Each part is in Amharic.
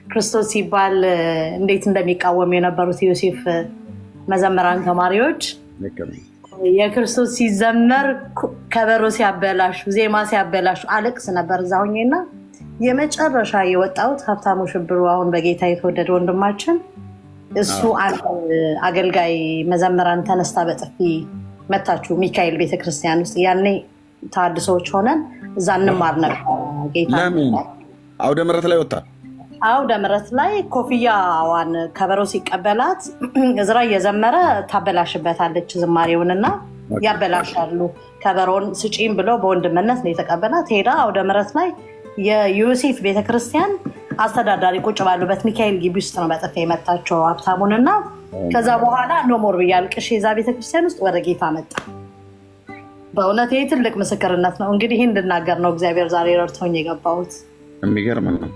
ክርስቶስ ሲባል እንዴት እንደሚቃወም የነበሩት ዮሴፍ መዘምራን ተማሪዎች የክርስቶስ ሲዘመር ከበሮ ሲያበላሹ ዜማ ሲያበላሹ አለቅስ ነበር እዛ ሆኜና የመጨረሻ የወጣሁት ሀብታሙ ሽብሩ አሁን በጌታ የተወደደ ወንድማችን እሱ አገልጋይ መዘምራን ተነስታ በጥፊ መታችሁ ሚካኤል ቤተክርስቲያን ውስጥ ያኔ ተሐድሶዎች ሆነን እዛ እንማር ነበር። ጌታ ለምን አውደ ምሕረት ላይ ወጣ? አውደ ምሕረት ላይ ኮፍያዋን ከበሮ ሲቀበላት እዝራ እየዘመረ ታበላሽበታለች ዝማሬውንና ያበላሻሉ። ከበሮን ስጪም ብሎ በወንድምነት ነው የተቀበላት። ሄዳ አውደ ምሕረት ላይ የዮሴፍ ቤተክርስቲያን አስተዳዳሪ ቁጭ ባሉበት ሚካኤል ግቢ ውስጥ ነው በጥፊ የመታቸው ሀብታሙንና ከዛ በኋላ ኖሞር ብያልቅሽ የዛ ቤተክርስቲያን ውስጥ ወደ ጌታ መጣ። በእውነት ይህ ትልቅ ምስክርነት ነው። እንግዲህ ይህ እንድናገር ነው እግዚአብሔር ዛሬ ረድቶኝ የገባሁት። የሚገርም ነው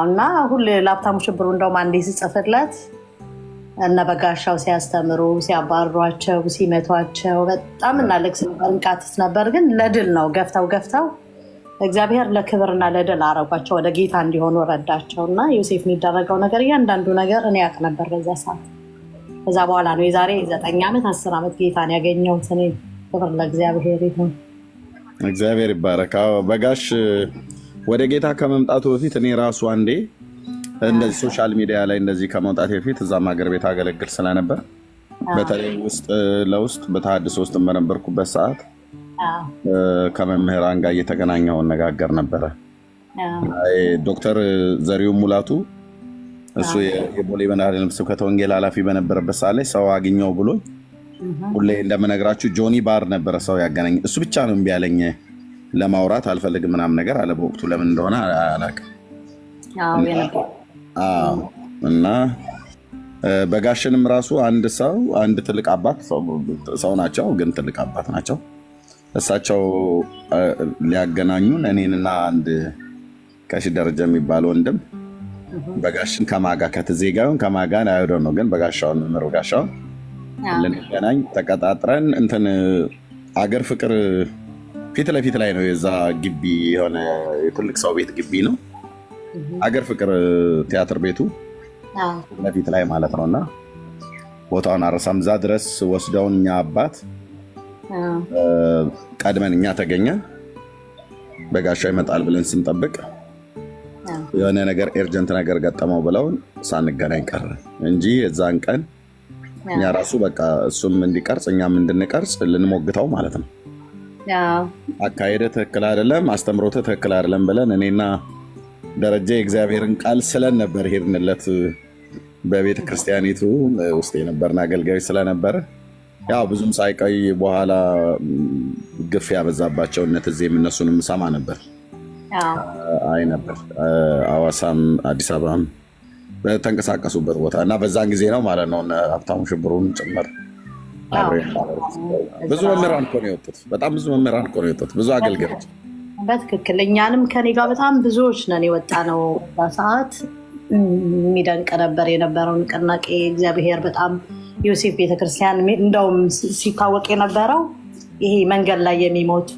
እና ሁሌ ለሀብታሙ ሽብሩ እንደውም አንዴ ስጽፍለት እነ በጋሻው ሲያስተምሩ ሲያባርሯቸው ሲመቷቸው በጣም እናለቅስ ነበር እንቃትት ነበር። ግን ለድል ነው ገፍተው እግዚአብሔር ለክብርና ለድል አረጓቸው ወደ ጌታ እንዲሆኑ ረዳቸው። እና ዮሴፍ የሚደረገው ነገር እያንዳንዱ ነገር እኔ ያውቅ ነበር በዛ ሰዓት። ከዛ በኋላ ነው የዛሬ 9 ዓመት 10 ዓመት ጌታን ያገኘሁት። እኔ ክብር ለእግዚአብሔር ይሁን። እግዚአብሔር ይባረክ። በጋሽ ወደ ጌታ ከመምጣቱ በፊት እኔ ራሱ አንዴ እንደዚህ ሶሻል ሚዲያ ላይ እንደዚህ ከመውጣት በፊት እዛም ሀገር ቤት አገለግል ስለነበር በተለይ ውስጥ ለውስጥ በተሐድሶ ውስጥ በነበርኩበት ሰዓት ከመምህራን ጋር እየተገናኘው እነጋገር ነበረ። ዶክተር ዘሪሁን ሙላቱ እሱ የቦሌ መድኃኔዓለም ስብከተ ወንጌል ኃላፊ በነበረበት ሰዓት ላይ ሰው አግኘው ብሎ ሁሌ እንደምነግራችሁ ጆኒ ባር ነበረ ሰው ያገናኝ። እሱ ብቻ ነው እምቢ ያለኝ ለማውራት አልፈልግም ምናምን ነገር አለ። በወቅቱ ለምን እንደሆነ አላውቅም። እና በጋሽንም ራሱ አንድ ትልቅ አባት ሰው ናቸው፣ ግን ትልቅ አባት ናቸው። እሳቸው ሊያገናኙን እኔንና አንድ ከሺ ደረጃ የሚባል ወንድም በጋሽን ከማጋ ከተዜጋውን ከማጋ አይወደ ነው፣ ግን በጋሻውን ምር በጋሻውን ልንገናኝ ተቀጣጥረን እንትን አገር ፍቅር ፊት ለፊት ላይ ነው የዛ ግቢ የሆነ የትልቅ ሰው ቤት ግቢ ነው። አገር ፍቅር ቲያትር ቤቱ ለፊት ላይ ማለት ነውና ቦታውን አረሳም። እዛ ድረስ ወስደውን እኛ አባት ቀድመን እኛ ተገኘ። በጋሻው ይመጣል ብለን ስንጠብቅ የሆነ ነገር ኤርጀንት ነገር ገጠመው ብለውን ሳንገናኝ ቀረ እንጂ የዛን ቀን እኛ ራሱ በቃ እሱም እንዲቀርጽ እኛም እንድንቀርጽ ልንሞግተው ማለት ነው። አካሄደ ትክክል አይደለም፣ አስተምሮተ ትክክል አይደለም ብለን እኔና ደረጃ የእግዚአብሔርን ቃል ስለን ነበር ሄድንለት። በቤተ ክርስቲያኒቱ ውስጥ የነበርን አገልጋዮች ስለነበረ ያው ብዙም ሳይቆይ በኋላ ግፍ ያበዛባቸው እነትዜም እነሱንም ሰማ ነበር አይ ነበር አዋሳም አዲስ አበባም በተንቀሳቀሱበት ቦታ እና በዛን ጊዜ ነው ማለት ነው ሀብታሙ ሽብሩን ጭምር ብዙ መምህራን እኮ ነው የወጡት። በጣም ብዙ መምህራን እኮ ነው የወጡት፣ ብዙ አገልጋዮች። በትክክል እኛንም ከኔ ጋር በጣም ብዙዎች ነን የወጣ ነው። በሰዓት የሚደንቅ ነበር የነበረው ንቅናቄ። እግዚአብሔር በጣም ዮሴፍ ቤተክርስቲያን እንደውም ሲታወቅ የነበረው ይሄ መንገድ ላይ የሚሞቱ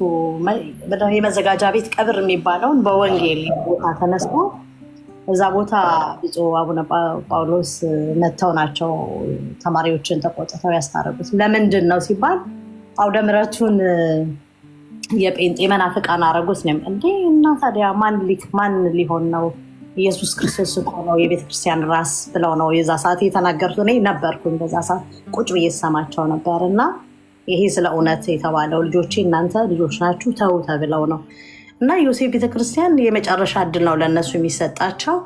የመዘጋጃ ቤት ቀብር የሚባለውን በወንጌል ቦታ ተነስቶ እዛ ቦታ ብፁዕ አቡነ ጳውሎስ መጥተው ናቸው ተማሪዎችን ተቆጥተው ያስታረቁት። ለምንድን ነው ሲባል አውደ ምሕረቱን የጴንጤ መናፍቃን አረጉት ነው እንዴ? እና ታዲያ ማን ሊሆን ነው? ኢየሱስ ክርስቶስ እኮ ነው የቤተክርስቲያን ራስ ብለው ነው የዛ ሰዓት የተናገሩት። እኔ ነበርኩኝ በዛ ሰዓት ቁጭ ብዬ ሰማቸው ነበር። እና ይሄ ስለ እውነት የተባለው ልጆቼ እናንተ ልጆች ናችሁ ተው ተብለው ነው። እና ዮሴፍ ቤተክርስቲያን የመጨረሻ እድል ነው ለእነሱ የሚሰጣቸው።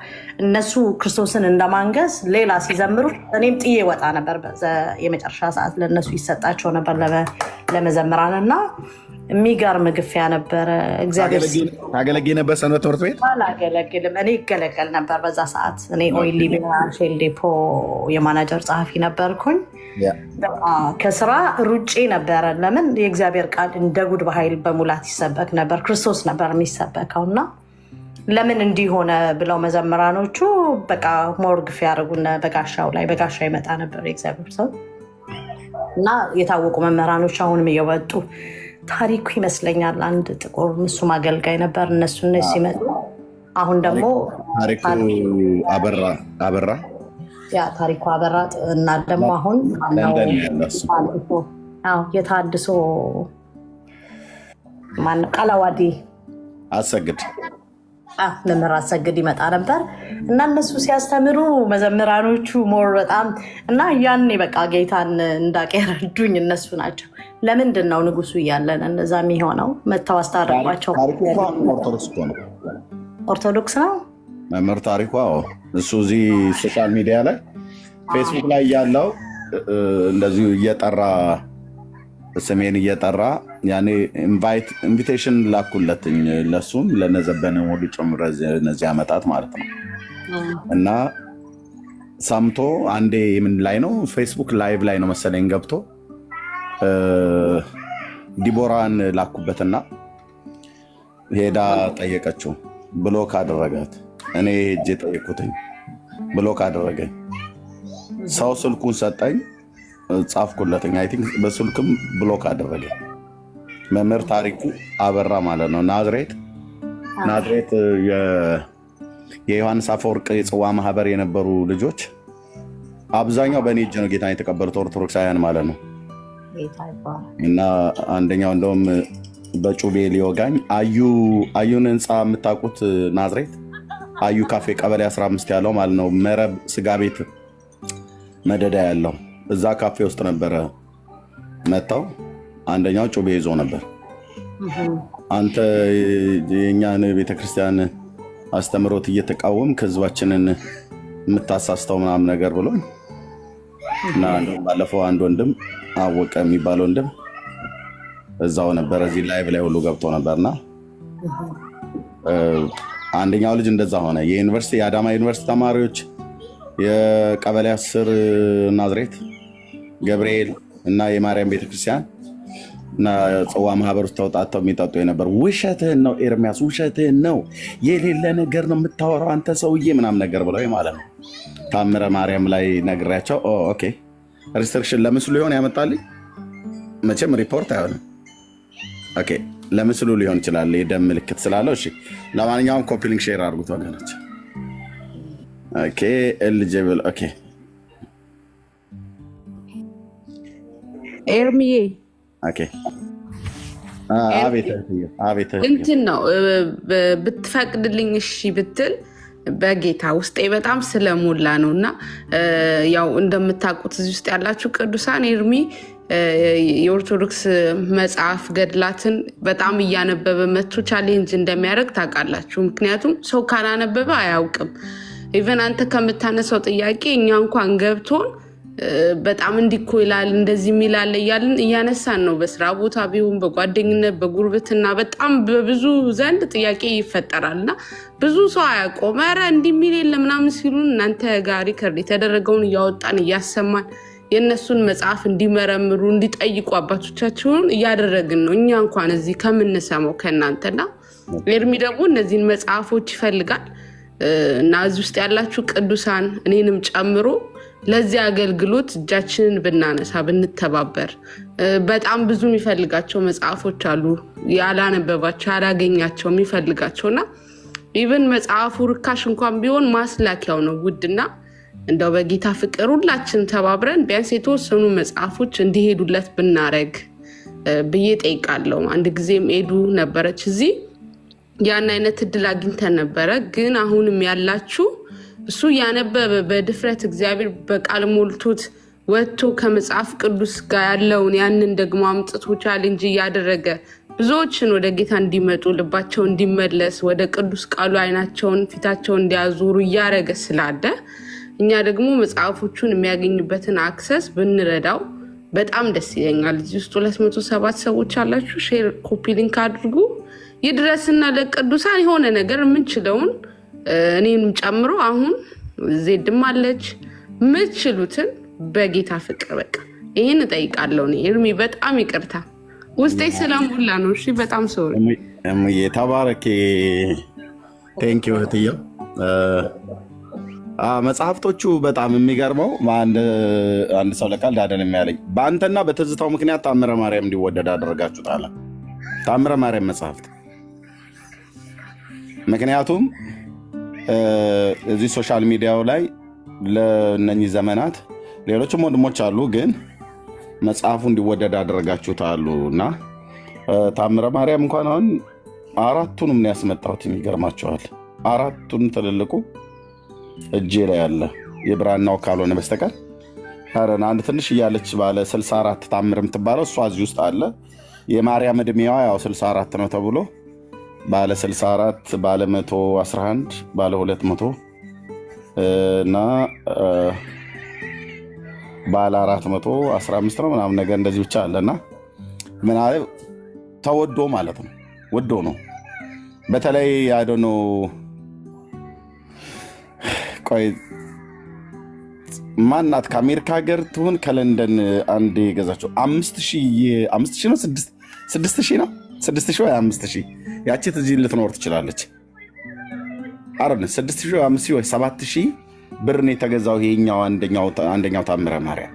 እነሱ ክርስቶስን እንደማንገስ ሌላ ሲዘምሩ እኔም ጥዬ ወጣ ነበር። የመጨረሻ ሰዓት ለእነሱ ይሰጣቸው ነበር ለመዘምራን። እና የሚገርም ግፊያ ነበረ። እግዚአብሔር ታገለግይ ነበር ሰንበት ትምህርት ቤት? አላገለግልም። እኔ ይገለገል ነበር በዛ ሰዓት። እኔ ኦይል ሊቢያ ሼል ዴፖ የማናጀር ጸሐፊ ነበርኩኝ። ከስራ ሩጬ ነበረ። ለምን የእግዚአብሔር ቃል እንደ ጉድ በኃይል በሙላት ይሰበክ ነበር። ክርስቶስ ነበር የሚሰበከው። እና ለምን እንዲሆነ ብለው መዘምራኖቹ በቃ ሞር ግፍ ያደርጉን በጋሻው ላይ። በጋሻው ይመጣ ነበር የእግዚአብሔር ሰው እና የታወቁ መምህራኖች አሁንም እየወጡ ታሪኩ ይመስለኛል። አንድ ጥቁር እሱም አገልጋይ ነበር። እነሱ ሲመጡ አሁን ደግሞ ታሪኩ አበራ ታሪኩ አበራ እና ደግሞ አሁን የታድሶ ቃላዋዲ አሰግድ መምህር አሰግድ ይመጣ ነበር እና እነሱ ሲያስተምሩ መዘምራኖቹ ሞር በጣም እና ያኔ በቃ ጌታን እንዳውቅ ያረዱኝ እነሱ ናቸው። ለምንድን ነው ንጉሱ እያለን እንደዛ የሚሆነው? መተው አስታረቋቸው። ኦርቶዶክስ ነው መምህር ታሪኩ። እሱ እዚህ ሶሻል ሚዲያ ላይ ፌስቡክ ላይ ያለው እንደዚሁ እየጠራ ስሜን እየጠራ ያኔ ኢንቪቴሽን ላኩለትኝ ለሱም ለነዘበነ ሙሉ ጨምረ እነዚህ ዓመታት ማለት ነው። እና ሰምቶ አንዴ ምን ላይ ነው ፌስቡክ ላይቭ ላይ ነው መሰለኝ ገብቶ ዲቦራን ላኩበትና ሄዳ ጠየቀችው። ብሎክ አደረጋት። እኔ ሄጄ ጠየቁትኝ። ብሎክ አደረገኝ። ሰው ስልኩን ሰጠኝ፣ ጻፍኩለትኝ። አይ ቲንክ በስልክም ብሎክ አደረገኝ። መምህር ታሪኩ አበራ ማለት ነው። ናዝሬት የዮሐንስ አፈወርቅ የጽዋ ማህበር የነበሩ ልጆች አብዛኛው በእኔ እጅ ነው ጌታን የተቀበሉት ኦርቶዶክሳውያን ማለት ነው። እና አንደኛው እንደውም በጩቤ ሊወጋኝ አዩን ህንፃ የምታውቁት ናዝሬት አዩ ካፌ ቀበሌ 15 ያለው ማለት ነው። መረብ ስጋ ቤት መደዳ ያለው እዛ ካፌ ውስጥ ነበረ መጣው። አንደኛው ጩቤ ይዞ ነበር። አንተ የኛን ቤተክርስቲያን አስተምሮት እየተቃወምክ ህዝባችንን የምታሳስተው ምናምን ነገር ብሎ እና ባለፈው አንድ ወንድም አወቀ የሚባል ወንድም እዛው ነበር። እዚህ ላይቭ ላይ ሁሉ ገብቶ ነበርና አንደኛው ልጅ እንደዛ ሆነ። የአዳማ ዩኒቨርሲቲ ተማሪዎች የቀበሌ 10 ናዝሬት ገብርኤል እና የማርያም ቤተክርስቲያን እና ጽዋ ማህበር ውስጥ ተውጣተው የሚጠጡ የነበር ውሸትህን ነው ኤርሚያስ፣ ውሸትህን ነው፣ የሌለ ነገር ነው የምታወራው አንተ ሰውዬ ምናምን ነገር ብለው ማለት ነው። ታምረ ማርያም ላይ ነግሬያቸው ኦኬ ሪስትሪክሽን ለምስሉ ሊሆን ያመጣልኝ መቼም ሪፖርት አይሆንም። ኦኬ ለምስሉ ሊሆን ይችላል የደም ምልክት ስላለው። እሺ ለማንኛውም ኮፒ ሊንክ ሼር አድርጉት ወገኖች። ኦኬ ኤሊጂብል ኦኬ ኤርሚዬ ኦኬ አቤት እንትን ነው ብትፈቅድልኝ እሺ ብትል በጌታ ውስጤ በጣም ስለሞላ ነው። እና ያው እንደምታውቁት እዚህ ውስጥ ያላችሁ ቅዱሳን ኤርሚ የኦርቶዶክስ መጽሐፍ ገድላትን በጣም እያነበበ መጥቶ ቻሌንጅ እንደሚያደርግ ታውቃላችሁ። ምክንያቱም ሰው ካላነበበ አያውቅም። ኢቨን አንተ ከምታነሳው ጥያቄ እኛ እንኳን ገብቶን በጣም እንዲኮ ይላል እንደዚህ የሚላለ እያልን እያነሳን ነው። በስራ ቦታ ቢሆን በጓደኝነት በጉርብትና በጣም በብዙ ዘንድ ጥያቄ ይፈጠራል እና ብዙ ሰው አያውቀውም። ኧረ እንዲህ የሚል የለ ምናምን ሲሉን እናንተ ጋር ሪከርድ የተደረገውን እያወጣን እያሰማን የእነሱን መጽሐፍ እንዲመረምሩ እንዲጠይቁ አባቶቻቸውን እያደረግን ነው እኛ እንኳን እዚህ ከምንሰማው ከእናንተና። ኤርሚ ደግሞ እነዚህን መጽሐፎች ይፈልጋል እና እዚህ ውስጥ ያላችሁ ቅዱሳን እኔንም ጨምሮ ለዚህ አገልግሎት እጃችንን ብናነሳ ብንተባበር። በጣም ብዙ የሚፈልጋቸው መጽሐፎች አሉ፣ ያላነበባቸው ያላገኛቸው የሚፈልጋቸውና ኢቨን መጽሐፉ ርካሽ እንኳን ቢሆን ማስላኪያው ነው ውድና እንደው በጌታ ፍቅር ሁላችን ተባብረን ቢያንስ የተወሰኑ መጽሐፎች እንዲሄዱለት ብናረግ ብዬ ጠይቃለሁ። አንድ ጊዜም ኤዱ ነበረች እዚህ ያን አይነት እድል አግኝተን ነበረ። ግን አሁንም ያላችሁ እሱ ያነበበ በድፍረት እግዚአብሔር በቃል ሞልቶት ወጥቶ ከመጽሐፍ ቅዱስ ጋር ያለውን ያንን ደግሞ አምጥቶ ቻሌንጅ እያደረገ ብዙዎችን ወደ ጌታ እንዲመጡ ልባቸው እንዲመለስ ወደ ቅዱስ ቃሉ አይናቸውን ፊታቸውን እንዲያዞሩ እያደረገ ስላለ እኛ ደግሞ መጽሐፎቹን የሚያገኙበትን አክሰስ ብንረዳው በጣም ደስ ይለኛል። እዚህ ውስጥ 207 ሰዎች አላችሁ። ሼር ኮፒ ሊንክ አድርጉ ይድረስና ለቅዱሳን የሆነ ነገር የምንችለውን እኔንም ጨምሮ አሁን ዜድም አለች ምችሉትን በጌታ ፍቅር በቃ ይህን እጠይቃለሁ። ኤርሚ በጣም ይቅርታ ውስጤ ስለሞላ ነው። እሺ በጣም ሰው ተባረኪ። ቴንኪው እህትየው። መጽሐፍቶቹ በጣም የሚገርመው አንድ ሰው ለቀልድ አይደለም ያለኝ በአንተና በትዝታው ምክንያት ታምረ ማርያም እንዲወደድ አደረጋችሁት አለ። ታምረ ማርያም መጽሐፍት ምክንያቱም እዚህ ሶሻል ሚዲያው ላይ ለእነኚህ ዘመናት ሌሎችም ወንድሞች አሉ፣ ግን መጽሐፉ እንዲወደድ አደረጋችሁታሉ እና ታምረ ማርያም እንኳን አሁን 4ቱንም ነው ያስመጣሁት። ይገርማቸዋል። 4ቱን ትልልቁ እጄ ላይ ያለ የብራናው ካልሆነ በስተቀር አንድ ትንሽ እያለች ባለ 64 ታምር የምትባለው እሷ እዚህ ውስጥ አለ። የማርያም ዕድሜዋ ያው 64 ነው ተብሎ ባለ 64 ባለ 111 ባለ 200 እና ባለ 415 ነው ምናምን ነገር እንደዚህ ብቻ አለና ምን አለ ተወዶ ማለት ነው። ወዶ ነው። በተለይ አይዶኖ ቆይ ማናት ከአሜሪካ ሀገር ትሁን ከለንደን አንድ የገዛቸው 5000 ነው 6000 ነው 6000 ወይ 5000 ያቺ እዚህ ልትኖር ትችላለች። አረን 6000 ወይ 5000 ወይ 7000 ብር ነው የተገዛው። ይሄኛው አንደኛው ታምረ ማርያም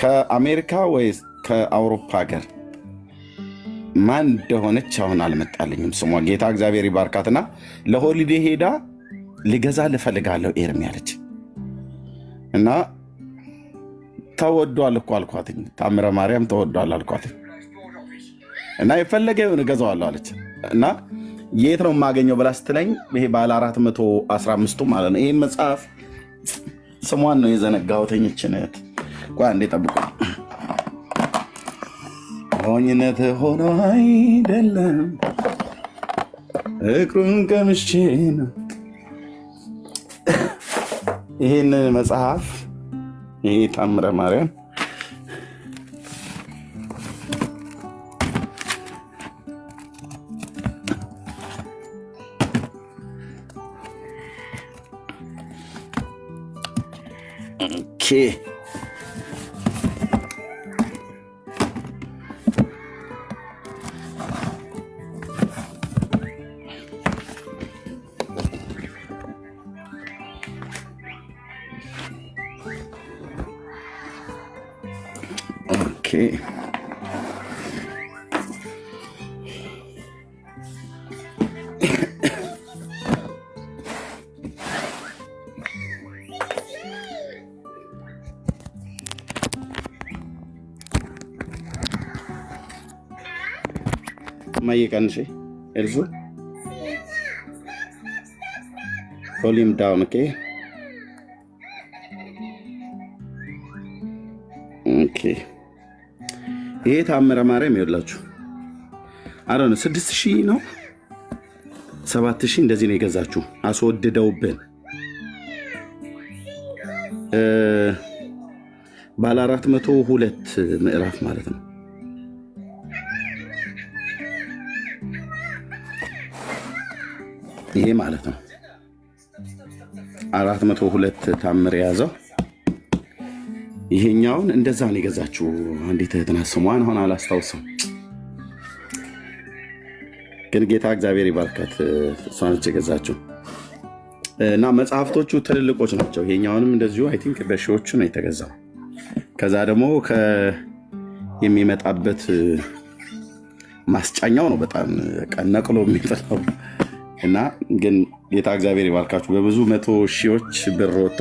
ከአሜሪካ ወይ ከአውሮፓ ሀገር ማን እንደሆነች አሁን አልመጣልኝም ስሟ። ጌታ እግዚአብሔር ይባርካትና ለሆሊዴ ሄዳ ልገዛ ልፈልጋለሁ ኤርሚ አለች እና ተወዷል እኮ አልኳትኝ። ታምረ ማርያም ተወዷል አልኳትኝ እና የፈለገውን እገዛዋለሁ አለች እና የት ነው የማገኘው ብላ ስትለኝ ይሄ ባለ 415ቱ ማለት ነው። ይሄ መጽሐፍ ስሟን ነው የዘነጋሁትኝ። ችነት ቆይ አንዴ ጠብቁ። ሆኝነት ሆኖ አይደለም እግሩን ቀምሼ ነው። ይህን መጽሐፍ ይሄ ታምረ ማርያም ማየቀንሽ ኤልሱ ቮሊዩም ዳውን ኦኬ ይሄ ታምረ ማርያም ይኸውላችሁ አረን 6000 ነው 7000 እንደዚህ ነው የገዛችሁ። አስወድደውብን ባለ 402 ምዕራፍ ማለት ነው። ይሄ ማለት ነው 402 ታምር የያዘው። ይሄኛውን እንደዛ ነው የገዛችሁ። አንዲት እህትና ስሟን አሁን አላስታውስም፣ ግን ጌታ እግዚአብሔር ይባርካት እሷን የገዛችሁ እና መጽሐፍቶቹ ትልልቆች ናቸው። ይሄኛውንም እንደዚሁ አይ ቲንክ በሺዎቹ ነው የተገዛው። ከዛ ደግሞ የሚመጣበት ማስጫኛው ነው በጣም ቀነቅሎ የሚጥለው እና ግን ጌታ እግዚአብሔር ይባርካችሁ በብዙ 100 ሺዎች ብር ወጥቶ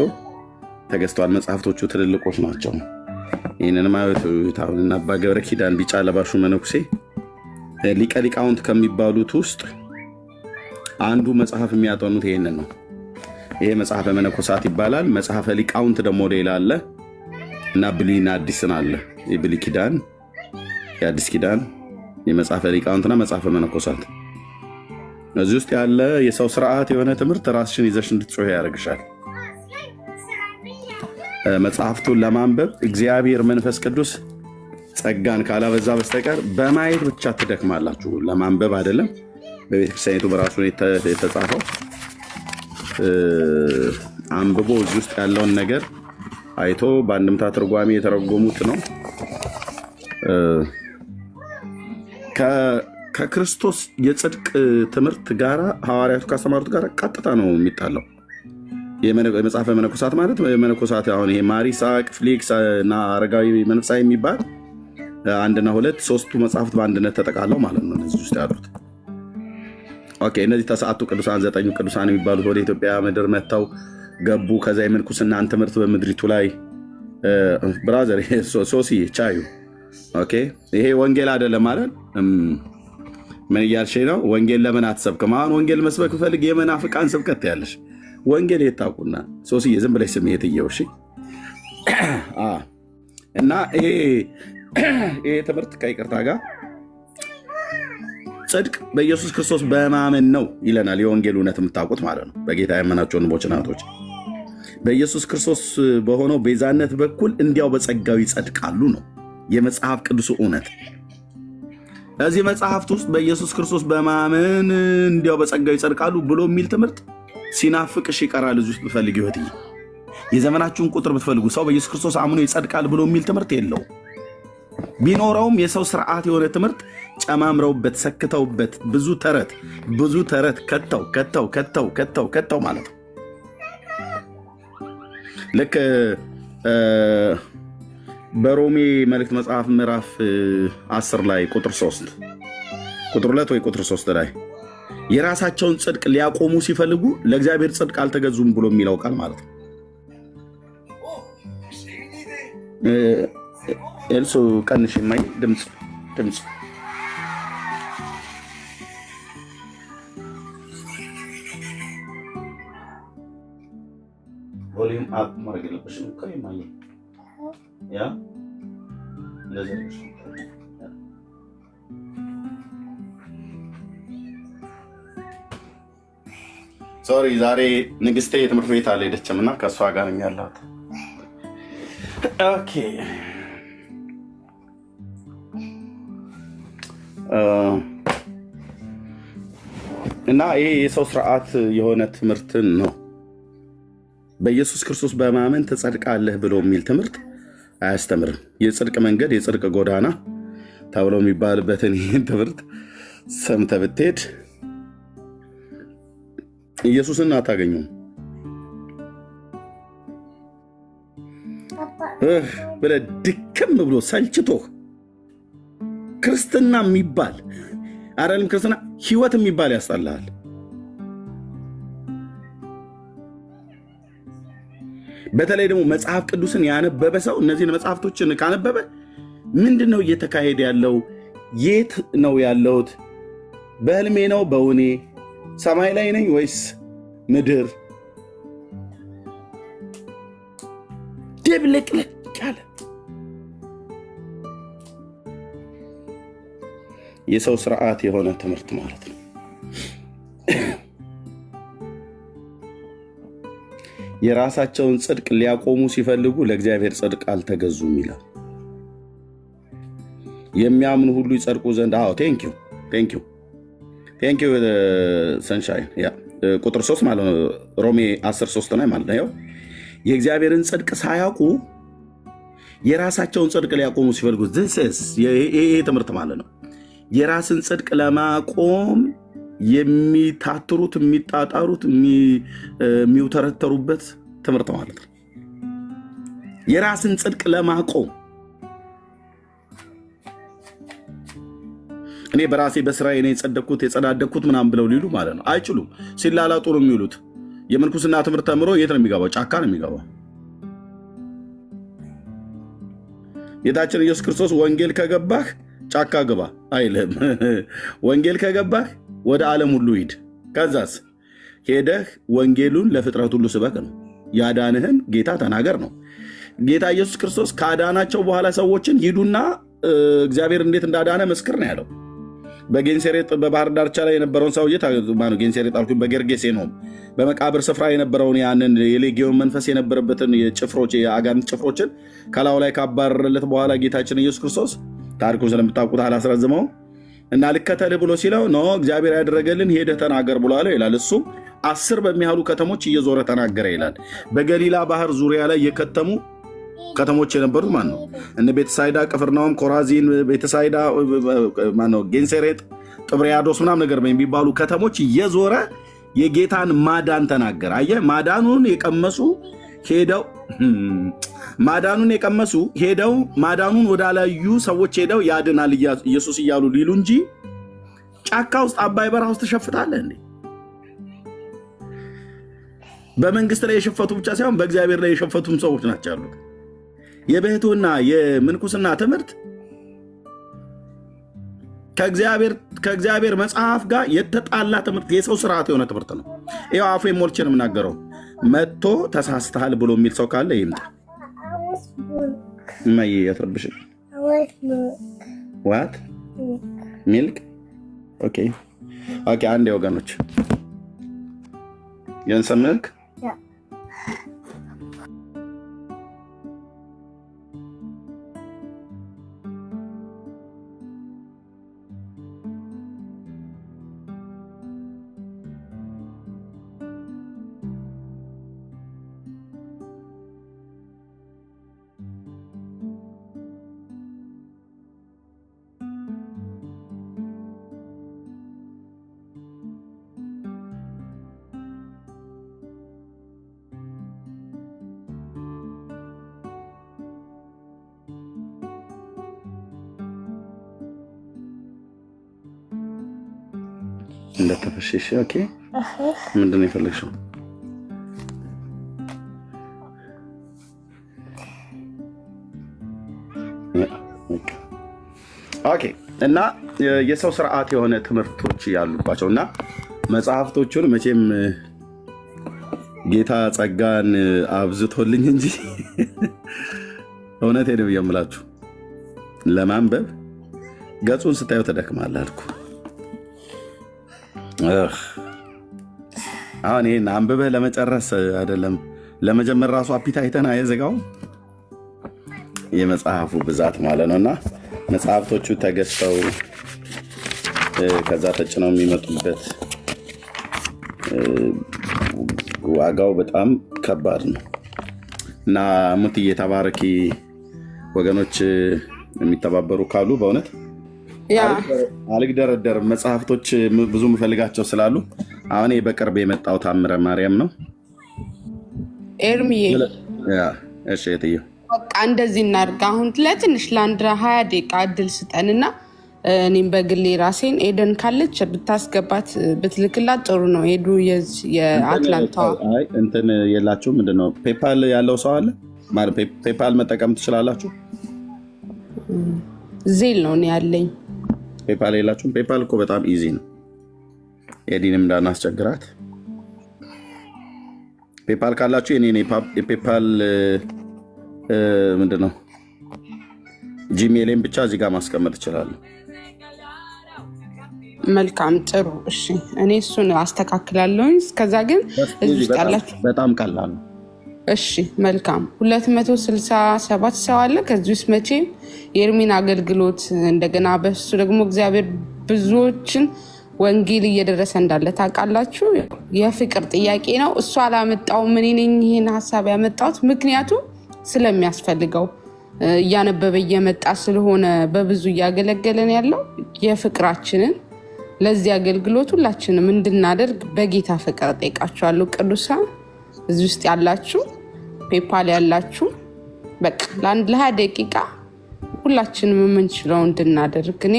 ተገዝተዋል። መጽሐፍቶቹ ትልልቆች ናቸው። ይህንን ማየቱና አባ ገብረ ኪዳን ቢጫ ለባሹ መነኩሴ ሊቀ ሊቃውንት ከሚባሉት ውስጥ አንዱ መጽሐፍ የሚያጠኑት ይህንን ነው። ይሄ መጽሐፈ መነኮሳት ይባላል። መጽሐፈ ሊቃውንት ደግሞ ሌላ አለ እና ብሉይና አዲስን አለ። የብሉይ ኪዳን፣ የአዲስ ኪዳን፣ የመጽሐፈ ሊቃውንትና መጽሐፈ መነኮሳት። እዚህ ውስጥ ያለ የሰው ስርዓት የሆነ ትምህርት ራስሽን ይዘሽ እንድትጮህ ያደርግሻል። መጽሐፍቱን ለማንበብ እግዚአብሔር መንፈስ ቅዱስ ጸጋን ካላበዛ በስተቀር በማየት ብቻ ትደክማላችሁ። ለማንበብ አይደለም። በቤተክርስቲያኒቱ በራሱ የተጻፈው አንብቦ እዚህ ውስጥ ያለውን ነገር አይቶ በአንድምታ ትርጓሜ የተረጎሙት ነው። ከክርስቶስ የጽድቅ ትምህርት ጋር ሐዋርያቱ ካስተማሩት ጋር ቀጥታ ነው የሚጣለው። የመጽሐፈ መነኮሳት ማለት መነኮሳት አሁን ይሄ ማሪሳቅ፣ ፍሊክስ እና አረጋዊ መንፈሳዊ የሚባል 1 እና 2 3ቱ መጽሐፍት በአንድነት ተጠቃለው ማለት ነው እዚህ ውስጥ ያሉት። ኦኬ እነዚህ ተሰዓቱ ቅዱሳን 9 ቅዱሳን የሚባሉት ወደ ኢትዮጵያ ምድር መጥተው ገቡ። ከዛ የምንኩስናን ትምህርት በምድሪቱ ላይ ብራዘር ሶሲ ቻዩ ኦኬ ይሄ ወንጌል አይደለም ማለት ምን እያልሽ ነው? ወንጌል ለምን አትሰብክም? አሁን ወንጌል መስበክ ፈልግ የመናፍቃን ስብከት ያለሽ ወንጌል የታውቁና ሶሲ ዝም ብለሽ ስሜት እየውሽ እና ይሄ ትምህርት ከይቅርታ ጋር ጽድቅ በኢየሱስ ክርስቶስ በማመን ነው ይለናል። የወንጌል እውነት የምታውቁት ማለት ነው። በጌታ ያመናቸው ወንድሞች እናቶች በኢየሱስ ክርስቶስ በሆነው ቤዛነት በኩል እንዲያው በጸጋው ይጸድቃሉ ነው የመጽሐፍ ቅዱስ እውነት። እዚህ መጽሐፍት ውስጥ በኢየሱስ ክርስቶስ በማመን እንዲያው በጸጋው ይጸድቃሉ ብሎ የሚል ትምህርት ሲናፍቅሽ ይቀራል። እዚህ ውስጥ ብትፈልግ ይወት የዘመናችሁን ቁጥር ብትፈልጉ ሰው በኢየሱስ ክርስቶስ አምኖ ይጸድቃል ብሎ የሚል ትምህርት የለው። ቢኖረውም የሰው ስርዓት የሆነ ትምህርት ጨማምረውበት ሰክተውበት ብዙ ተረት ከተው ማለት ነው። ልክ በሮሜ መልእክት መጽሐፍ ምዕራፍ 10 ላይ ቁጥር 2 ወይ ቁጥር 3 ላይ የራሳቸውን ጽድቅ ሊያቆሙ ሲፈልጉ ለእግዚአብሔር ጽድቅ አልተገዙም ብሎ የሚለው ቃል ማለት ነው። ኤልሱ ቀንሽ ማይ ድምፅ ቮሊዩም አፕ ማድረግ የለብሽም እኮ የማየ ያ ለዘርሽ ሶሪ ዛሬ ንግስቴ የትምህርት ቤት አልሄደችም እና ከእሷ ጋር ነው ያላት። ኦኬ እና ይሄ የሰው ስርዓት የሆነ ትምህርትን ነው። በኢየሱስ ክርስቶስ በማመን ትጸድቃለህ ብሎ የሚል ትምህርት አያስተምርም። የጽድቅ መንገድ የጽድቅ ጎዳና ተብሎ የሚባልበትን ይህን ትምህርት ሰምተህ ብትሄድ ኢየሱስን አታገኙም። ብለህ ድክም ብሎ ሰልችቶህ ክርስትና የሚባል አይደለም፣ ክርስትና ህይወት የሚባል ያስጠላል። በተለይ ደግሞ መጽሐፍ ቅዱስን ያነበበ ሰው እነዚህን መጽሐፍቶችን ካነበበ ምንድን ነው እየተካሄደ ያለው? የት ነው ያለሁት? በህልሜ ነው? በውኔ ሰማይ ላይ ነኝ ወይስ ምድር? ድብልቅልቅ ያለ የሰው ስርዓት የሆነ ትምህርት ማለት ነው። የራሳቸውን ጽድቅ ሊያቆሙ ሲፈልጉ ለእግዚአብሔር ጽድቅ አልተገዙም ይላል። የሚያምኑ ሁሉ ይጸድቁ ዘንድ ቴንኪው ሰንሻይን ቁጥር 3 ማለት ነው። ሮሜ 10:3 ላይ ማለት ነው። የእግዚአብሔርን ጽድቅ ሳያውቁ የራሳቸውን ጽድቅ ሊያቆሙ ሲፈልጉ ይሄ ትምህርት ማለት ነው። የራስን ጽድቅ ለማቆም የሚታትሩት የሚጣጣሩት የሚውተረተሩበት ትምህርት ማለት ነው። የራስን ጽድቅ ለማቆም እኔ በራሴ በስራዬ እኔ የጸደቅኩት የጸዳደቅኩት ምናምን ብለው ሊሉ ማለት ነው። አይችሉም። ሲላላጡ ነው የሚውሉት። የምንኩስና ትምህርት ተምሮ የት ነው የሚገባው? ጫካ ነው የሚገባው። ጌታችን ኢየሱስ ክርስቶስ ወንጌል ከገባህ ጫካ ግባ አይልም። ወንጌል ከገባህ ወደ ዓለም ሁሉ ሂድ፣ ከዛስ ሄደህ ወንጌሉን ለፍጥረት ሁሉ ስበክ ነው። ያዳንህን ጌታ ተናገር ነው። ጌታ ኢየሱስ ክርስቶስ ካዳናቸው በኋላ ሰዎችን ሂዱና እግዚአብሔር እንዴት እንዳዳነ መስክር ነው ያለው። በጌንሴሬጥ በባህር ዳርቻ ላይ የነበረውን ሰውዬ ጌንሴሬጥ አልኩኝ፣ በጌርጌሴኖም በመቃብር ስፍራ የነበረውን ያንን የሌጊዮን መንፈስ የነበረበትን የአጋንንት ጭፍሮችን ከላዩ ላይ ካባረረለት በኋላ ጌታችን ኢየሱስ ክርስቶስ ታሪኩን ስለምታውቁት አላስረዝመው እና ልከተልህ ብሎ ሲለው ኖ እግዚአብሔር ያደረገልን ሄደህ ተናገር ብሎ አለው ይላል። እሱም 10 በሚያህሉ ከተሞች እየዞረ ተናገረ ይላል። በገሊላ ባህር ዙሪያ ላይ የከተሙ ከተሞች የነበሩት ማን ነው? እነ ቤተሳይዳ፣ ቅፍርናሆም፣ ኮራዚን፣ ቤተሳይዳ፣ ጌንሴሬጥ፣ ጥብርያዶስ ምናምን ነገር የሚባሉ ከተሞች እየዞረ የጌታን ማዳን ተናገረ። አየህ፣ ማዳኑን የቀመሱ ሄደው ማዳኑን ወዳላዩ ሰዎች ሄደው ያድናል ኢየሱስ እያሉ ሊሉ እንጂ ጫካ ውስጥ አባይ በረሃ ውስጥ ትሸፍታለህ እንዴ? በመንግስት ላይ የሸፈቱ ብቻ ሳይሆን በእግዚአብሔር ላይ የሸፈቱም ሰዎች ናቸው ያሉት። የብህቱና የምንኩስና ትምህርት ከእግዚአብሔር መጽሐፍ ጋር የተጣላ ትምህርት፣ የሰው ስርዓት የሆነ ትምህርት ነው። ይኸው አፉ ሞልቼ ነው የምናገረው። መጥቶ ተሳስተሃል ብሎ የሚል ሰው ካለ ይምጣ። እማዬ ያትረብሽ ዋት ሚልክ ኦኬ ኦኬ። አንዴ ወገኖች የእንሰት ሚልክ እንደተፈሸሽ ኦኬ። ምንድን ነው የፈለግሽው? ኦኬ። እና የሰው ስርዓት የሆነ ትምህርቶች ያሉባቸው እና መጽሐፍቶቹን መቼም ጌታ ጸጋን አብዝቶልኝ እንጂ እውነቴን ነው የምላችሁ ለማንበብ ገጹን ስታዩ ተደክማለህ አልኩ። አሁን ይሄን አንብበህ ለመጨረስ አይደለም ለመጀመር ራሱ አፒታይተን አይዘጋው የመጽሐፉ ብዛት ማለት ነውና መጽሐፍቶቹ ተገዝተው ከዛ ተጭነው የሚመጡበት ዋጋው በጣም ከባድ ነው እና ሙትዬ ተባረኪ። ወገኖች የሚተባበሩ ካሉ በእውነት አልግደረደርም። መጽሐፍቶች ብዙ የምፈልጋቸው ስላሉ አሁን በቅርብ የመጣው ታምረ ማርያም ነው። ኤርሚዬ እሺ የትየው በቃ እንደዚህ እናድርግ። አሁን ለትንሽ ለአንድ 20 ደቂቃ እድል ስጠንና እኔም በግሌ ራሴን ኤደን ካለች ብታስገባት ብትልክላት ጥሩ ነው። ሄዱ የአትላንታ እንትን የላችሁ ምንድነው ፔፓል ያለው ሰው አለ ማለት ፔፓል መጠቀም ትችላላችሁ? ዜል ነው ያለኝ። ፔፓል የላችሁም? ፔፓል እኮ በጣም ኢዚ ነው። ኤዲንም እንዳናስቸግራት ፔፓል ካላችሁ የኔ የፔፓል ምንድነው ጂሜልን ብቻ እዚህ ጋር ማስቀመጥ እችላለሁ። መልካም ጥሩ እሺ። እኔ እሱን አስተካክላለሁ። እስከዛ ግን እዚህ ውስጥ ያላችሁ በጣም ቀላል ነው። እሺ መልካም 267 ሰው አለ። ከዚህ ውስጥ መቼም የኤርሚን አገልግሎት እንደገና በሱ ደግሞ እግዚአብሔር ብዙዎችን ወንጌል እየደረሰ እንዳለ ታውቃላችሁ። የፍቅር ጥያቄ ነው። እሱ አላመጣው ምን ነኝ ይሄን ሐሳብ ያመጣሁት ምክንያቱም ስለሚያስፈልገው እያነበበ እየመጣ ስለሆነ በብዙ እያገለገለን ያለው የፍቅራችንን ለዚህ አገልግሎት ሁላችንም እንድናደርግ በጌታ ፍቅር ጠይቃችኋለሁ። ቅዱሳን እዚህ ውስጥ ያላችሁ ፔፓል ያላችሁ በቃ ለአንድ 20 ደቂቃ ሁላችንም የምንችለው እንድናደርግ እኔ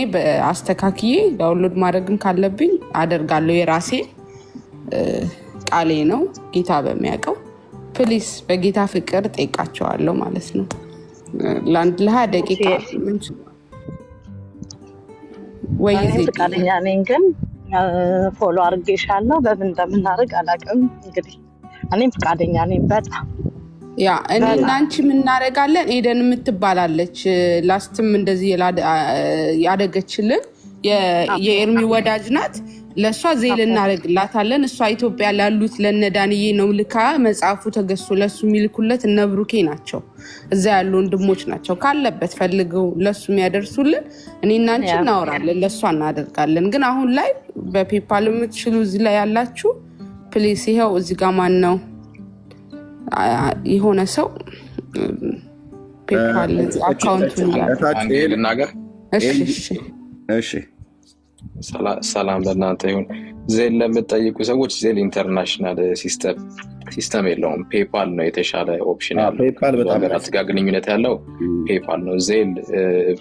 አስተካክዬ ዳውንሎድ ማድረግም ካለብኝ አደርጋለሁ። የራሴ ቃሌ ነው ጌታ በሚያውቀው። ፕሊስ በጌታ ፍቅር ጠይቃቸዋለሁ ማለት ነው። ለአንድ 20 ደቂቃ ወይ ፈቃደኛ ነኝ፣ ግን ፎሎ አድርጌሻለሁ። በምን እንደምናደርግ አላውቅም። እንግዲህ እኔም ፈቃደኛ ነኝ በጣም ያ እኔ እና አንቺ እናደርጋለን። ኤደን የምትባላለች ላስትም እንደዚህ ያደገችልን የኤርሚ ወዳጅ ናት። ለእሷ ዜል እናደርግላታለን። እሷ ኢትዮጵያ ላሉት ለነዳንዬ ነው ልካ መጽሐፉ ተገዝቶ ለሱ የሚልኩለት እነ ብሩኬ ናቸው። እዛ ያሉ ወንድሞች ናቸው። ካለበት ፈልገው ለሱ የሚያደርሱልን እኔና አንቺ እናወራለን፣ ለእሷ እናደርጋለን። ግን አሁን ላይ በፔፓል የምትችሉ እዚህ ላይ ያላችሁ ፕሊስ፣ ይኸው እዚህ ጋር ማን ነው የሆነ ሰው ፔፓል አካውንቱን ልናገር። እሺ ሰላም ለእናንተ ይሁን። ዜል ለምትጠይቁ ሰዎች ዜል ኢንተርናሽናል ሲስተም የለውም። ፔፓል ነው የተሻለ ኦፕሽን ያለው። ሀገራት ጋር ግንኙነት ያለው ፔፓል ነው። ዜል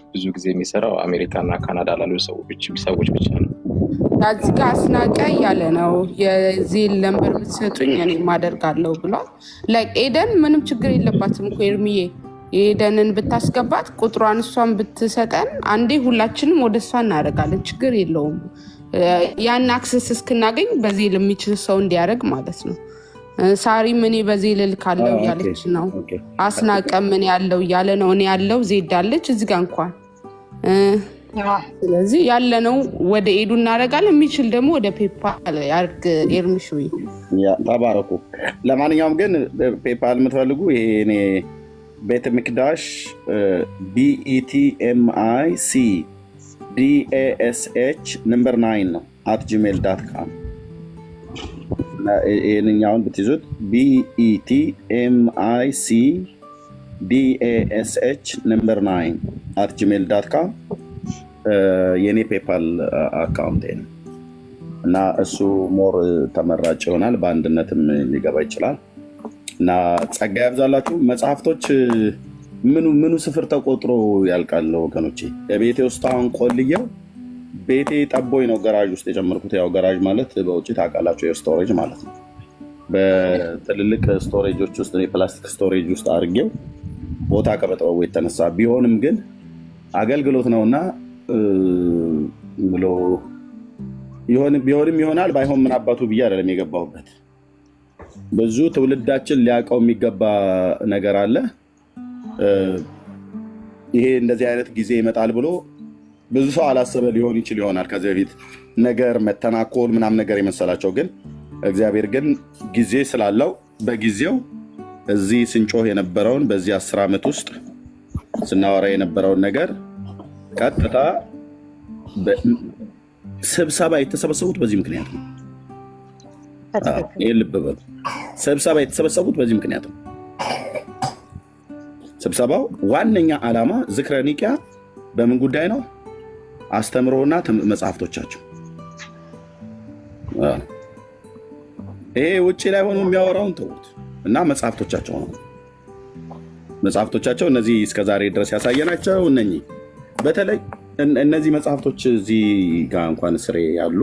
ብዙ ጊዜ የሚሰራው አሜሪካና ካናዳ ላሉ ሰዎች ብቻ ነው። እዚህ ጋር አስናቀ እያለ ነው የዜል ነምበር ብትሰጡኝ እኔ ማደርጋለሁ ብሏል። ኤደን ምንም ችግር የለባትም እኮ ኤርሚዬ፣ ኤደንን ብታስገባት ቁጥሯን እሷን ብትሰጠን አንዴ ሁላችንም ወደ እሷ እናደርጋለን። ችግር የለውም። ያን አክሰስ እስክናገኝ በዜል የሚችል ሰው እንዲያደርግ ማለት ነው። ሳሪ ምን በዜል እልካለሁ እያለች ነው። አስናቀ ምን ያለው እያለ ነው። እኔ ያለው ዜድ አለች እዚህ ጋር እንኳን ስለዚህ ያለነው ወደ ኤዱ እናደርጋለን። የሚችል ደግሞ ወደ ፔፓል ያርግ። ኤርሚሽ ተባረኩ። ለማንኛውም ግን ፔፓል የምትፈልጉ ይሄ እኔ ቤተ ምክዳሽ BETMICDASH ነምበር 9 ነው @gmail.com ይህንኛውን ብትይዙት BETMICDASH ነምበር 9 @gmail.com የኔ ፔፓል አካውንቴ ነው እና እሱ ሞር ተመራጭ ይሆናል። በአንድነትም ሊገባ ይችላል እና ጸጋ ያብዛላችሁ። መጽሐፍቶች ምኑ ስፍር ተቆጥሮ ያልቃል ወገኖቼ። የቤቴ ውስጥ አሁን ቆልየው ቤቴ ጠቦኝ ነው ገራዥ ውስጥ የጨመርኩት። ያው ገራዥ ማለት በውጭ ታውቃላችሁ የስቶሬጅ ማለት ነው። በትልልቅ ስቶሬጆች ውስጥ የፕላስቲክ ስቶሬጅ ውስጥ አድርጌው ቦታ ከመጥበቡ የተነሳ ቢሆንም ግን አገልግሎት ነውና ብሎ ቢሆንም ይሆናል ባይሆን ምን አባቱ ብዬ አይደለም የገባሁበት። ብዙ ትውልዳችን ሊያውቀው የሚገባ ነገር አለ። ይሄ እንደዚህ አይነት ጊዜ ይመጣል ብሎ ብዙ ሰው አላሰበ ሊሆን ይችል ይሆናል። ከዚህ በፊት ነገር መተናኮል ምናምን ነገር የመሰላቸው ግን እግዚአብሔር ግን ጊዜ ስላለው በጊዜው እዚህ ስንጮህ የነበረውን በዚህ 10 ዓመት ውስጥ ስናወራ የነበረውን ነገር ቀጥታ ስብሰባ የተሰበሰቡት በዚህ ምክንያት ነው። ይህ ልብ በሉ። ስብሰባ የተሰበሰቡት በዚህ ምክንያት ነው። ስብሰባው ዋነኛ ዓላማ ዝክረ ኒቅያ በምን ጉዳይ ነው? አስተምሮና መጽሐፍቶቻቸው። ይሄ ውጭ ላይ ሆኖ የሚያወራውን ተውት እና መጽሐፍቶቻቸው ነው። መጽሐፍቶቻቸው እነዚህ እስከዛሬ ድረስ ያሳየናቸው እነኚህ በተለይ እነዚህ መጽሐፍቶች እዚህ ጋር እንኳን ስሬ ያሉ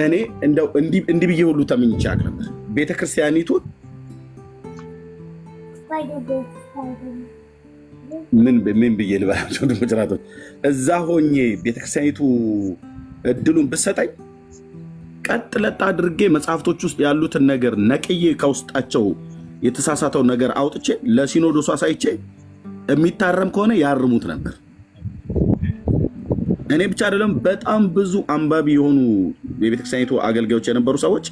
እኔ እንደው እንዲህ ብዬ ሁሉ ተመኝቼ አቅ ነበር። ቤተክርስቲያኒቱን ምን ብዬ ልበላቸው ድምጭራቶች እዛ ሆኜ ቤተክርስቲያኒቱ እድሉን ብሰጠኝ ቀጥ ለጥ አድርጌ መጽሐፍቶች ውስጥ ያሉትን ነገር ነቅዬ ከውስጣቸው የተሳሳተው ነገር አውጥቼ ለሲኖዶሱ አሳይቼ የሚታረም ከሆነ ያርሙት ነበር። እኔ ብቻ አይደለም፣ በጣም ብዙ አንባቢ የሆኑ የቤተክርስቲያኒቱ አገልጋዮች የነበሩ ሰዎች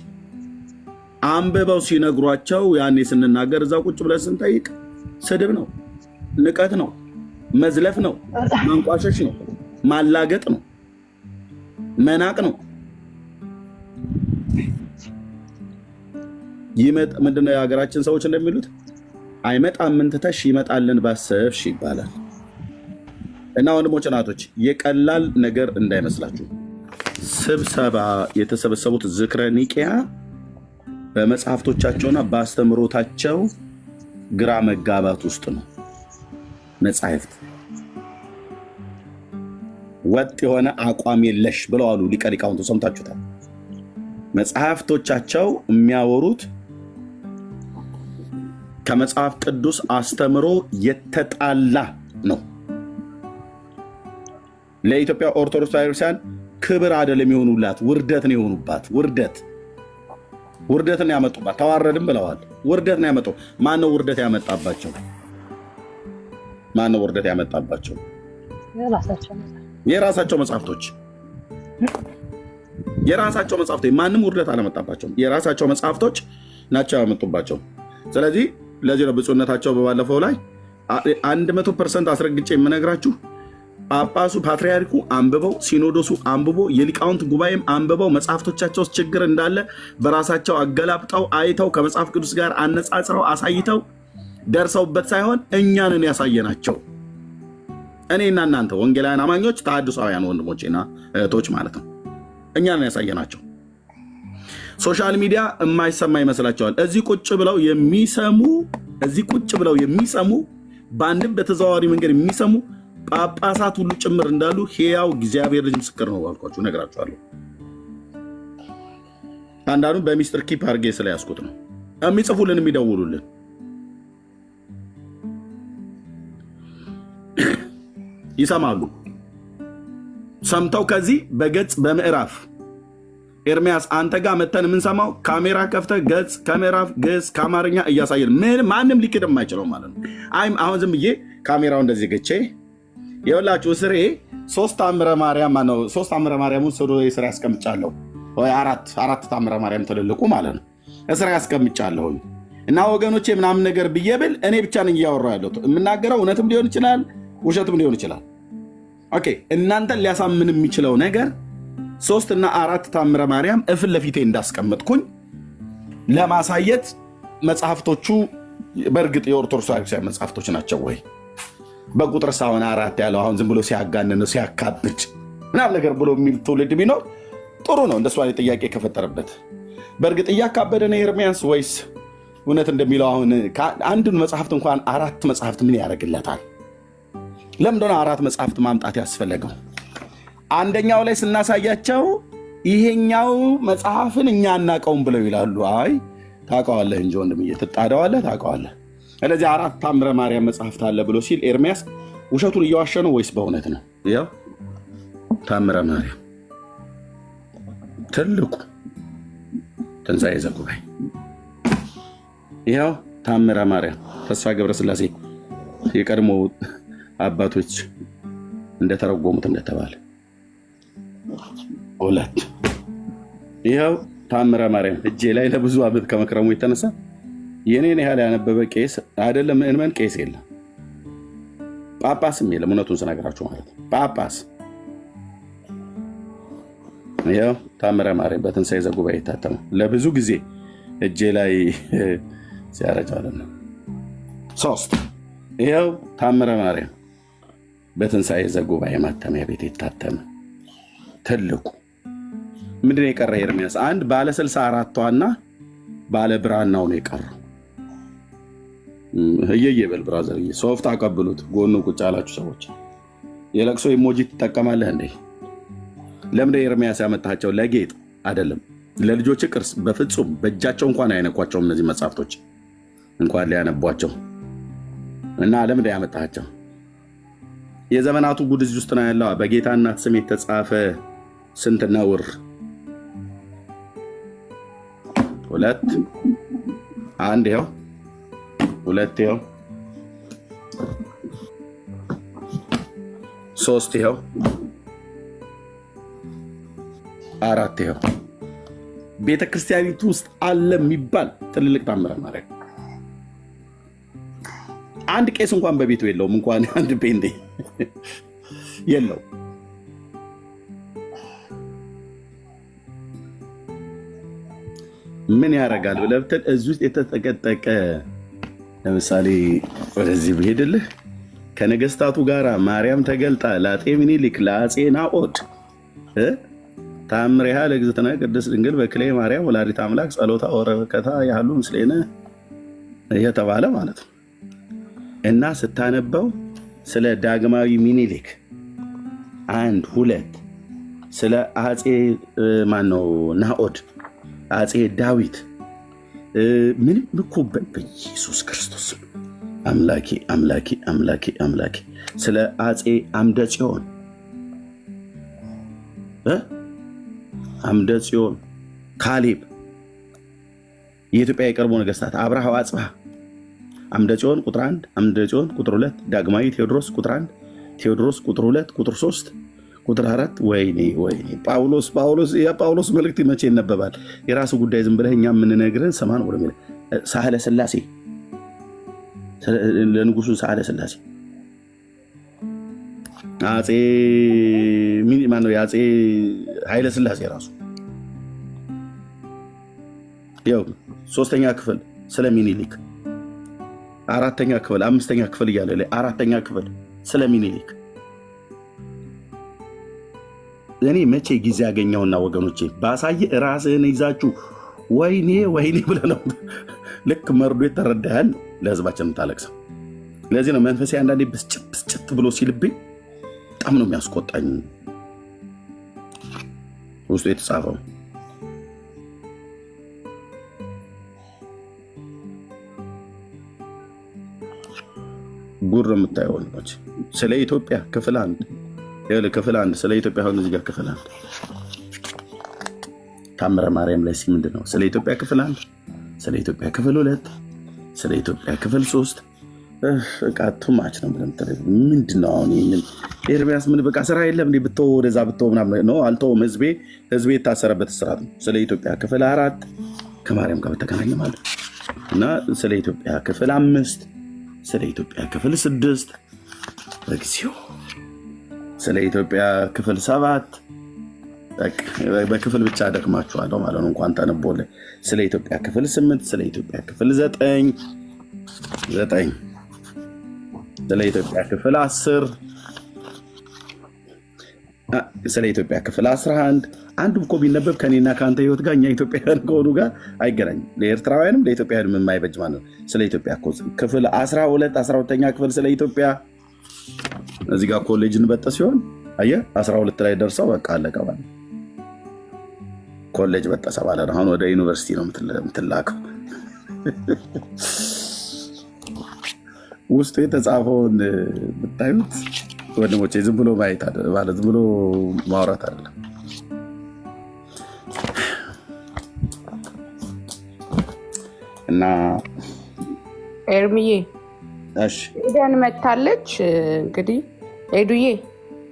አንብበው ሲነግሯቸው ያኔ ስንናገር እዛ ቁጭ ብለን ስንጠይቅ ስድብ ነው፣ ንቀት ነው፣ መዝለፍ ነው፣ ማንቋሸሽ ነው፣ ማላገጥ ነው፣ መናቅ ነው። ምንድነው የሀገራችን ሰዎች እንደሚሉት አይመጣም ምን ትተሽ ይመጣልን ባሰብሽ ይባላል። እና ወንድሞች እናቶች የቀላል ነገር እንዳይመስላችሁ። ስብሰባ የተሰበሰቡት ዝክረ ኒቅያ በመጽሐፍቶቻቸውና በአስተምሮታቸው ግራ መጋባት ውስጥ ነው። መጽሐፍት ወጥ የሆነ አቋም የለሽ ብለዋሉ ሊቀ ሊቃውንቱ፣ ሰምታችሁታል። መጽሐፍቶቻቸው የሚያወሩት ከመጽሐፍ ቅዱስ አስተምሮ የተጣላ ነው። ለኢትዮጵያ ኦርቶዶክስ ቤተክርስቲያን ክብር አይደለም የሆኑላት፣ ውርደት ነው የሆኑባት። ውርደትን ያመጡባት። ተዋረድም ብለዋል። ውርደት ነው ያመጡ። ማነው ውርደት ያመጣባቸው? ማነው ውርደት ያመጣባቸው? የራሳቸው መጽሐፍቶች። የራሳቸው መጽሐፍቶች። ማንም ውርደት አላመጣባቸውም። የራሳቸው መጽሐፍቶች ናቸው ያመጡባቸው። ስለዚህ ለዚህ ነው ብፁዕነታቸው በባለፈው ላይ 100% አስረግጬ የምነግራችሁ ጳጳሱ ፓትርያርኩ አንብበው፣ ሲኖዶሱ አንብቦ፣ የሊቃውንት ጉባኤም አንብበው መጽሐፍቶቻቸው ውስጥ ችግር እንዳለ በራሳቸው አገላብጠው አይተው ከመጽሐፍ ቅዱስ ጋር አነጻጽረው አሳይተው ደርሰውበት ሳይሆን እኛንን ያሳየናቸው። እኔና እናንተ ወንጌላውያን አማኞች ተሐድሳውያን ወንድሞቼና እህቶች ማለት ነው። እኛንን ያሳየናቸው። ሶሻል ሚዲያ የማይሰማ ይመስላቸዋል። እዚህ ቁጭ ብለው የሚሰሙ በአንድም በተዘዋዋሪ መንገድ የሚሰሙ ጳጳሳት ሁሉ ጭምር እንዳሉ ሕያው እግዚአብሔር ልጅ ምስክር ነው አልኳችሁ፣ እነግራችኋለሁ። አንዳንዱ በሚስጥር ኪፕ አድርጌ ስለያዝኩት ነው። የሚጽፉልን የሚደውሉልን ይሰማሉ። ሰምተው ከዚህ በገጽ በምዕራፍ ኤርሚያስ አንተ ጋር መተን የምንሰማው ካሜራ ከፍተህ ገጽ ከምዕራፍ ገጽ ከአማርኛ እያሳየን ማንም ሊክድ የማይችለው ማለት ነው። አሁን ዝም ብዬ ካሜራው እንደዚህ ገቼ የወላችሁ ስሬ ሶስት ታምረ ማርያሙን ስሩ ስራ ያስቀምጫለሁ ወይ አራት ታምረ ማርያም ትልልቁ ማለት ነው እስራ ያስቀምጫለሁ እና ወገኖቼ ምናምን ነገር ብዬ ብል እኔ ብቻ ነኝ እያወራሁ ያለሁት። የምናገረው እውነትም ሊሆን ይችላል ውሸትም ሊሆን ይችላል። ኦኬ እናንተን ሊያሳምን የሚችለው ነገር 3 እና 4 ታምረ ማርያም እፍን ለፊቴ እንዳስቀመጥኩኝ ለማሳየት መጽሐፍቶቹ በእርግጥ የኦርቶዶክስ መጽሐፍቶች ናቸው ወይ በቁጥር ሳይሆን 4 ያለው አሁን ዝም ብሎ ሲያጋነን ሲያካብጭ ምናምን ነገር ብሎ የሚል ትውልድ ቢኖር ጥሩ ነው። እንደሱ አይነት ጥያቄ ከፈጠረበት በእርግጥ እያካበደ ነው ኤርሚያስ ወይስ እውነት እንደሚለው አሁን አንዱን መጽሐፍት እንኳን 4 መጽሐፍት ምን ያደርግለታል? ለምንድነው 4 መጽሐፍት ማምጣት ያስፈለገው? አንደኛው ላይ ስናሳያቸው ይሄኛው መጽሐፍን እኛ አናውቀውም ብለው ይላሉ። አይ ታውቀዋለህ እንጂ ወንድምዬ ትጣደዋለህ፣ ታውቀዋለህ። ስለዚህ 4 ታምረ ማርያም መጽሐፍት አለ ብሎ ሲል ኤርሚያስ ውሸቱን እየዋሸ ነው ወይስ በእውነት ነው? ያው ታምረ ማርያም ትልቁ ትንሣኤ ዘጉባኤ ይኸው ታምረ ማርያም ተስፋ ገብረስላሴ የቀድሞ አባቶች እንደተረጎሙት እንደተባለ 2 ይኸው ታምረ ማርያም እጄ ላይ ለብዙ ዓመት ከመክረሙ የተነሳ የኔን ያህል ያነበበ ቄስ አይደለም ምእመን ቄስ የለም፣ ጳጳስም የለም። እውነቱን ስነግራችሁ ማለት ነው። ጳጳስ ይኸው ታምረ ማርያም በትንሣኤ ዘጉባኤ የታተመ ለብዙ ጊዜ እጄ ላይ ሲያረጅ ማለት ነው። 3 ይኸው ታምረ ማርያም በትንሣኤ ዘጉባኤ ማተሚያ ቤት የታተመ ትልቁ ምንድን ነው የቀረ ኤርሚያስ? አንድ ባለ 64ቷና ባለ ብራናው ነው የቀረው። እየየበል ብራዘር ሶፍት አቀብሉት። ጎኑ ቁጭ ያላችሁ ሰዎች የለቅሶ ኢሞጂ ትጠቀማለህ እንዴ? ለምንድን ኤርሚያስ ያመጣቸው? ለጌጥ አይደለም፣ ለልጆች ቅርስ በፍጹም በእጃቸው እንኳን አይነኳቸውም። እነዚህ መጽሐፍቶች እንኳን ሊያነቧቸው እና ለምንድን ያመጣቸው? የዘመናቱ ጉድ እዚህ ውስጥ ነው ያለው። በጌታ እናት ስም የተጻፈ ስንት ነውር! 2 1 ይኸው 2 ይኸው 3 ይኸው 4 ይኸው ቤተ ክርስቲያኒቱ ውስጥ አለ የሚባል ትልልቅ ታምረ ማርያም አንድ ቄስ እንኳን በቤቱ የለውም። እንኳን አንድ ጴንጤ የለው። ምን ያደርጋል ብለህ ብትል እዚህ ውስጥ የተጠቀጠቀ ለምሳሌ ወደዚህ ብሄድልህ ከነገስታቱ ጋር ማርያም ተገልጣ ለአፄ ምኒልክ ለአፄ ናኦድ ታምሪሃ ለእግዝእትነ ቅድስት ድንግል በክሌ ማርያም ወላዲተ አምላክ ጸሎታ ወበረከታ ያህሉ ምስሌነ እየተባለ ማለት ነው። እና ስታነበው ስለ ዳግማዊ ምኒልክ 1 2 ስለ አፄ ማነው ናኦድ አፄ ዳዊት ምንም እኮ በኢየሱስ ክርስቶስ አምላኬ አምላኬ አምላኬ አምላኬ ስለ አፄ አምደ ጽዮን አምደ ጽዮን ካሌብ የኢትዮጵያ የቀድሞ ነገስታት አብርሃ ወአጽብሃ አምደ ጽዮን ቁጥር 1 አምደ ጽዮን ቁጥር 2 ዳግማዊ ቴዎድሮስ ቁጥር 1 ቴዎድሮስ ቁጥር 2 ቁጥር 3 ቁጥር 4 ወይኔ የጳውሎስ መልእክት መቼ ይነበባል? የራሱ ጉዳይ ዝም ብለህ እኛ የምንነግርህን ሰማን ወደ ሚል ሳህለ ስላሴ ለንጉሱ ሳህለ ስላሴ አፄ ማነው የአፄ ኃይለ ስላሴ ራሱ ያው 3ኛ ክፍል ስለ ሚኒሊክ 4ኛ ክፍል 5ኛ ክፍል እያለ ላይ 4ኛ ክፍል ስለ ሚኒሊክ እኔ መቼ ጊዜ ያገኘውና ወገኖቼ ባሳየ ራስህን ይዛችሁ ወይኔ ብለህ ነው ልክ መርዶ የተረዳሃል ለህዝባችን የምታለቅሰው። ለዚህ ነው መንፈሴ አንዳንዴ ብስጭት ብሎ ሲልብኝ በጣም ነው የሚያስቆጣኝ ውስጡ የተጻፈው። ጉር የምታየው ወንዶች ስለ ኢትዮጵያ ክፍል 1 ስለ ኢትዮጵያ አሁን እዚህ ጋር ክፍል 1 ታምረ ማርያም ላይ ምንድን ነው ስለ ኢትዮጵያ ክፍል 1 ስለ ኢትዮጵያ ክፍል 2 ስለ ኢትዮጵያ ክፍል 3 በቃ ቱማች ነው ምንድን ነው አሁን ይሄንን ኤርሚያስ ምን በቃ ስራ የለም እንዴ ብትወው ወደዛ ብትወው ምናምን ነው አልተውም። ህዝቤ የታሰረበት ስርዓት ነው። ስለ ኢትዮጵያ ክፍል 4 ከማርያም ጋር በተገናኘ ማለት እና ስለ ኢትዮጵያ ክፍል 5 ስለ ኢትዮጵያ ክፍል 6 በጊዜው ስለ ኢትዮጵያ ክፍል 7 በክፍል ብቻ ደክማችኋለሁ ማለት ነው። እንኳን ተነቦለ ስለ ኢትዮጵያ ክፍል 8 ስለ ኢትዮጵያ ክፍል 9 ስለ ኢትዮጵያ ክፍል 10 ስለ ኢትዮጵያ ክፍል 11 አንዱ እኮ ቢነበብ ከኔና ከአንተ ህይወት ጋር እኛ ኢትዮጵያውያን ከሆኑ ጋር አይገናኝም። ለኤርትራውያንም ለኢትዮጵያውያንም የማይበጅ ማለት ነው። ስለ ኢትዮጵያ ክፍል 12ኛ ክፍል ስለ ኢትዮጵያ እዚህ ጋር ኮሌጅ እንበጠ ሲሆን አየህ 12 ላይ ደርሰው በቃ አለቀ ማለት ኮሌጅ በጠሰ ማለት ነው። አሁን ወደ ዩኒቨርሲቲ ነው የምትላከው። ውስጡ የተጻፈውን ብታዩት ወንድሞቼ ዝም ብሎ ማየት ማለት ዝም ብሎ ማውራት አይደለም። እና ኤርሚዬ ኤደን መታለች። እንግዲህ ኤዱዬ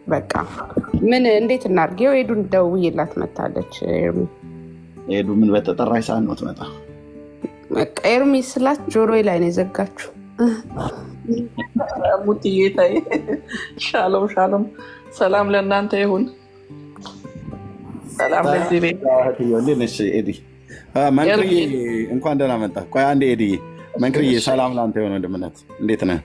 በቃ ምን እንዴት እናድርገው? ኤዱን ደውዬላት መታለች። ኤዱ ምን በተጠራሽ ሰዓት ነው ትመጣ? በቃ ኤርሚ ስላት ጆሮዬ ላይ ነው የዘጋችሁ። ሙትዬ ታይ ሻሎም ሰላም ለእናንተ ይሁን። ሰላም ለዚህ ቤት። ኤዲ መንክርዬ እንኳን ደህና መጣ። ቆይ አንዴ ኤዲ መንክርዬ ሰላም ለአንተ ይሁን ወንድምነት፣ እንዴት ነህ?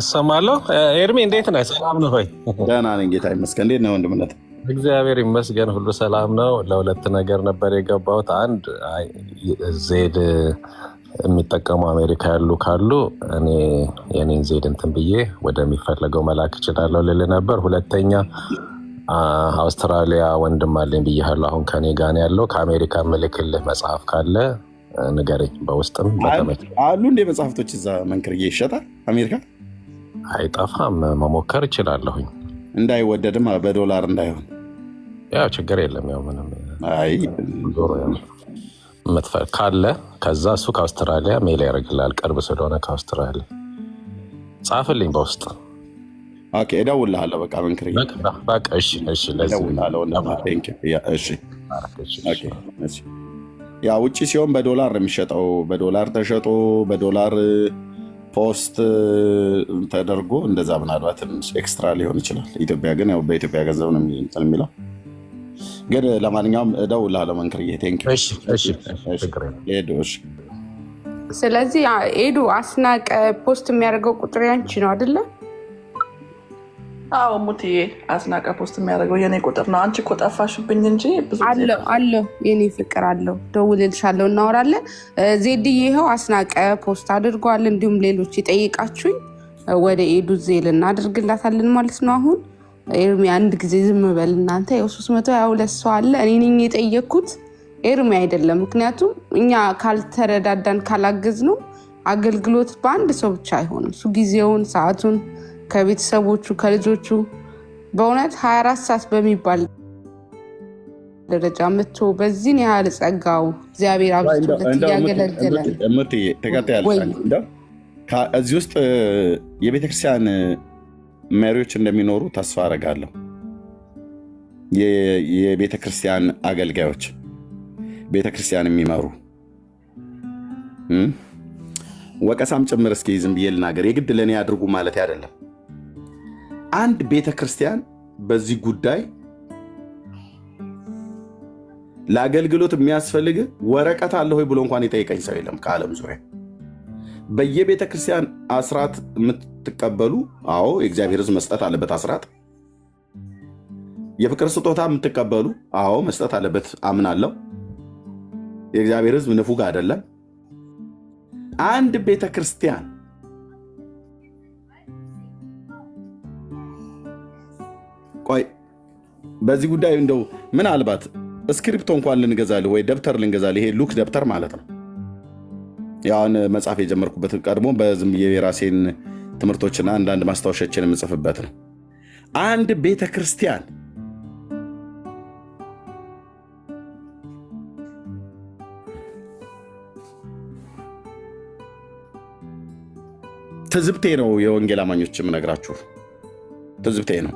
እሰማለሁ። ኤርሚ እንዴት ነህ? ሰላም ነው ሆይ? ደህና ነኝ ጌታ ይመስገን። እንዴት ነህ ወንድምነት? እግዚአብሔር ይመስገን ሁሉ ሰላም ነው። ለሁለት ነገር ነበር የገባሁት። አንድ ዜድ የሚጠቀሙ አሜሪካ ያሉ ካሉ እኔ የኔን ዜድ እንትን ብዬ ወደሚፈለገው መላክ እችላለሁ ልል ነበር። ሁለተኛ አውስትራሊያ ወንድም አለኝ ብያለሁ። አሁን ከኔ ጋር ያለው ከአሜሪካ ምልክልህ መጽሐፍ ካለ ንገረኝ። በውስጥም አሉ እንደ መጽሐፍቶች እዛ መንክርዬ ይሸጣል። አሜሪካ አይጠፋም፣ መሞከር እችላለሁኝ። እንዳይወደድም በዶላር እንዳይሆን ያው ችግር የለም። ያው ምንም ካለ ከዛ እሱ ከአውስትራሊያ ሜል ያደርግልሃል። ቅርብ ስለሆነ ከአውስትራሊያ ጻፍልኝ በውስጥ። ኦኬ እደውልልሃለሁ። በቃ መንክርዬ በቃ እሺ። ያ ውጭ ሲሆን በዶላር ነው የሚሸጠው። በዶላር ተሸጦ በዶላር ፖስት ተደርጎ እንደዛ ምናልባት ኤክስትራ ሊሆን ይችላል። ኢትዮጵያ ግን ያው በኢትዮጵያ ገንዘብ ነው የሚለው። ግን ለማንኛውም እደውልልሃለሁ መንክርዬ። ስለዚህ ኤዱ አስናቀ ፖስት የሚያደርገው ቁጥር ያንቺ ነው አይደለ? አዎ ሙትዬ አስናቀ ፖስት የሚያደርገው የኔ ቁጥር ነው። አንቺ እኮ ጠፋሽብኝ እንጂ ብዙ አለው የኔ ፍቅር አለው። ደውልልሻለሁ፣ እናወራለን። ዜድዬ ይኸው አስናቀ ፖስት አድርጓል። እንዲሁም ሌሎች የጠየቃችሁኝ ወደ ኤዱ ዜል እናደርግላታለን ማለት ነው። አሁን ኤርሚ አንድ ጊዜ ዝም በል እናንተ። ያው 322 ሰው አለ። እኔ ነኝ የጠየኩት ኤርሚ አይደለም። ምክንያቱም እኛ ካልተረዳዳን ካላገዝ ነው አገልግሎት በአንድ ሰው ብቻ አይሆንም። እሱ ጊዜውን ሰዓቱን ከቤተሰቦቹ ከልጆቹ በእውነት 24 ሰዓት በሚባል ደረጃ መጥቶ በዚህን ያህል ጸጋው እግዚአብሔር አብዝቶለት እያገለገለ እዚህ ውስጥ የቤተክርስቲያን መሪዎች እንደሚኖሩ ተስፋ አደርጋለሁ። የቤተክርስቲያን አገልጋዮች ቤተክርስቲያን የሚመሩ ወቀሳም ጭምር እስኪ ዝም ብዬ ልናገር። የግድ ለእኔ ያድርጉ ማለት አይደለም። አንድ ቤተክርስቲያን በዚህ ጉዳይ ለአገልግሎት የሚያስፈልግ ወረቀት አለ ወይ ብሎ እንኳን የጠየቀኝ ሰው የለም ከዓለም ዙሪያ። በየቤተክርስቲያን አስራት የምትቀበሉ አዎ የእግዚአብሔር ሕዝብ መስጠት አለበት አስራት። የፍቅር ስጦታ የምትቀበሉ አዎ መስጠት አለበት አምናለሁ። የእግዚአብሔር ሕዝብ ንፉግ አይደለም። አንድ ቤተክርስቲያን ቆይ በዚህ ጉዳይ እንደው ምናልባት እስክሪፕቶ እንኳን ልንገዛልህ ወይ ደብተር ልንገዛልህ፣ ይሄ ሉክ ደብተር ማለት ነው። ያውን መጽሐፍ የጀመርኩበት ቀድሞ በዝም የራሴን ትምህርቶችና አንዳንድ ማስታወሻችን የምጽፍበት ነው። አንድ ቤተ ክርስቲያን ትዝብቴ ነው የወንጌል አማኞች የምነግራችሁ ትዝብቴ ነው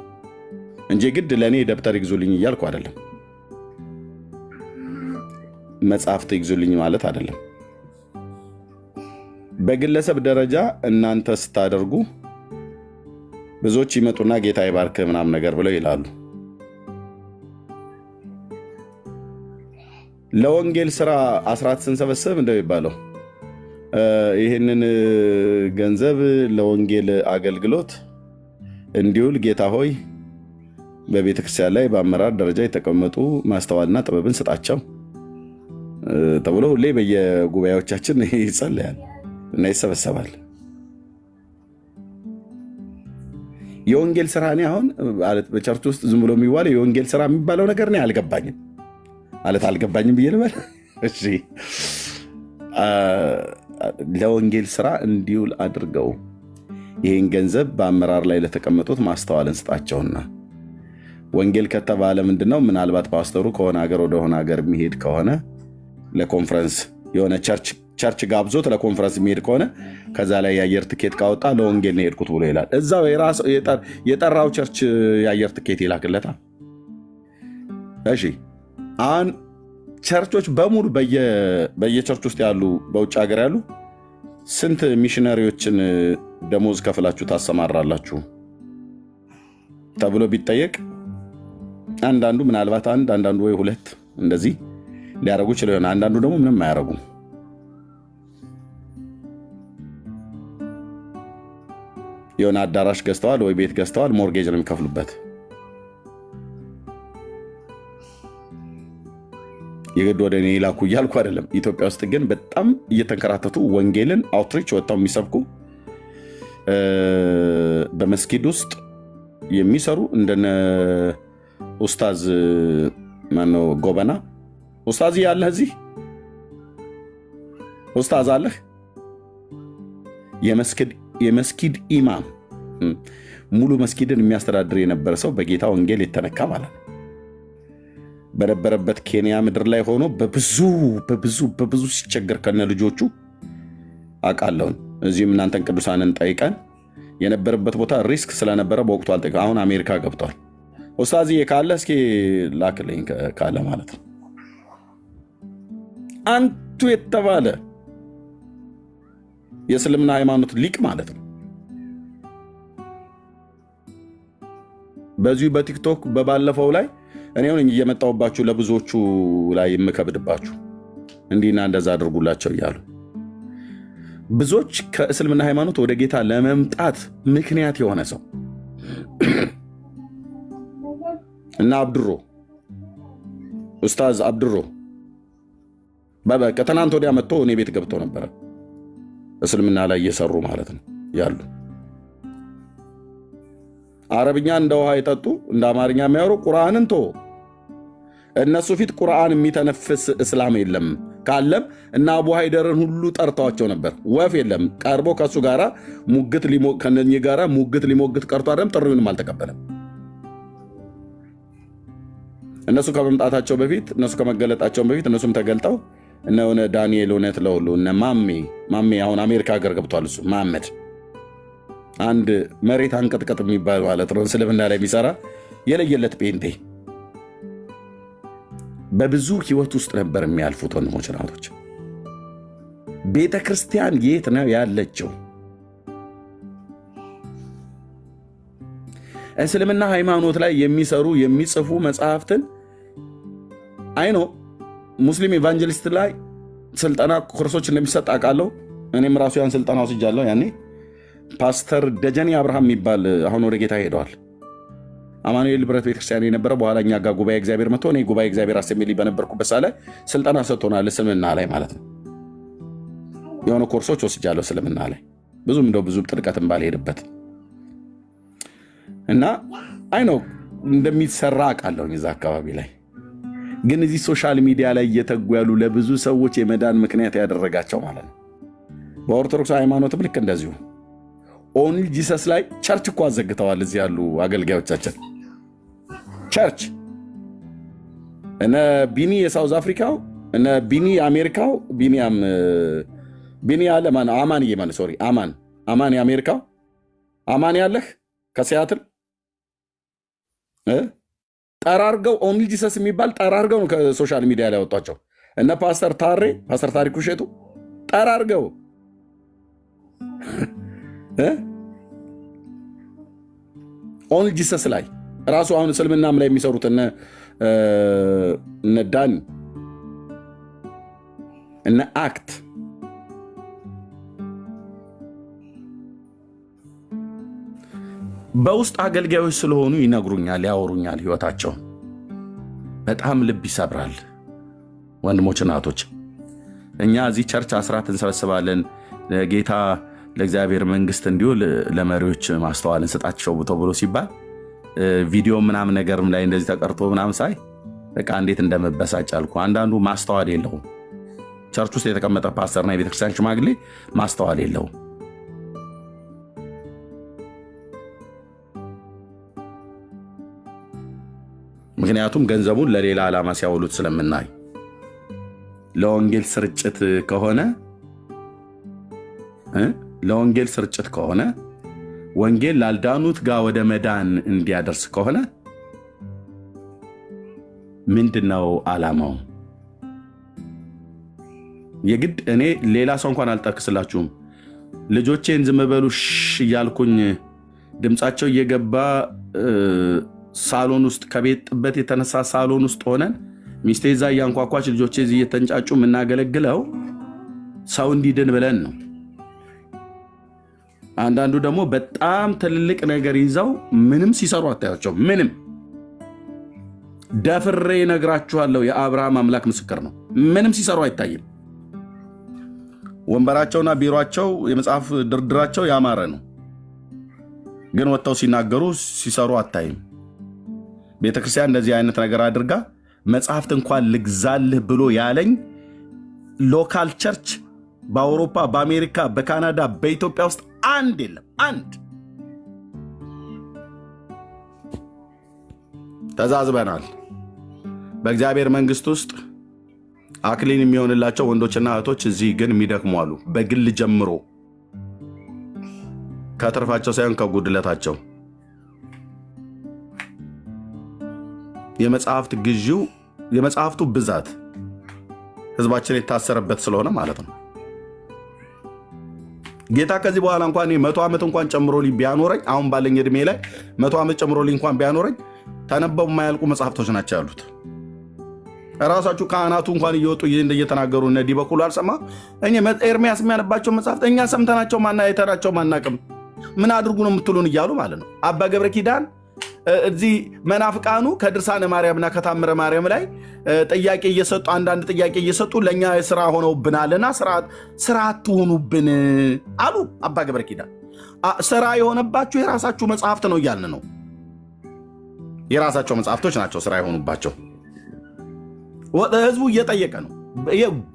እንጂ ግድ ለእኔ ደብተር ይግዙልኝ እያልኩ አይደለም። መጽሐፍት ይግዙልኝ ማለት አይደለም። በግለሰብ ደረጃ እናንተ ስታደርጉ ብዙዎች ይመጡና ጌታ ይባርክ ምናምን ነገር ብለው ይላሉ። ለወንጌል ስራ አስራት ስንሰበስብ እንደሚባለው ይህንን ገንዘብ ለወንጌል አገልግሎት እንዲውል ጌታ ሆይ በቤተ ክርስቲያን ላይ በአመራር ደረጃ የተቀመጡ ማስተዋልና ጥበብን ስጣቸው ተብሎ ሁሌ በየጉባኤዎቻችን ይጸለያል እና ይሰበሰባል። የወንጌል ስራ እኔ አሁን በቸርች ውስጥ ዝም ብሎ የሚዋል የወንጌል ስራ የሚባለው ነገር እኔ አልገባኝም አልገባኝም ብዬ ልበል። እሺ ለወንጌል ስራ እንዲውል አድርገው ይህን ገንዘብ በአመራር ላይ ለተቀመጡት ማስተዋልን ስጣቸውና ወንጌል ከተባለ ምንድነው? ምናልባት ፓስተሩ ከሆነ ሀገር ወደ ሆነ ሀገር የሚሄድ ከሆነ ለኮንፈረንስ የሆነ ቸርች ጋብዞት ለኮንፈረንስ የሚሄድ ከሆነ ከዛ ላይ የአየር ትኬት ካወጣ ለወንጌል ነው የሄድኩት ብሎ ይላል። እዛው የጠራው ቸርች የአየር ትኬት ይላክለታል። እሺ አሁን ቸርቾች በሙሉ በየቸርች ውስጥ ያሉ በውጭ ሀገር ያሉ ስንት ሚሽነሪዎችን ደሞዝ ከፍላችሁ ታሰማራላችሁ ተብሎ ቢጠየቅ አንዳንዱ ምናልባት አንዳንዱ ወይ ሁለት እንደዚህ ሊያረጉ ይችላል ይሆናል። አንዳንዱ ደግሞ ምንም አያረጉም። የሆነ አዳራሽ ገዝተዋል ወይ ቤት ገዝተዋል፣ ሞርጌጅ ነው የሚከፍሉበት። የግድ ወደ እኔ ላኩ እያልኩ አይደለም። ኢትዮጵያ ውስጥ ግን በጣም እየተንከራተቱ ወንጌልን አውትሪች ወጥተው የሚሰብኩ በመስጊድ ውስጥ የሚሰሩ እንደነ ኡስታዝ ማነው ጎበና ኡስታዝ ያለህ እዚህ ኡስታዝ አለህ የመስጊድ ኢማም ሙሉ መስጊድን የሚያስተዳድር የነበረ ሰው በጌታ ወንጌል የተነካ ማለት ነው። በነበረበት ኬንያ ምድር ላይ ሆኖ በብዙ ሲቸገር ከነ ልጆቹ አውቃለሁኝ። እዚህም እናንተን ቅዱሳንን ጠይቀን የነበረበት ቦታ ሪስክ ስለነበረ በወቅቱ አልጠይቀ። አሁን አሜሪካ ገብቷል። ኡስታዝዬ ካለ እስኪ ላክልኝ ካለ ማለት ነው። አንቱ የተባለ የእስልምና ሃይማኖት ሊቅ ማለት ነው። በዚሁ በቲክቶክ በባለፈው ላይ እኔ ሆነኝ እየመጣሁባችሁ ለብዙዎቹ ላይ የምከብድባችሁ እንዲህና እንደዛ አድርጉላቸው እያሉ ብዙዎች ከእስልምና ሃይማኖት ወደ ጌታ ለመምጣት ምክንያት የሆነ ሰው እና አብድሮ ኡስታዝ አብድሮ ከትናንት ወዲያ መጥቶ እኔ ቤት ገብቶ ነበረ። እስልምና ላይ እየሰሩ ማለት ነው ያሉ አረብኛ እንደ ውሃ የጠጡ እንደ አማርኛ የሚያወሩ ቁርአንን ቶ እነሱ ፊት ቁርአን የሚተነፍስ እስላም የለም። ካለም እና አቡ ሃይደርን ሁሉ ጠርተዋቸው ነበር። ወፍ የለም ቀርቦ ከሱ ጋራ ከነኚህ ጋራ ሙግት ሊሞግት ቀርቶ አይደለም ጥሪውንም አልተቀበለም። እነሱ ከመምጣታቸው በፊት እነሱ ከመገለጣቸው በፊት እነሱም ተገልጠው እነ ዳንኤል እውነት ለሁሉ እነ ማሜ አሁን አሜሪካ ሀገር ገብቷል። እሱ መሐመድ አንድ መሬት አንቀጥቀጥ የሚባል ማለት ነው እስልምና ላይ የሚሰራ የለየለት ጴንጤ በብዙ ህይወት ውስጥ ነበር የሚያልፉት። ወንድሞች ናቶች ቤተ ክርስቲያን የት ነው ያለችው? እስልምና ሃይማኖት ላይ የሚሰሩ የሚጽፉ መጽሐፍትን አይኖ ሙስሊም ኢቫንጀሊስት ላይ ስልጠና ኮርሶች እንደሚሰጥ አውቃለሁ። እኔም ራሱ ያን ስልጠና ወስጃለሁ። ያኔ ፓስተር ደጀኔ አብርሃም የሚባል አሁን ወደ ጌታ ሄደዋል። አማኑኤል ብረት ቤተክርስቲያን የነበረ በኋላ እኛ ጋር ጉባኤ እግዚአብሔር መጥቶ እኔ ጉባኤ እግዚአብሔር አሰምብሊ በነበርኩበት ሰዓት ላይ ስልጠና ሰጥቶናል። እስልምና ላይ ማለት ነው የሆነ ኮርሶች ወስጃለሁ እስልምና ላይ ብዙ ጥልቀትም ባልሄድበት እና አይ ነው እንደሚሰራ አውቃለሁ እዛ አካባቢ ላይ። ግን እዚህ ሶሻል ሚዲያ ላይ እየተጉ ያሉ ለብዙ ሰዎች የመዳን ምክንያት ያደረጋቸው ማለት ነው። በኦርቶዶክስ ሃይማኖትም ልክ እንደዚሁ ኦንሊ ጂሰስ ላይ ቸርች እኮ አዘግተዋል። እዚህ ያሉ አገልጋዮቻችን ቸርች እነ ቢኒ የሳውዝ አፍሪካው እነ ቢኒ የአሜሪካው ቢኒ ያለ አማን የማን ሶሪ አማን የአሜሪካው አማን ያለህ ከሲያትል ጠራርገው ኦንሊ ጂሰስ የሚባል ጠራርገው ነው ከሶሻል ሚዲያ ላይ ያወጧቸው። እነ ፓስተር ታሪኩ ሼቱ ጠራርገው ኦንሊ ጂሰስ ላይ ራሱ አሁን እስልምናም ላይ የሚሰሩት እነ ዳኒ እነ አክት በውስጥ አገልጋዮች ስለሆኑ ይነግሩኛል፣ ያወሩኛል ህይወታቸውን። በጣም ልብ ይሰብራል። ወንድሞችና እህቶች እኛ እዚህ ቸርች አስራት እንሰበስባለን ጌታ ለእግዚአብሔር መንግስት እንዲሁ ለመሪዎች ማስተዋል እንሰጣቸው ተብሎ ሲባል ቪዲዮ ምናምን ነገርም ላይ እንደዚህ ተቀርቶ ምናምን ሳይ በቃ እንዴት እንደመበሳጭ አልኩ። አንዳንዱ ማስተዋል የለውም። ቸርች ውስጥ የተቀመጠ ፓስተርና የቤተክርስቲያን ሽማግሌ ማስተዋል የለውም። ምክንያቱም ገንዘቡን ለሌላ ዓላማ ሲያውሉት ስለምናይ። ለወንጌል ስርጭት ከሆነ ወንጌል ላልዳኑት ጋር ወደ መዳን እንዲያደርስ ከሆነ ምንድነው ዓላማው? የግድ እኔ ሌላ ሰው እንኳን አልጠቅስላችሁም። ልጆቼን ዝም በሉ እያልኩኝ ድምፃቸው እየገባ ሳሎን ውስጥ ከቤት ጥበት የተነሳ ሳሎን ውስጥ ሆነን ሚስቴ እዛ እያንኳኳች ልጆቼ እዚህ እየተንጫጩ የምናገለግለው ሰው እንዲድን ብለን ነው። አንዳንዱ ደግሞ በጣም ትልልቅ ነገር ይዘው ምንም ሲሰሩ አታያቸው። ምንም ደፍሬ ነግራችኋለሁ፣ የአብርሃም አምላክ ምስክር ነው። ምንም ሲሰሩ አይታይም። ወንበራቸውና ቢሮቸው የመጽሐፍ ድርድራቸው ያማረ ነው፣ ግን ወጥተው ሲናገሩ ሲሰሩ አታይም። ቤተክርስቲያን እንደዚህ አይነት ነገር አድርጋ መጽሐፍት እንኳን ልግዛልህ ብሎ ያለኝ ሎካል ቸርች በአውሮፓ፣ በአሜሪካ፣ በካናዳ፣ በኢትዮጵያ ውስጥ አንድ የለም። አንድ ተዛዝበናል። በእግዚአብሔር መንግስት ውስጥ አክሊል የሚሆንላቸው ወንዶችና እህቶች እዚህ ግን የሚደክሙ አሉ። በግል ጀምሮ ከትርፋቸው ሳይሆን ከጉድለታቸው የመጽሐፍት ግዢው የመጽሐፍቱ ብዛት ህዝባችን የታሰረበት ስለሆነ ማለት ነው። ጌታ ከዚህ በኋላ እንኳን 100 ዓመት እንኳን ጨምሮልኝ ቢያኖረኝ አሁን ባለኝ እድሜ ላይ 100 ዓመት ጨምሮልኝ እንኳን ቢያኖረኝ ተነበው የማያልቁ መጽሐፍቶች ናቸው ያሉት። ራሳችሁ ካህናቱ እንኳን እየወጡ እየተናገሩ እነ ዲበኩሉ አልሰማ ኤርሚያስ የሚያነባቸው መጽሐፍት እኛ ሰምተናቸው ማናየተራቸው ማናቅም ምን አድርጉ ነው የምትሉን እያሉ ማለት ነው። አባ ገብረ ኪዳን እዚህ መናፍቃኑ ከድርሳነ ማርያምና ከታምረ ማርያም ላይ ጥያቄ እየሰጡ አንዳንድ ጥያቄ እየሰጡ ለእኛ ስራ ሆነውብናልና ስራ አትሆኑብን አሉ። አባ ገብረ ኪዳን ስራ የሆነባችሁ የራሳችሁ መጽሐፍት ነው እያልን ነው። የራሳቸው መጽሐፍቶች ናቸው ስራ የሆኑባቸው። ህዝቡ እየጠየቀ ነው።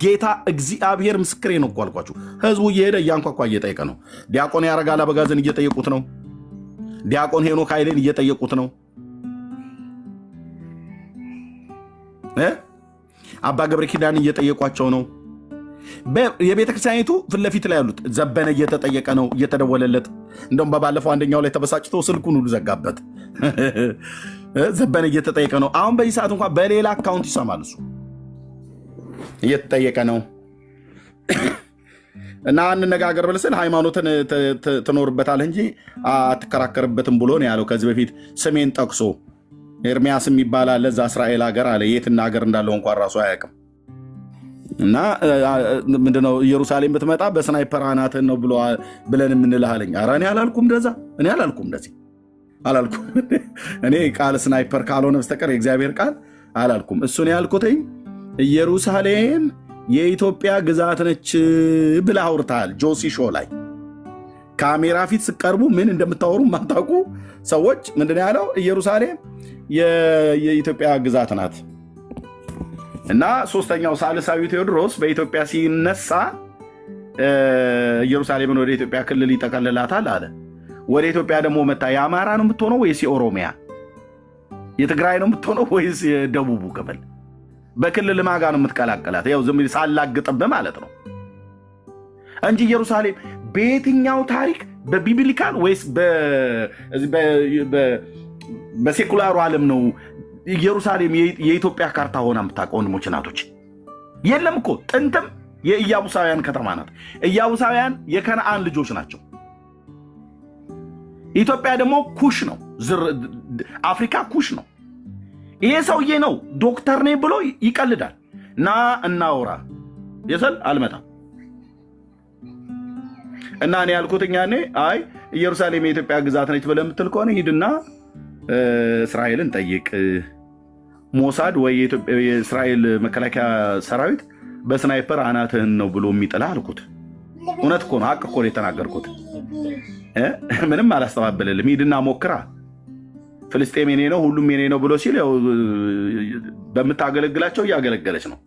ጌታ እግዚአብሔር ምስክሬ ነው እኮ አልኳችሁ። ህዝቡ እየሄደ እያንኳኳ እየጠየቀ ነው። ዲያቆን ያረጋል አበጋዘን እየጠየቁት ነው። ዲያቆን ሄኖክ ኃይሌን እየጠየቁት ነው። አባ ገብረ ኪዳን እየጠየቋቸው ነው። የቤተክርስቲያኒቱ ፊት ለፊት ላይ ያሉት ዘበነ እየተጠየቀ ነው፣ እየተደወለለት። እንደውም በባለፈው አንደኛው ላይ ተበሳጭቶ ስልኩን ሁሉ ዘጋበት። ዘበነ እየተጠየቀ ነው። አሁን በዚህ ሰዓት እንኳን በሌላ አካውንት ይሰማል። እሱ እየተጠየቀ ነው። እና እንነጋገር ብለስን ሃይማኖትን ትኖርበታል እንጂ አትከራከርበትም ብሎ ነው ያለው። ከዚህ በፊት ስሜን ጠቅሶ ኤርሚያስ የሚባል አለ እዛ እስራኤል ሀገር አለ። የትና ሀገር እንዳለው እንኳን ራሱ አያውቅም። እና ምንድነው ኢየሩሳሌም ብትመጣ በስናይፐር አናትን ነው ብለን የምንልህ አለኝ። ኧረ እኔ አላልኩም እንደዛ፣ እኔ አላልኩም እንደዚህ አላልኩም። እኔ ቃል ስናይፐር ካልሆነ በስተቀር የእግዚአብሔር ቃል አላልኩም። እሱን ያልኩትኝ ኢየሩሳሌም የኢትዮጵያ ግዛት ነች ብለህ አውርተሃል። ጆሲ ሾው ላይ ካሜራ ፊት ስቀርቡ ምን እንደምታወሩ ማታውቁ ሰዎች ምንድን ያለው ኢየሩሳሌም የኢትዮጵያ ግዛት ናት እና ሶስተኛው ሳልሳዊ ቴዎድሮስ በኢትዮጵያ ሲነሳ ኢየሩሳሌምን ወደ ኢትዮጵያ ክልል ይጠቀልላታል አለ። ወደ ኢትዮጵያ ደግሞ መጣ። የአማራ ነው የምትሆነው ወይስ የኦሮሚያ? የትግራይ ነው የምትሆነው ወይስ የደቡቡ ክፍል? በክልል ማጋ ነው የምትቀላቀላት? ያው ዝም ሳላግጥብህ ማለት ነው እንጂ ኢየሩሳሌም በየትኛው ታሪክ በቢብሊካል ወይስ በሴኩላሩ ዓለም ነው ኢየሩሳሌም የኢትዮጵያ ካርታ ሆና የምታውቀው? ወንድሞች እናቶች፣ የለም እኮ ጥንትም የኢያቡሳውያን ከተማ ናት። ኢያቡሳውያን የከነአን ልጆች ናቸው። ኢትዮጵያ ደግሞ ኩሽ ነው፣ አፍሪካ ኩሽ ነው። ይሄ ሰውዬ ነው ዶክተር ነኝ ብሎ ይቀልዳል። ና እናውራ የሰል አልመጣም እና እኔ ያልኩት እኛኔ አይ ኢየሩሳሌም የኢትዮጵያ ግዛት ነች ብለህ የምትል ከሆነ ሂድና እስራኤልን ጠይቅ። ሞሳድ ወይ የእስራኤል መከላከያ ሰራዊት በስናይፐር አናትህን ነው ብሎ የሚጥልህ አልኩት። እውነት እኮ ነው፣ ሀቅ እኮ ነው የተናገርኩት። ምንም አላስተባበልልም። ሂድና ሞክራ። ፍልስጤም የኔ ነው ሁሉም የኔ ነው ብሎ ሲል ያው በምታገለግላቸው እያገለገለች ነው።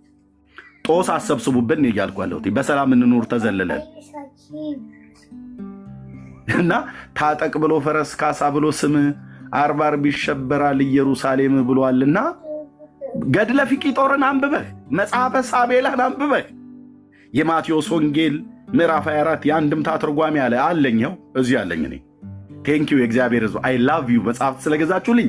ጦስ አሰብስቡብን እያልኩ ያለሁት በሰላም እንኑር ተዘልለን እና ታጠቅ ብሎ ፈረስ ካሳ ብሎ ስም አርባርብ ይሸበራል ኢየሩሳሌም ብሏልና ገድለ ፊቂጦርን አንብበህ መጽሐፈ ሳቤላን አንብበህ የማቴዎስ ወንጌል ምዕራፍ 24 የአንድምታ ትርጓሜ ያለ አለኝው እዚህ ያለኝ እኔ ቴንኪዩ የእግዚአብሔር ሕዝብ አይ ላቭ ዩ መጽሐፍ ስለገዛችሁልኝ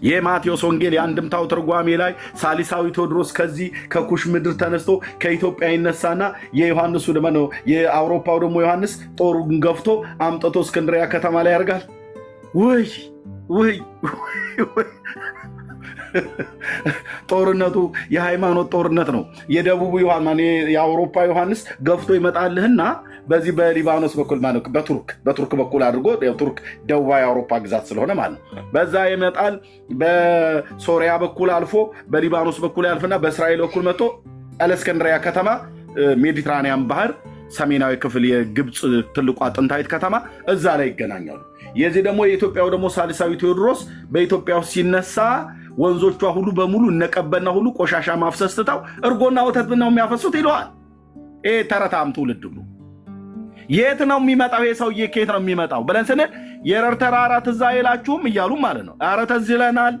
የማቴዎስ ወንጌል የአንድምታው ትርጓሜ ላይ ሳሊሳዊ ቴዎድሮስ ከዚህ ከኩሽ ምድር ተነስቶ ከኢትዮጵያ ይነሳና የዮሐንሱ ደግሞ ነው የአውሮፓው ደግሞ ዮሐንስ ጦሩን ገፍቶ አምጥቶ እስክንድሪያ ከተማ ላይ ያርጋል። ወይ ጦርነቱ የሃይማኖት ጦርነት ነው። የደቡቡ ዮሐንስ የአውሮፓ ዮሐንስ ገፍቶ ይመጣልህና በዚህ በሊባኖስ በኩል ማለት በቱርክ በኩል አድርጎ ቱርክ ደቡባዊ የአውሮፓ ግዛት ስለሆነ ማለት ነው። በዛ ይመጣል። በሶሪያ በኩል አልፎ በሊባኖስ በኩል ያልፍና በእስራኤል በኩል መጥቶ አለስከንድሪያ ከተማ ሜዲትራኒያን ባህር ሰሜናዊ ክፍል የግብፅ ትልቋ ጥንታዊት ከተማ እዛ ላይ ይገናኛሉ። የዚህ ደግሞ የኢትዮጵያው ደግሞ ሳልሳዊ ቴዎድሮስ በኢትዮጵያ ውስጥ ሲነሳ ወንዞቿ ሁሉ በሙሉ እነቀበና ሁሉ ቆሻሻ ማፍሰስ ትተው እርጎና ወተት ነው የሚያፈሱት ይለዋል። ይሄ ተረታም ትውልድ ብሎ የት ነው የሚመጣው? ይሄ ሰውዬ ከየት ነው የሚመጣው ብለን ስንል የረር ተራራ ትዝ አይላችሁም እያሉ ማለት ነው። ኧረ ትዝ ይለናል።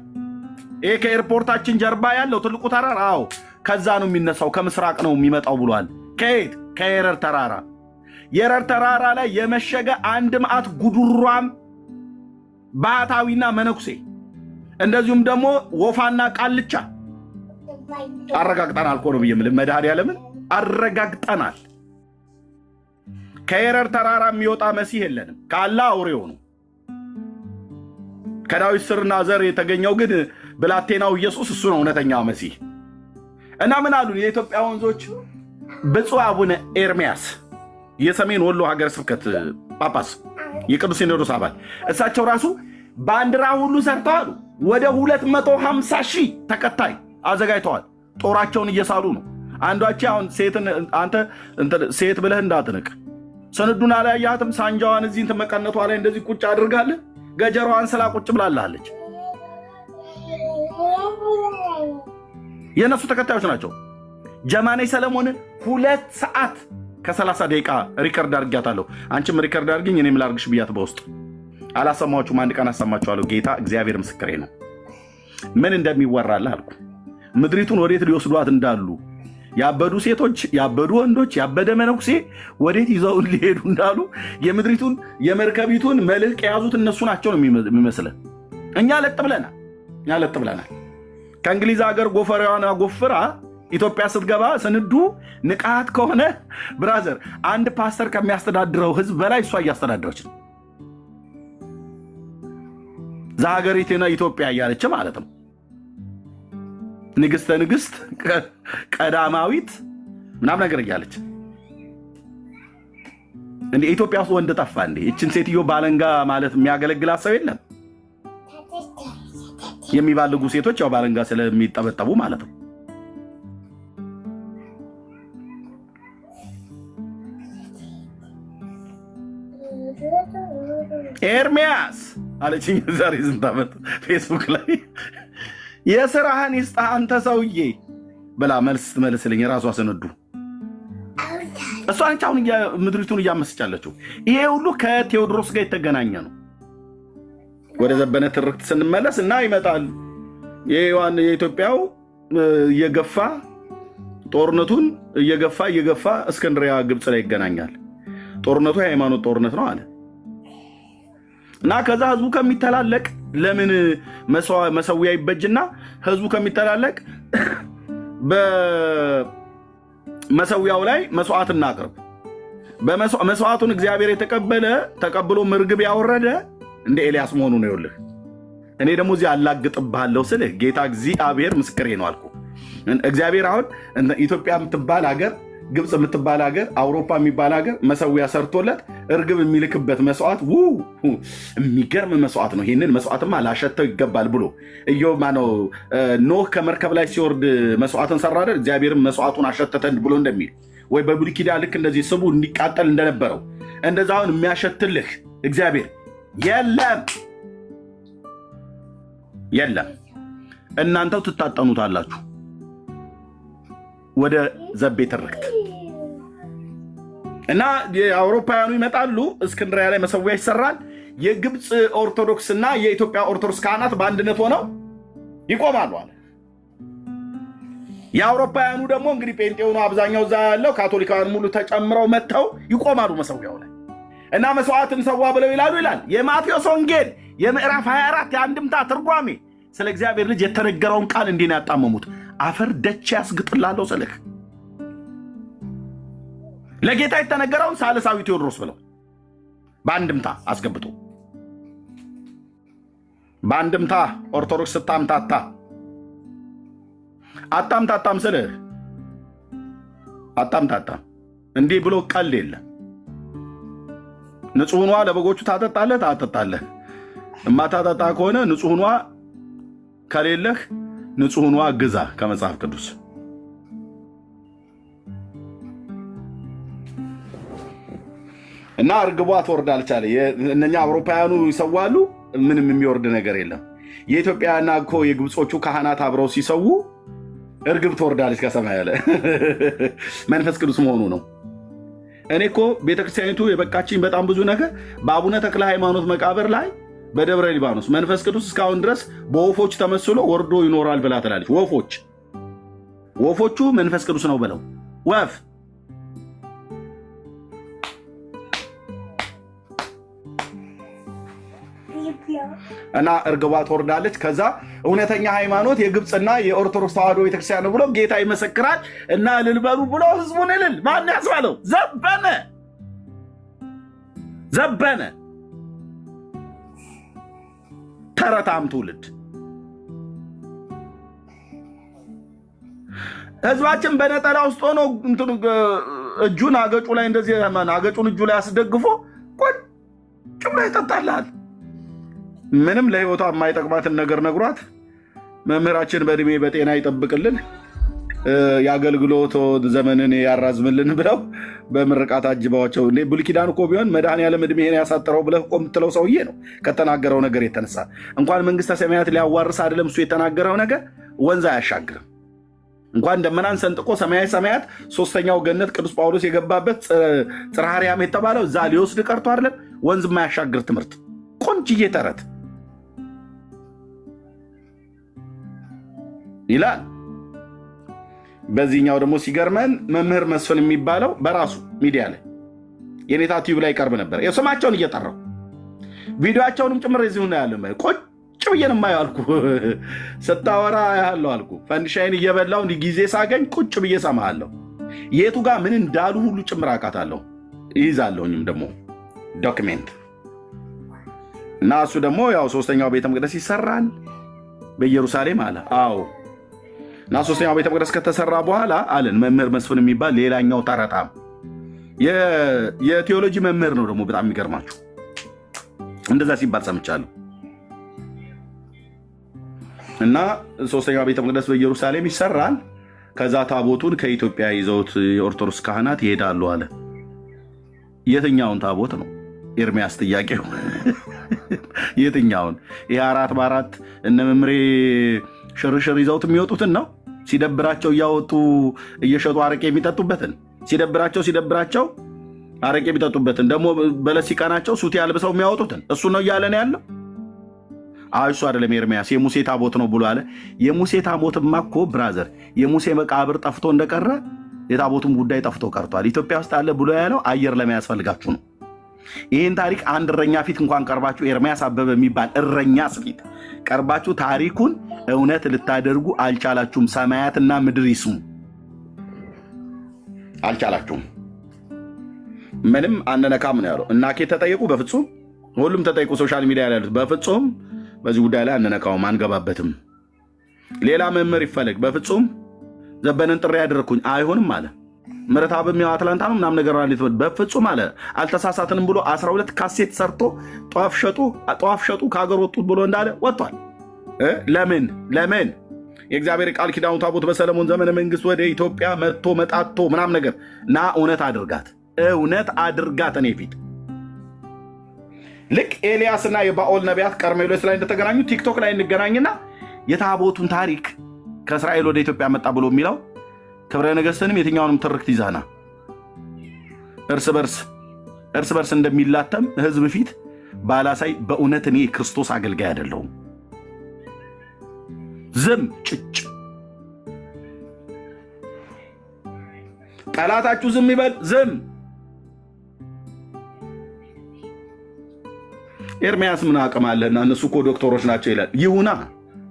ይሄ ከኤርፖርታችን ጀርባ ያለው ትልቁ ተራራ አዎ ከዛ ነው የሚነሳው፣ ከምስራቅ ነው የሚመጣው ብሏል። ከየት? ከየረር ተራራ። የረር ተራራ ላይ የመሸገ አንድ መዓት ጉዱሯም ባህታዊና መነኩሴ እንደዚሁም ደግሞ ወፋና ቃልቻ አረጋግጠናል እኮ ነው ብዬ የምልህ መድኃኒዓለምን አረጋግጠናል። ከየረር ተራራ የሚወጣ መሲህ የለንም። ካላ አውሬው ነው። ከዳዊት ስርና ዘር የተገኘው ግን ብላቴናው ኢየሱስ እሱ ነው እውነተኛው መሲህ። እና ምን አሉ የኢትዮጵያ ወንዞች? ብፁዕ አቡነ ኤርሚያስ የሰሜን ወሎ ሀገረ ስብከት ጳጳስ የቅዱስ ሲኖዶስ አባል እሳቸው ራሱ ባንዲራ ሁሉ ሰርተዋል። ወደ 250 ሺህ ተከታይ አዘጋጅተዋል። ጦራቸውን እየሳሉ ነው። አንዷች አሁን አንተ ሴት ብለህ እንዳትንቅ ሰንዱን አላያትም? ሳንጃዋን እዚህ እንትን መቀነቷ ላይ እንደዚህ ቁጭ አድርጋለህ። ገጀሯን ስላ ቁጭ ብላለች። የነሱ ተከታዮች ናቸው። ጀማኔ ሰለሞንን 2 ሰዓት ከ30 ደቂቃ ሪከርድ አድርጊያታለሁ። አንቺም ሪከርድ አድርጊኝ እኔም ላርግሽ ብያት በውስጥ አላሰማችሁም። አንድ ቀን አሰማችኋለሁ። ጌታ እግዚአብሔር ምስክሬ ነው። ምን እንደሚወራልህ አልኩ። ምድሪቱን ወዴት ሊወስዷት እንዳሉ ያበዱ ሴቶች፣ ያበዱ ወንዶች፣ ያበደ መነኩሴ ወዴት ይዘው ሊሄዱ እንዳሉ የምድሪቱን የመርከቢቱን መልህቅ የያዙት እነሱ ናቸው ነው የሚመስለን። እኛ ለጥ ብለናል። ከእንግሊዝ ሀገር ጎፈሬዋን ጎፍራ ኢትዮጵያ ስትገባ ስንዱ ንቃት ከሆነ ብራዘር አንድ ፓስተር ከሚያስተዳድረው ህዝብ በላይ እሷ እያስተዳድረች ነው። ዛሀገሪቱና ኢትዮጵያ እያለች ማለት ነው። ንግስተ ንግስት ቀዳማዊት ምናምን ነገር እያለች እንዴ ኢትዮጵያ ውስጥ ወንድ ጠፋ እንዴ? እችን ሴትዮ ባለንጋ ማለት የሚያገለግላት ሰው የለም። የሚባልጉ ሴቶች ያው ባለንጋ ስለሚጠበጠቡ ማለት ነው። ኤርሚያስ አለችኝ። ዛሬ ስንት ዓመት ፌስቡክ ላይ የስራህን ይስጥህ አንተ ሰውዬ ብላ መልስ ትመልስልኝ ራሷ ስንዱ እሷ ነች አሁን ምድሪቱን እያመስጫለችው። ይሄ ሁሉ ከቴዎድሮስ ጋር የተገናኘ ነው። ወደ ዘበነ ትርክት ስንመለስ እና ይመጣል የኢትዮጵያው እየገፋ ጦርነቱን እየገፋ እስክንድሪያ ግብፅ ላይ ይገናኛል። ጦርነቱ የሃይማኖት ጦርነት ነው አለ እና ከዛ ህዝቡ ከሚተላለቅ ለምን መሰዊያ ይበጅና ህዝቡ ከሚተላለቅ በመሰዊያው ላይ መስዋዕት እናቅርብ። መስዋዕቱን እግዚአብሔር ተቀብሎ ምርግብ ያወረደ እንደ ኤልያስ መሆኑ ነው። ይኸውልህ እኔ ደግሞ እዚህ አላግጥብሃለሁ ስልህ ጌታ እግዚአብሔር ምስክሬ ነው አልኩ። እግዚአብሔር አሁን ኢትዮጵያ የምትባል ሀገር፣ ግብፅ የምትባል ሀገር፣ አውሮፓ የሚባል ሀገር መሰዊያ ሰርቶለት እርግብ የሚልክበት መስዋዕት የሚገርም መስዋዕት ነው። ይህንን መስዋዕትማ ላሸተው ይገባል ብሎ ማነው ኖህ ከመርከብ ላይ ሲወርድ መስዋዕትን ሰራ አይደል? እግዚአብሔርም መስዋዕቱን አሸተተን ብሎ እንደሚል ወይ በብሉይ ኪዳን ልክ እንደዚህ ስቡ እንዲቃጠል እንደነበረው እንደዛ አሁን የሚያሸትልህ እግዚአብሔር የለም። እናንተው ትታጠኑታላችሁ። ወደ ዘቤ ትርክት እና የአውሮፓውያኑ ይመጣሉ። እስክንድሪያ ላይ መሰዊያ ይሰራል። የግብፅ ኦርቶዶክስ እና የኢትዮጵያ ኦርቶዶክስ ካህናት በአንድነት ሆነው ይቆማሉ አለ። የአውሮፓውያኑ ደግሞ እንግዲህ ጴንጤ ሆኖ አብዛኛው እዛ ያለው ካቶሊካውያን ሙሉ ተጨምረው መጥተው ይቆማሉ መሰዊያው ላይ እና መስዋዕትን ሰዋ ብለው ይላል። የማቴዎስ ወንጌል የምዕራፍ 24 የአንድምታ ትርጓሜ ስለ እግዚአብሔር ልጅ የተነገረውን ቃል እንዲህ ነው ያጣመሙት። አፈር ደቼ ያስግጥላለሁ ስልህ ለጌታ የተነገረውን ሳልሳዊ ቴዎድሮስ ብለው በአንድምታ አስገብቶ በአንድምታ ኦርቶዶክስ ስታምታታ አታምታታም ስልህ አታምታታም እንዲህ ብሎ ቀልድ የለም። ንጹሕኗ ለበጎቹ ታጠጣለህ። እማታጠጣ ከሆነ ንጹሕኗ ከሌለህ ንጹሕኗ ግዛ ከመጽሐፍ ቅዱስ። እና እርግቧ ትወርዳለች አለ። እነኛ አውሮፓውያኑ ይሰዋሉ፣ ምንም የሚወርድ ነገር የለም። የኢትዮጵያና እኮ የግብጾቹ ካህናት አብረው ሲሰዉ እርግብ ትወርዳለች ከሰማይ አለ። መንፈስ ቅዱስ መሆኑ ነው። እኔ እኮ ቤተክርስቲያኒቱ የበቃችኝ በጣም ብዙ ነገር በአቡነ ተክለ ሃይማኖት መቃብር ላይ በደብረ ሊባኖስ መንፈስ ቅዱስ እስካሁን ድረስ በወፎች ተመስሎ ወርዶ ይኖራል ብላ ትላለች። ወፎቹ መንፈስ ቅዱስ ነው ብለው ወፍ እና እርግቧ ትወርዳለች። ከዛ እውነተኛ ሃይማኖት የግብፅና የኦርቶዶክስ ተዋሕዶ ቤተክርስቲያን ነው ብሎ ጌታ ይመሰክራል። እና እልል በሉ ብሎ ህዝቡን እልል ማን ያስባለው? ዘበነ ተረታም ትውልድ። ህዝባችን በነጠላ ውስጥ ሆኖ እጁን አገጩ ላይ እንደዚህ አገጩን እጁ ላይ አስደግፎ ቁጭ ብሎ ይጠጣልሃል። ምንም ለህይወቷ የማይጠቅማትን ነገር ነግሯት መምህራችን በእድሜ በጤና ይጠብቅልን የአገልግሎት ዘመንን ያራዝምልን ብለው በምርቃት አጅባቸው። ብሉይ ኪዳን እኮ ቢሆን መድኃኔዓለም እድሜህን ያሳጥረው ብለህ እኮ የምትለው ሰውዬ ነው። ከተናገረው ነገር የተነሳ እንኳን መንግስተ ሰማያት ሊያዋርስ አይደለም እሱ የተናገረው ነገር ወንዝ አያሻግርም። እንኳን ደመናን ሰንጥቆ ሰማያዊ ሰማያት ሶስተኛው ገነት ቅዱስ ጳውሎስ የገባበት ጽርሐ አርያም የተባለው እዛ ሊወስድ ቀርቶ አይደለም ወንዝ የማያሻግር ትምህርት ቆንጅዬ ተረት ይላል። በዚህኛው ደግሞ ሲገርመን መምህር መስፍን የሚባለው በራሱ ሚዲያ ላይ የኔታ ቲዩብ ላይ ቀርብ ነበር። ስማቸውን እየጠራው ቪዲዮቸውንም ጭምር እዚሁ ነው ያለው። ቁጭ ብዬን የማየው አልኩ ስታወራ ያለው አልኩ ፈንድሻይን እየበላው እንዲህ ጊዜ ሳገኝ ቁጭ ብዬ ሰማሃለሁ። የቱ ጋር ምን እንዳሉ ሁሉ ጭምር አውቃታለሁ፣ ይይዛለሁኝም ደግሞ ዶክሜንት። እና እሱ ደግሞ ያው ሶስተኛው ቤተ መቅደስ ይሰራል በኢየሩሳሌም አለ። አዎ እና ሶስተኛው ቤተ መቅደስ ከተሰራ በኋላ አለን መምህር መስፍን የሚባል ሌላኛው ተረታም የቴዎሎጂ መምህር ነው። ደግሞ በጣም የሚገርማችሁ እንደዛ ሲባል ሰምቻለሁ። እና ሶስተኛው ቤተ መቅደስ በኢየሩሳሌም ይሰራል። ከዛ ታቦቱን ከኢትዮጵያ ይዘውት የኦርቶዶክስ ካህናት ይሄዳሉ አለ። የትኛውን ታቦት ነው? ኤርሚያስ ጥያቄው የትኛውን? ይሄ 4x4 እነ መምሬ ሽርሽር ይዘውት የሚወጡትን ነው? ሲደብራቸው እያወጡ እየሸጡ አረቄ የሚጠጡበትን? ሲደብራቸው አረቄ የሚጠጡበትን ደግሞ በለስ ሲቀናቸው ሱቲ አልብሰው የሚያወጡትን? እሱ ነው እያለን ያለው። እሱ አይደለም ኤርሚያስ የሙሴ ታቦት ነው ብሎ አለ። የሙሴ ታቦትማ እኮ ብራዘር የሙሴ መቃብር ጠፍቶ እንደቀረ የታቦቱም ጉዳይ ጠፍቶ ቀርቷል። ኢትዮጵያ ውስጥ አለ ብሎ ያለው አየር ለማያስፈልጋችሁ ነው። ይህን ታሪክ አንድ እረኛ ፊት እንኳን ቀርባችሁ ኤርሚያስ አበበ የሚባል እረኛ ፊት ቀርባችሁ ታሪኩን እውነት ልታደርጉ አልቻላችሁም። ሰማያትና ምድር ይስሙ፣ አልቻላችሁም። ምንም አንነካም ነው ያለው። እናኬ ተጠየቁ፣ በፍጹም ሁሉም ተጠይቁ። ሶሻል ሚዲያ ላይ ያሉት በፍጹም በዚህ ጉዳይ ላይ አንነካውም፣ አንገባበትም። ሌላ መምህር ይፈለግ፣ በፍጹም ዘበንን ጥሪ ያደረግኩኝ አይሆንም አለ። ምረታብም ያው አትላንታ ነው ምናምን ነገር አለ፣ በፍጹም አለ። አልተሳሳትንም ብሎ 12 ካሴት ሰርቶ ጧፍ ሸጡ ከሀገር ወጡት ብሎ እንዳለ ወጥቷል። ለምን የእግዚአብሔር ቃል ኪዳኑ ታቦት በሰለሞን ዘመነ መንግስት ወደ ኢትዮጵያ መጣቶ ምናምን ነገር ና እውነት አድርጋት እኔ ፊት ልክ ኤልያስና የባኦል ነቢያት ቀርሜሎስ ላይ እንደተገናኙ ቲክቶክ ላይ እንገናኝና የታቦቱን ታሪክ ከእስራኤል ወደ ኢትዮጵያ መጣ ብሎ የሚለው ክብረ ነገሥትንም የትኛውንም ትርክት ይዛና እርስ በርስ እንደሚላተም ህዝብ ፊት ባላሳይ በእውነት እኔ የክርስቶስ አገልጋይ አይደለሁም። ዝም ጭጭ። ጠላታችሁ ዝም ይበል፣ ዝም። ኤርሚያስ ምን አቅም አለና እነሱ እኮ ዶክተሮች ናቸው ይላል።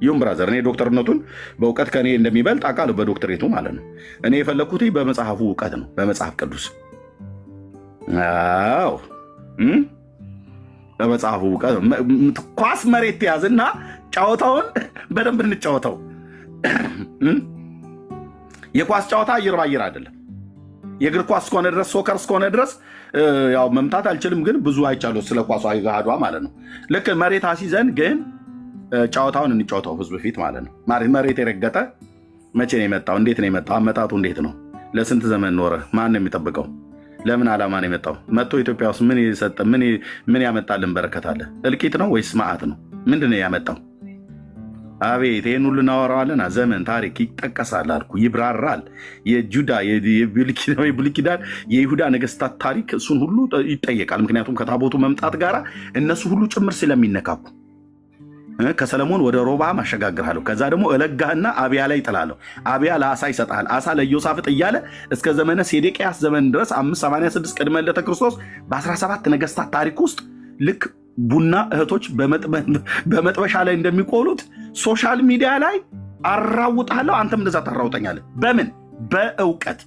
ይሁን ብራዘር፣ እኔ ዶክተርነቱን በእውቀት ከኔ እንደሚበልጥ አውቃለሁ፣ በዶክተሬቱ ማለት ነው። እኔ የፈለግኩት በመጽሐፉ እውቀት ነው፣ በመጽሐፍ ቅዱስ። አዎ በመጽሐፉ እውቀት። ኳስ መሬት ያዝና ጨዋታውን በደንብ እንጫወተው። የኳስ ጨዋታ አየር ባየር አይደለም። የእግር ኳስ እስከሆነ ድረስ ሶከር እስከሆነ ድረስ ያው መምታት አልችልም፣ ግን ብዙ አይቻለሁ ስለ ኳሷ ይጋዷ ማለት ነው። ልክ መሬት አሲዘን ግን ጨዋታውን እንጫወተው ህዝብ ፊት ማለት ነው። መሬት የረገጠ መቼ ነው የመጣው? እንዴት ነው የመጣው? አመጣጡ እንዴት ነው? ለስንት ዘመን ኖረ? ማን ነው የሚጠብቀው? ለምን ዓላማ ነው የመጣው? መጥቶ ኢትዮጵያ ውስጥ ምን የሰጠ ምን ያመጣልን በረከት አለ? እልቂት ነው ወይስ መዓት ነው? ምንድን ነው ያመጣው? አቤት ይህን ሁሉ እናወራዋለን። ዘመን ታሪክ ይጠቀሳል አልኩ፣ ይብራራል። የጁዳ የብሉይ ኪዳን የይሁዳ ነገስታት ታሪክ እሱን ሁሉ ይጠየቃል። ምክንያቱም ከታቦቱ መምጣት ጋር እነሱ ሁሉ ጭምር ስለሚነካኩ ከሰለሞን ወደ ሮብዓም አሸጋግርሃለሁ፣ ከዛ ደግሞ እለጋህና አብያ ላይ ጥላለሁ፣ አብያ ለአሳ ይሰጣል፣ አሳ ለኢዮሳፍጥ እያለ እስከ ዘመነ ሴዴቅያስ ዘመን ድረስ 586 ቅድመ ልደተ ክርስቶስ በ17 ነገስታት ታሪክ ውስጥ ልክ ቡና እህቶች በመጥበሻ ላይ እንደሚቆሉት ሶሻል ሚዲያ ላይ አራውጣለሁ። አንተም እንደዛ ታራውጠኛለህ። በምን? በእውቀት።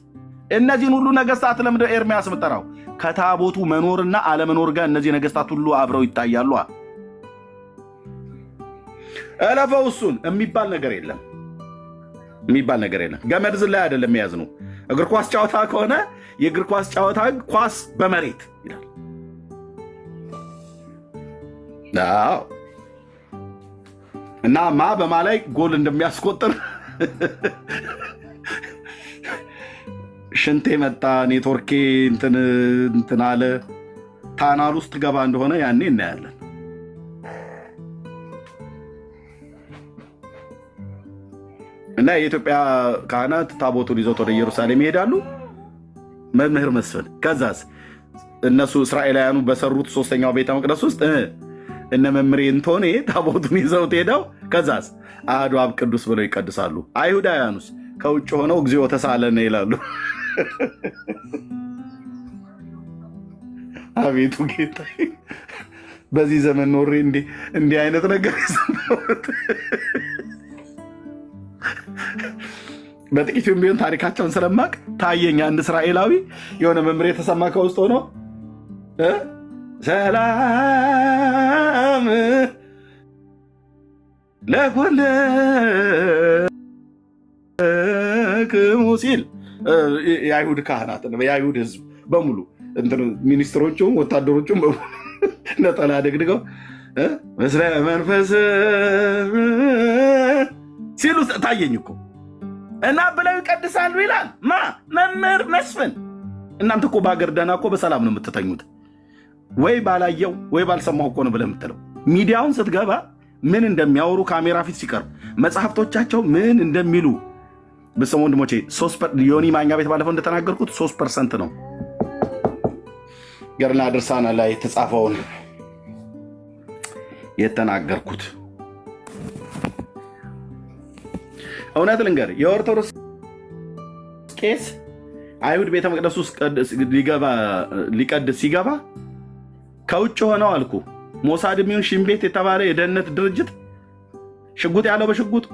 እነዚህን ሁሉ ነገስታት ለምንድን ነው ኤርሚያስ የምጠራው? ከታቦቱ መኖርና አለመኖር ጋር እነዚህ ነገስታት ሁሉ አብረው ይታያሉ። እለፈው እሱን የሚባል ነገር የለም። ገመድ ዝላይ አይደለም የያዝ ነው። እግር ኳስ ጨዋታ ከሆነ የእግር ኳስ ጨዋታ ኳስ በመሬት ይላል። እና በማ ላይ ጎል እንደሚያስቆጥር ሽንቴ መጣ ኔትወርኬ እንትን አለ ታናል ውስጥ ገባ እንደሆነ ያኔ እናያለን። እና የኢትዮጵያ ካህናት ታቦቱን ይዘው ወደ ኢየሩሳሌም ይሄዳሉ። መምህር መስፍን ከዛስ እነሱ እስራኤላውያኑ በሰሩት 3ኛው ቤተ መቅደስ ውስጥ እነ መምሬ እንቶኔ ታቦቱን ይዘውት ሄደው ከዛስ አሐዱ አብ ቅዱስ ብለው ይቀድሳሉ። አይሁዳውያኑስ ከውጭ ሆነው እግዚኦ ተሳለነ ይላሉ። አቤቱ ጌታ በዚህ ዘመን ኖሬ እንዲህ አይነት ነገር ይሰማሁት። በጥቂቱም ቢሆን ታሪካቸውን ስለማቅ ታየኝ። አንድ እስራኤላዊ የሆነ መምሬ የተሰማ ከውስጥ ሆኖ ሰላም ለኩልክሙ ሲል የአይሁድ ካህናት የአይሁድ ህዝብ በሙሉ ሚኒስትሮቹም ወታደሮቹም በሙሉ ነጠላ ደግድገው ምስለ መንፈስ ሲሉ ታየኝ እኮ እና ብለው ይቀድሳሉ ይላል መምህር መስፍን። እናንተ እኮ በሀገር ደህና እኮ በሰላም ነው የምትተኙት። ወይ ባላየው ወይ ባልሰማው እኮ ነው ብለህ የምትለው። ሚዲያውን ስትገባ ምን እንደሚያወሩ ካሜራ ፊት ሲቀርቡ መጽሐፍቶቻቸው ምን እንደሚሉ በሰሙ ወንድሞቼ ዮኒ ማኛ ቤት ባለፈው እንደተናገርኩት 3% ነው ገርና ድርሳና ላይ የተጻፈውን የተናገርኩት። እውነት ልንገር የኦርቶዶክስ ቄስ አይሁድ ቤተ መቅደስ ውስጥ ሊቀድስ ሲገባ ከውጭ ሆነው አልኩ ሞሳድ የሚሆን ሽን ቤት የተባለ የደህንነት ድርጅት ሽጉጥ ያለው በሽጉጥ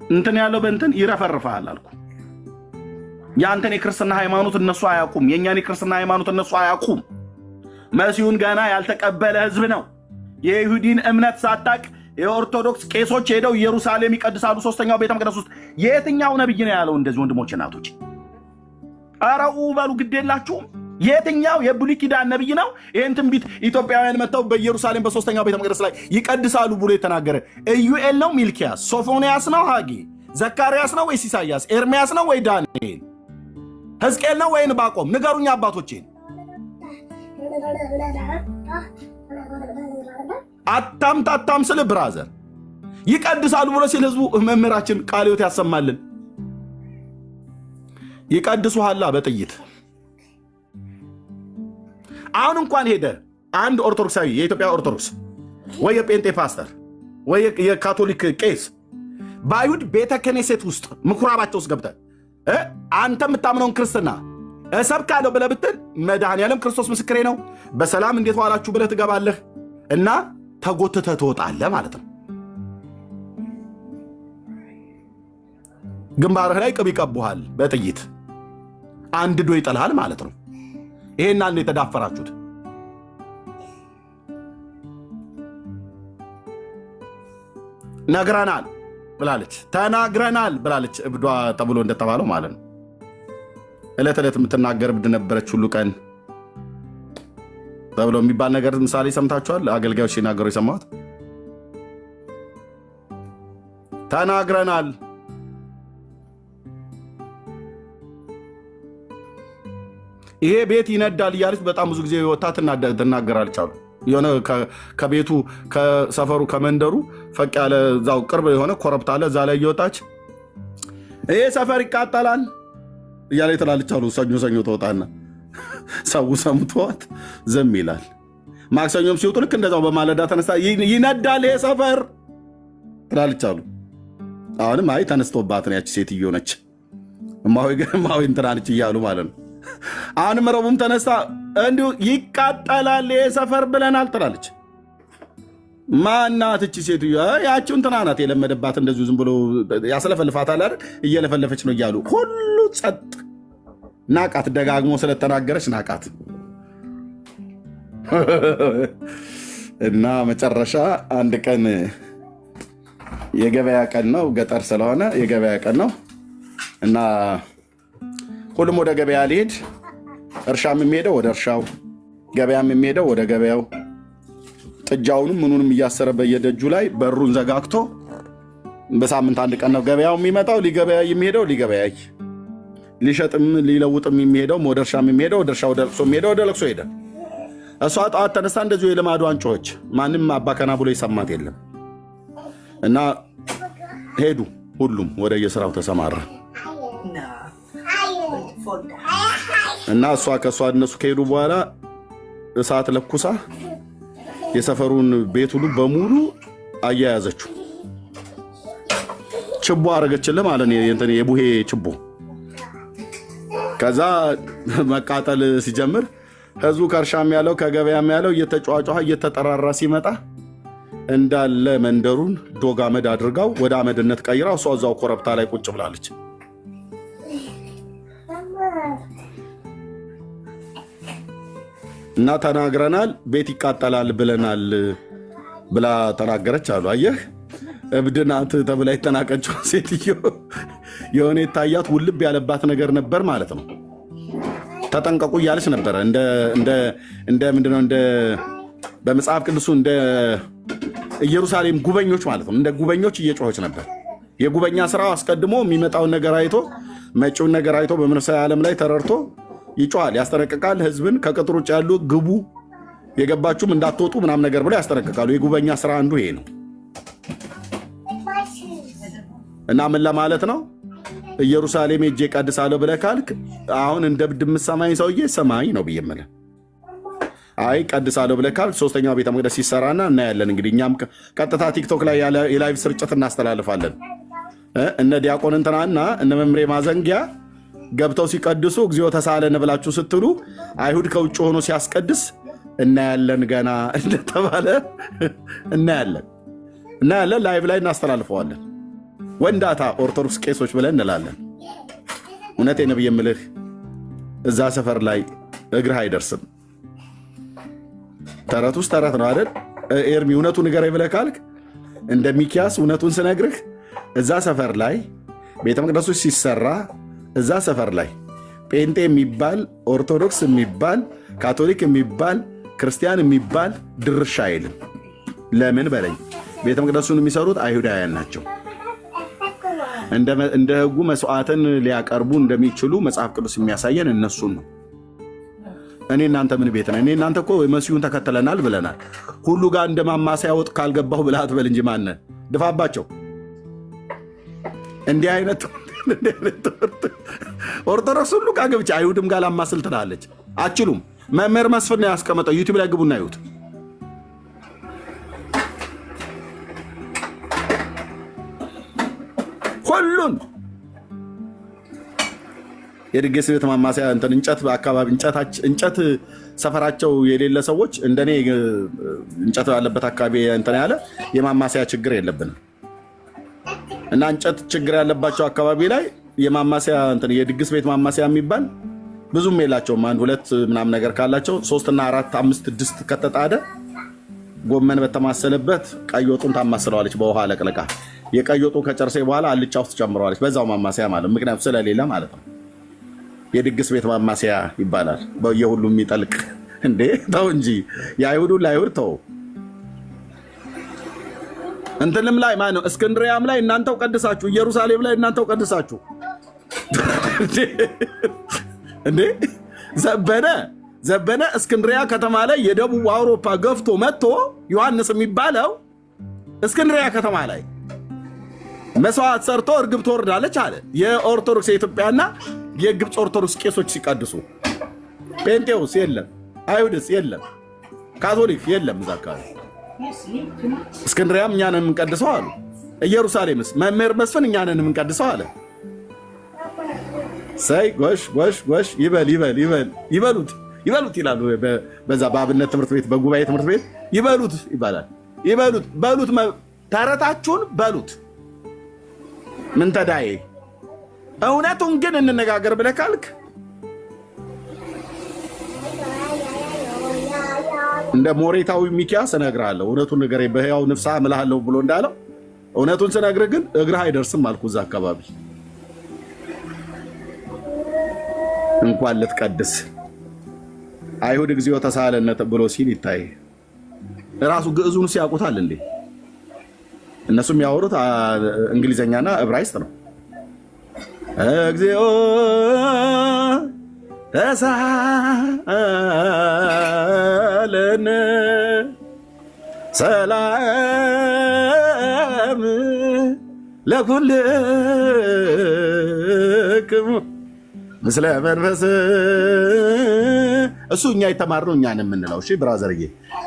እንትን ያለው በእንትን ይረፈርፋል አልኩ። የአንተን የክርስትና ሃይማኖት እነሱ አያውቁም። የእኛን የክርስትና ሃይማኖት እነሱ አያውቁም። መሲሁን ገና ያልተቀበለ ህዝብ ነው። የይሁዲን እምነት ሳታቅ የኦርቶዶክስ ቄሶች ሄደው ኢየሩሳሌም ይቀድሳሉ 3ኛው ቤተ መቅደስ ውስጥ። የትኛው ነብይ ነው ያለው እንደዚህ? ወንድሞች እናቶች አረው በሉ ግዴላችሁም። የትኛው የብሉይ ኪዳን ነብይ ነው ይህን ትንቢት ኢትዮጵያውያን መጥተው በኢየሩሳሌም በ3ኛው ቤተ መቅደስ ላይ ይቀድሳሉ ብሎ የተናገረ? ኢዩኤል ነው? ሚልኪያስ? ሶፎንያስ ነው? ሐጌ? ዘካርያስ ነው ወይስ ኢሳያስ? ኤርሚያስ ነው ወይ ዳንኤል? ሕዝቅኤል ነው ወይ ዕንባቆም? ንገሩኝ አባቶቼን። አታም ስለ ብራዘር ይቀድሳሉ ብሎ ሲል ህዝቡ መምህራችን ቃለ ሕይወት ያሰማልን። ይቀድሱሃላ በጥይት። አሁን እንኳን ሄደ አንድ ኦርቶዶክሳዊ የኢትዮጵያ ኦርቶዶክስ ወይ የጴንጤ ፓስተር ወይ የካቶሊክ ቄስ በአይሁድ ቤተ ክህነት ውስጥ ምኩራባቸው ውስጥ ገብተህ አንተ የምታምነውን ክርስትና እሰብካለሁ ብለህ ብትል መድኃኔዓለም ክርስቶስ ምስክሬ ነው በሰላም እንዴት ዋላችሁ ብለህ ትገባለህ እና ተጎትተህ ትወጣለህ ማለት ነው። ግንባርህ ላይ ቅብ ይቀቡሃል በጥይት አንድዶ ይጥልሃል ማለት ነው። ይሄን አንድ የተዳፈራችሁት ነግረናል ብላለች፣ ተናግረናል ብላለች። እብዷ ተብሎ እንደተባለው ማለት ነው። ዕለት ዕለት የምትናገር እብድ ነበረች ሁሉ ቀን ተብሎ የሚባል ነገር ምሳሌ ሰምታችኋል? አገልጋዮች ሲናገሩ የሰማሁት ተናግረናል። ይሄ ቤት ይነዳል እያለች በጣም ብዙ ጊዜ ወጣ ትናገራለች አሉ። የሆነ ከቤቱ ከሰፈሩ ከመንደሩ ፈቅ ያለ እዛው ቅርብ የሆነ ኮረብታ አለ። እዛ ላይ እየወጣች ይሄ ሰፈር ይቃጠላል እያለ ትላለች አሉ። ሰኞ ተወጣና ሰው ሰምቷት ዝም ይላል። ማክሰኞም ሲወጡ ልክ እንደዛው በማለዳ ተነስታ ይነዳል ይሄ ሰፈር ትላለች አሉ። አሁንም አይ ተነስቶባት ነው ያቺ ሴትዮ ነች እማሆይ እንትናነች እያሉ ማለት ነው። አሁንም ረቡም ተነስታ እንዲሁ ይቃጠላል ይሄ ሰፈር ብለናል ትላለች። ማናት እቺ ሴትዮ? ያቺው እንትና ናት የለመደባት እንደዚሁ ዝም ብሎ ያስለፈልፋታል አይደል? እየለፈለፈች ነው እያሉ ሁሉ ጸጥ። ናቃት፣ ደጋግሞ ስለተናገረች ናቃት። እና መጨረሻ አንድ ቀን የገበያ ቀን ነው፣ ገጠር ስለሆነ የገበያ ቀን ነው እና ሁሉም ወደ ገበያ ሊሄድ፣ እርሻም የሚሄደው ወደ እርሻው፣ ገበያም የሚሄደው ወደ ገበያው፣ ጥጃውንም ምኑንም እያሰረ በየደጁ ላይ በሩን ዘጋግቶ በሳምንት አንድ ቀን ነው ገበያው የሚመጣው። ሊገበያይ የሚሄደው ሊገበያይ፣ ሊሸጥም ሊለውጥም የሚሄደው ወደ እርሻም የሚሄደው ወደ እርሻ፣ ወደ ለቅሶ የሚሄደው ወደ ለቅሶ ሄደ። እሷ ጠዋት ተነስታ እንደዚሁ የልማዷን ጮኸች። ማንም አባከና ብሎ ይሰማት የለም እና ሄዱ። ሁሉም ወደ የስራው ተሰማራ እና እሷ ከእሷ እነሱ ከሄዱ በኋላ እሳት ለኩሳ የሰፈሩን ቤት ሁሉ በሙሉ አያያዘችው። ችቦ አረገችልህ ማለት ነው፣ የቡሄ ችቦ። ከዛ መቃጠል ሲጀምር ህዝቡ ከእርሻም ያለው ከገበያም ያለው እየተጫጫኸ እየተጠራራ ሲመጣ እንዳለ መንደሩን ዶግ አመድ አድርጋው ወደ አመድነት ቀይራ እሷ እዛው ኮረብታ ላይ ቁጭ ብላለች። እና ተናግረናል፣ ቤት ይቃጠላል ብለናል ብላ ተናገረች አሉ። አየህ እብድ ናት ተብላ የተናቀችው ሴትዮ የሆነ የታያት ውልብ ያለባት ነገር ነበር ማለት ነው። ተጠንቀቁ እያለች ነበረ። እንደ ምንድነው እንደ በመጽሐፍ ቅዱሱ እንደ ኢየሩሳሌም ጉበኞች ማለት ነው። እንደ ጉበኞች እየጮኸች ነበር። የጉበኛ ስራው አስቀድሞ የሚመጣውን ነገር አይቶ መጪውን ነገር አይቶ በመንፈሳዊ ዓለም ላይ ተረድቶ ይጮሃል፣ ያስጠነቅቃል። ህዝብን ከቅጥር ውጭ ያሉ ግቡ፣ የገባችሁም እንዳትወጡ ምናምን ነገር ብለው ያስጠነቅቃሉ። የጉበኛ ስራ አንዱ ይሄ ነው። እና ምን ለማለት ነው? ኢየሩሳሌም ሄጄ ቀድሳለሁ ብለህ ካልክ አሁን እንደ ብድ የምትሰማኝ ሰውዬ ሰማኝ ነው ብዬ የምልህ። አይ ቀድሳለሁ ብለህ ካልክ ሶስተኛው ቤተ መቅደስ ሲሰራና እናያለን። እንግዲህ እኛም ቀጥታ ቲክቶክ ላይ የላይቭ ስርጭት እናስተላልፋለን። እነ ዲያቆን እንትናና እነ መምሬ ማዘንጊያ ገብተው ሲቀድሱ እግዚኦ ተሳለን ብላችሁ ስትሉ አይሁድ ከውጭ ሆኖ ሲያስቀድስ እናያለን። ገና እንደተባለ እናያለን። ላይቭ ላይ እናስተላልፈዋለን። ወንዳታ ኦርቶዶክስ ቄሶች ብለን እንላለን። እውነቴን ነው የምልህ፣ እዛ ሰፈር ላይ እግርህ አይደርስም። ተረት ውስጥ ተረት ነው አይደል? ኤርሚ እውነቱን ንገረኝ ብለህ ካልክ እንደ ሚኪያስ እውነቱን ስነግርህ እዛ ሰፈር ላይ ቤተ መቅደሶች ሲሰራ እዛ ሰፈር ላይ ጴንጤ የሚባል ኦርቶዶክስ የሚባል ካቶሊክ የሚባል ክርስቲያን የሚባል ድርሻ አይልም። ለምን በለኝ። ቤተ መቅደሱን የሚሰሩት አይሁዳውያን ናቸው። እንደ ሕጉ መስዋዕትን ሊያቀርቡ እንደሚችሉ መጽሐፍ ቅዱስ የሚያሳየን እነሱን ነው። እኔ እናንተ ምን ቤት ነን? እኔ እናንተ እኮ መሲሁን ተከትለናል ብለናል። ሁሉ ጋር እንደ ማማሰያ ወጥ ካልገባሁ ብለህ አትበል እንጂ ማነህ ድፋባቸው። እንዲህ አይነት ኦርቶዶክስ ሁሉ ጋር ገብቼ አይሁድም ጋር ላማስል ትላለች። አችሉም። መምህር መስፍን ነው ያስቀመጠው። ዩቲዩብ ላይ ግቡና ይሁት። ሁሉን የድግስ ቤት ማማሰያ እንጨት በአካባቢ እንጨት ሰፈራቸው የሌለ ሰዎች እንደኔ እንጨት ያለበት አካባቢ እንትን ያለ የማማሰያ ችግር የለብንም። እና እንጨት ችግር ያለባቸው አካባቢ ላይ የማማሰያ የድግስ ቤት ማማሰያ የሚባል ብዙም የላቸውም። አንድ ሁለት ምናምን ነገር ካላቸው 3 እና 4 5 ድስት ከተጣደ ጎመን በተማሰለበት ቀይ ወጡን ታማስለዋለች በውሃ ለቅልቃ። የቀይ ወጡ ከጨርሴ በኋላ አልጫ ውስጥ ጨምረዋለች። በዛው ማማሰያ ማለት ምክንያቱ ስለሌለ ማለት ነው። የድግስ ቤት ማማሰያ ይባላል። በየሁሉ የሚጠልቅ እንዴ! ተው እንጂ የአይሁዱን ለአይሁድ ተው። እንትንም ላይ ማነው እስክንድሪያም ላይ እናንተው ቀድሳችሁ፣ ኢየሩሳሌም ላይ እናንተው ቀድሳችሁ እንዴ! ዘበነ እስክንድሪያ ከተማ ላይ የደቡብ አውሮፓ ገፍቶ መጥቶ ዮሐንስ የሚባለው እስክንድሪያ ከተማ ላይ መስዋዕት ሰርቶ እርግብ ትወርዳለች አለ። የኦርቶዶክስ የኢትዮጵያና የግብፅ ኦርቶዶክስ ቄሶች ሲቀድሱ ጴንጤውስ የለም፣ አይሁድስ የለም፣ ካቶሊክ የለም። እዛ አካባቢ እስክንድሪያም እኛንን የምንቀድሰው አሉ። ኢየሩሳሌምስ መምህር መስፍን እኛንን የምንቀድሰው አለ። ሰይ ጎሽ ጎሽ ጎሽ ይበሉት ይላሉ። በዛ በአብነት ትምህርት ቤት በጉባኤ ትምህርት ቤት ይበሉት ይባላል። በሉት ተረታችሁን በሉት። ምን ተዳዬ እውነቱን ግን እንነጋገር ብለህ ካልክ እንደ ሞሬታዊ ሚኪያስ እነግርሃለሁ። እውነቱን ንገረኝ በሕያው ነፍስህ እምልሃለሁ ብሎ እንዳለው እውነቱን ስነግርህ ግን እግርህ አይደርስም አልኩ። እዛ አካባቢ እንኳን ልትቀድስ አይሁድ እግዚኦ ተሳለነ ብሎ ሲል ይታይ። ራሱ ግዕዙን ሲያውቁታል እንዴ? እነሱ የሚያወሩት እንግሊዘኛና ዕብራይስጥ ነው። እግዚኦ ተሳለነ ሰላም ለኩልክሙ ምስለ መንፈስ። እሱ እኛ የተማርነው እኛን የምንለው እሺ ብራዘርዬ፣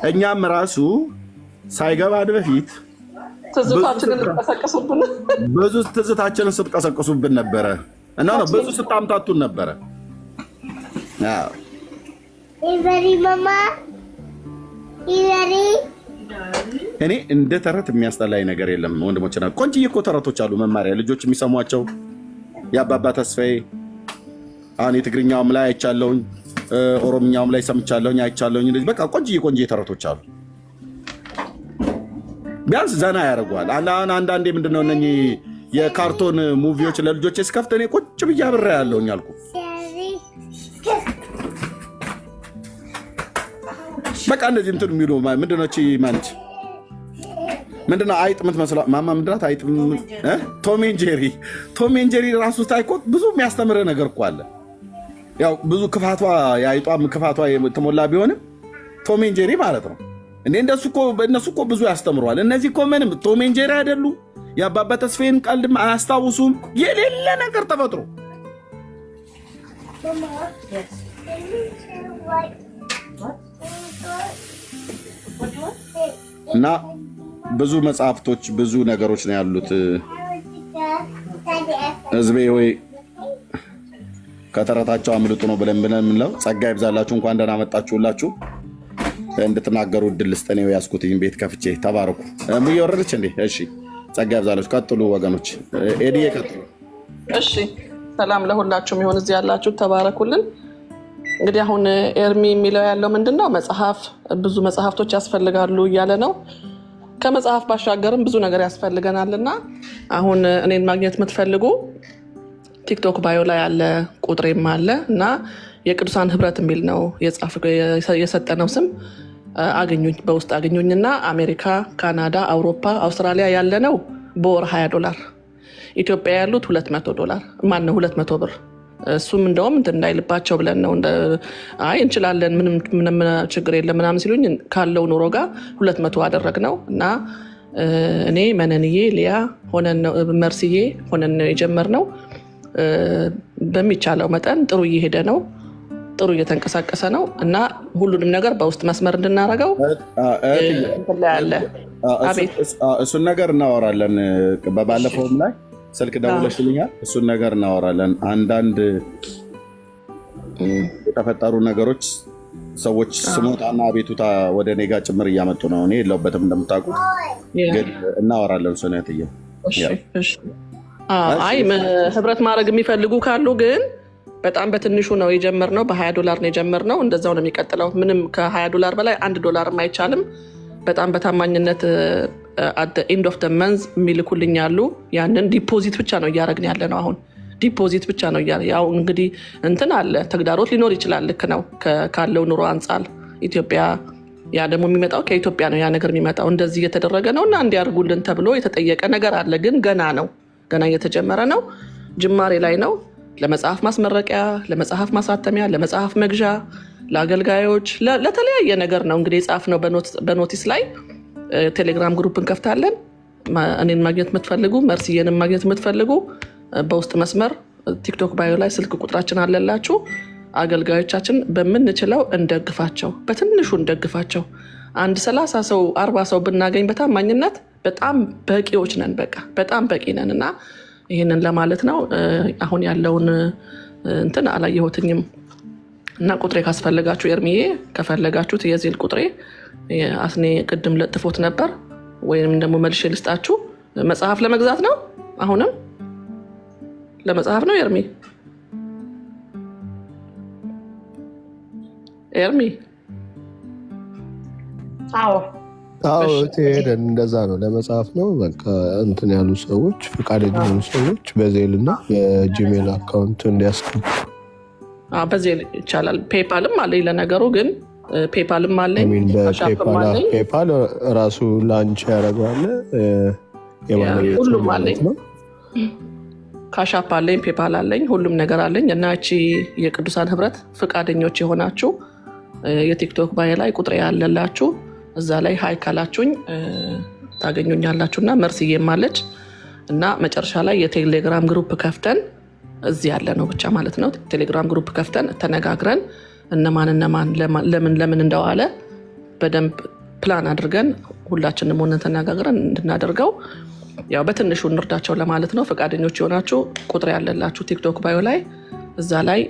እኛም ራሱ ሳይገባን በፊት ብዙ ትዝታችንን ስትቀሰቅሱብን ነበረ እና ነው ብዙ ስታምታቱን ነበረ። እኔ እንደ ተረት የሚያስጠላኝ ነገር የለም ወንድሞችና ቆንጅዬ እኮ ተረቶች አሉ መማሪያ ልጆች የሚሰሟቸው። የአባባ ተስፋዬ አሁን የትግርኛውም ላይ አይቻለሁኝ፣ ኦሮምኛውም ላይ ሰምቻለሁኝ አይቻለሁኝ። በቃ ቆንጅዬ ተረቶች አሉ። ቢያንስ ዘና ያደርገዋል። አንዳንዴ ምንድነው እነኚህ የካርቶን ሙቪዎች ለልጆች እስከፍት እኔ ቁጭ ብዬ አብሬ ያለሁኝ አልኩ። በቃ እንደዚህ እንትን የሚሉ ምንድነው ማንች ምንድነው አይጥ የምትመስለው ማማ ምንድናት አይጥ? ቶም ኤንድ ጄሪ ራሱ ስታይ እኮ ብዙ የሚያስተምር ነገር እኮ አለ። ያው ብዙ ክፋቷ የአይጧም ክፋቷ የተሞላ ቢሆንም ቶም ኤንድ ጄሪ ማለት ነው እንዴ። እነሱ እኮ ብዙ ያስተምረዋል። እነዚህ እኮ ምንም ቶም ኤንድ ጄሪ አይደሉም። የአባባ ተስፋዬን ቀልድም አያስታውሱም። የሌለ ነገር ተፈጥሮ እና ብዙ መጽሐፍቶች ብዙ ነገሮች ነው ያሉት። ህዝቤ ወይ ከተረታቸው አምልጡ ነው ብለን የምንለው። ጸጋ ይብዛላችሁ። እንኳን ደህና መጣችሁላችሁ። እንድትናገሩ እድል ስጠኔ ያስኩትኝ ቤት ከፍቼ ተባረኩ። ሙዬ ወረደች እንዴ? እሺ ጸጋ ይብዛላችሁ። ቀጥሉ ወገኖች። ኤዲዬ ቀጥሉ። እሺ ሰላም ለሁላችሁም ይሁን። እዚህ ያላችሁ ተባረኩልን። እንግዲህ አሁን ኤርሚ የሚለው ያለው ምንድነው? መጽሐፍ ብዙ መጽሐፍቶች ያስፈልጋሉ እያለ ነው። ከመጽሐፍ ባሻገርም ብዙ ነገር ያስፈልገናልና አሁን እኔን ማግኘት የምትፈልጉ ቲክቶክ ባዮ ላይ ያለ ቁጥሬም አለ እና የቅዱሳን ህብረት የሚል ነው የሰጠነው ስም። አገኙኝ፣ በውስጥ አገኙኝና አሜሪካ፣ ካናዳ፣ አውሮፓ፣ አውስትራሊያ ያለነው በወር $20፣ ኢትዮጵያ ያሉት $200 ማነው 200 ብር። እሱም እንደውም እንትን እንዳይልባቸው ብለን ነው አይ እንችላለን ምንም ችግር የለም ምናምን ሲሉኝ ካለው ኑሮ ጋር 200 አደረግነው እና እኔ መነንዬ ሊያ ሆነን ነው መርስዬ ሆነን ነው የጀመርነው። በሚቻለው መጠን ጥሩ እየሄደ ነው፣ ጥሩ እየተንቀሳቀሰ ነው እና ሁሉንም ነገር በውስጥ መስመር እንድናረገው ያለ እሱን ነገር እናወራለን። በባለፈውም ላይ ስልክ ደውለሽልኛል። እሱን ነገር እናወራለን። አንዳንድ የተፈጠሩ ነገሮች ሰዎች ስሞታና ቤቱታ ወደ እኔ ጋር ጭምር እያመጡ ነው። እኔ የለሁበትም እንደምታውቁት፣ ግን እናወራለን። ሶኒያትዬ አይ ህብረት ማድረግ የሚፈልጉ ካሉ ግን በጣም በትንሹ ነው የጀመርነው። $20 ነው የጀመርነው። እንደዛው ነው የሚቀጥለው። ምንም $20 በላይ $1 አይቻልም። በጣም በታማኝነት at the end of the month የሚልኩልኝ ያሉ ያንን ዲፖዚት ብቻ ነው እያደረግን ያለ ነው። አሁን ዲፖዚት ብቻ ነው ያው እንግዲህ እንትን አለ፣ ተግዳሮት ሊኖር ይችላል። ልክ ነው ካለው ኑሮ አንጻር ኢትዮጵያ ያ ደግሞ የሚመጣው ከኢትዮጵያ ነው ያ ነገር የሚመጣው። እንደዚህ እየተደረገ ነው እና እንዲያርጉልን ተብሎ የተጠየቀ ነገር አለ። ግን ገና ነው፣ ገና እየተጀመረ ነው፣ ጅማሬ ላይ ነው። ለመጽሐፍ ማስመረቂያ፣ ለመጽሐፍ ማሳተሚያ፣ ለመጽሐፍ መግዣ፣ ለአገልጋዮች፣ ለተለያየ ነገር ነው እንግዲህ የጻፍነው። በኖቲስ ላይ ቴሌግራም ግሩፕ እንከፍታለን። እኔን ማግኘት የምትፈልጉ መርስዬንም ማግኘት የምትፈልጉ በውስጥ መስመር ቲክቶክ ባዮ ላይ ስልክ ቁጥራችን አለላችሁ። አገልጋዮቻችን በምንችለው እንደግፋቸው፣ በትንሹ እንደግፋቸው። አንድ 30 ሰው 40 ሰው ብናገኝ በታማኝነት በጣም በቂዎች ነን። በቃ በጣም በቂ ነን እና ይህንን ለማለት ነው። አሁን ያለውን እንትን አላየሁትኝም እና ቁጥሬ ካስፈለጋችሁ ኤርሚዬ ከፈለጋችሁት የዜል ቁጥሬ አስኔ ቅድም ለጥፎት ነበር፣ ወይም ደግሞ መልሼ ልስጣችሁ። መጽሐፍ ለመግዛት ነው። አሁንም ለመጽሐፍ ነው ኤርሚ አዎ ሄደን እንደዛ ነው። ለመጽሐፍ ነው በቃ እንትን ያሉ ሰዎች ፈቃደኛ የሆኑ ሰዎች በዜል እና በጂሜል አካውንት እንዲያስገቡ በዜል ይቻላል። ፔፓልም አለኝ ለነገሩ፣ ግን ፔፓልም አለኝ። ፔፓል ራሱ ላንች ያደረገዋል። ሁሉም አለኝ። ካሻፕ አለኝ፣ ፔፓል አለኝ፣ ሁሉም ነገር አለኝ እና እቺ የቅዱሳን ህብረት ፈቃደኞች የሆናችሁ የቲክቶክ ባይ ላይ ቁጥሬ ያለላችሁ እዛ ላይ ሀይ ካላችሁኝ ታገኙኛላችሁ። እና መርስዬም አለች እና መጨረሻ ላይ የቴሌግራም ግሩፕ ከፍተን እዚህ ያለ ነው ብቻ ማለት ነው። ቴሌግራም ግሩፕ ከፍተን ተነጋግረን እነማን ለምን እንደዋለ በደንብ ፕላን አድርገን ሁላችንም ሆነን ተነጋግረን እንድናደርገው ያው በትንሹ እንርዳቸው ለማለት ነው። ፈቃደኞች የሆናችሁ ቁጥር ያለላችሁ ቲክቶክ ባዮ ላይ እዛ ላይ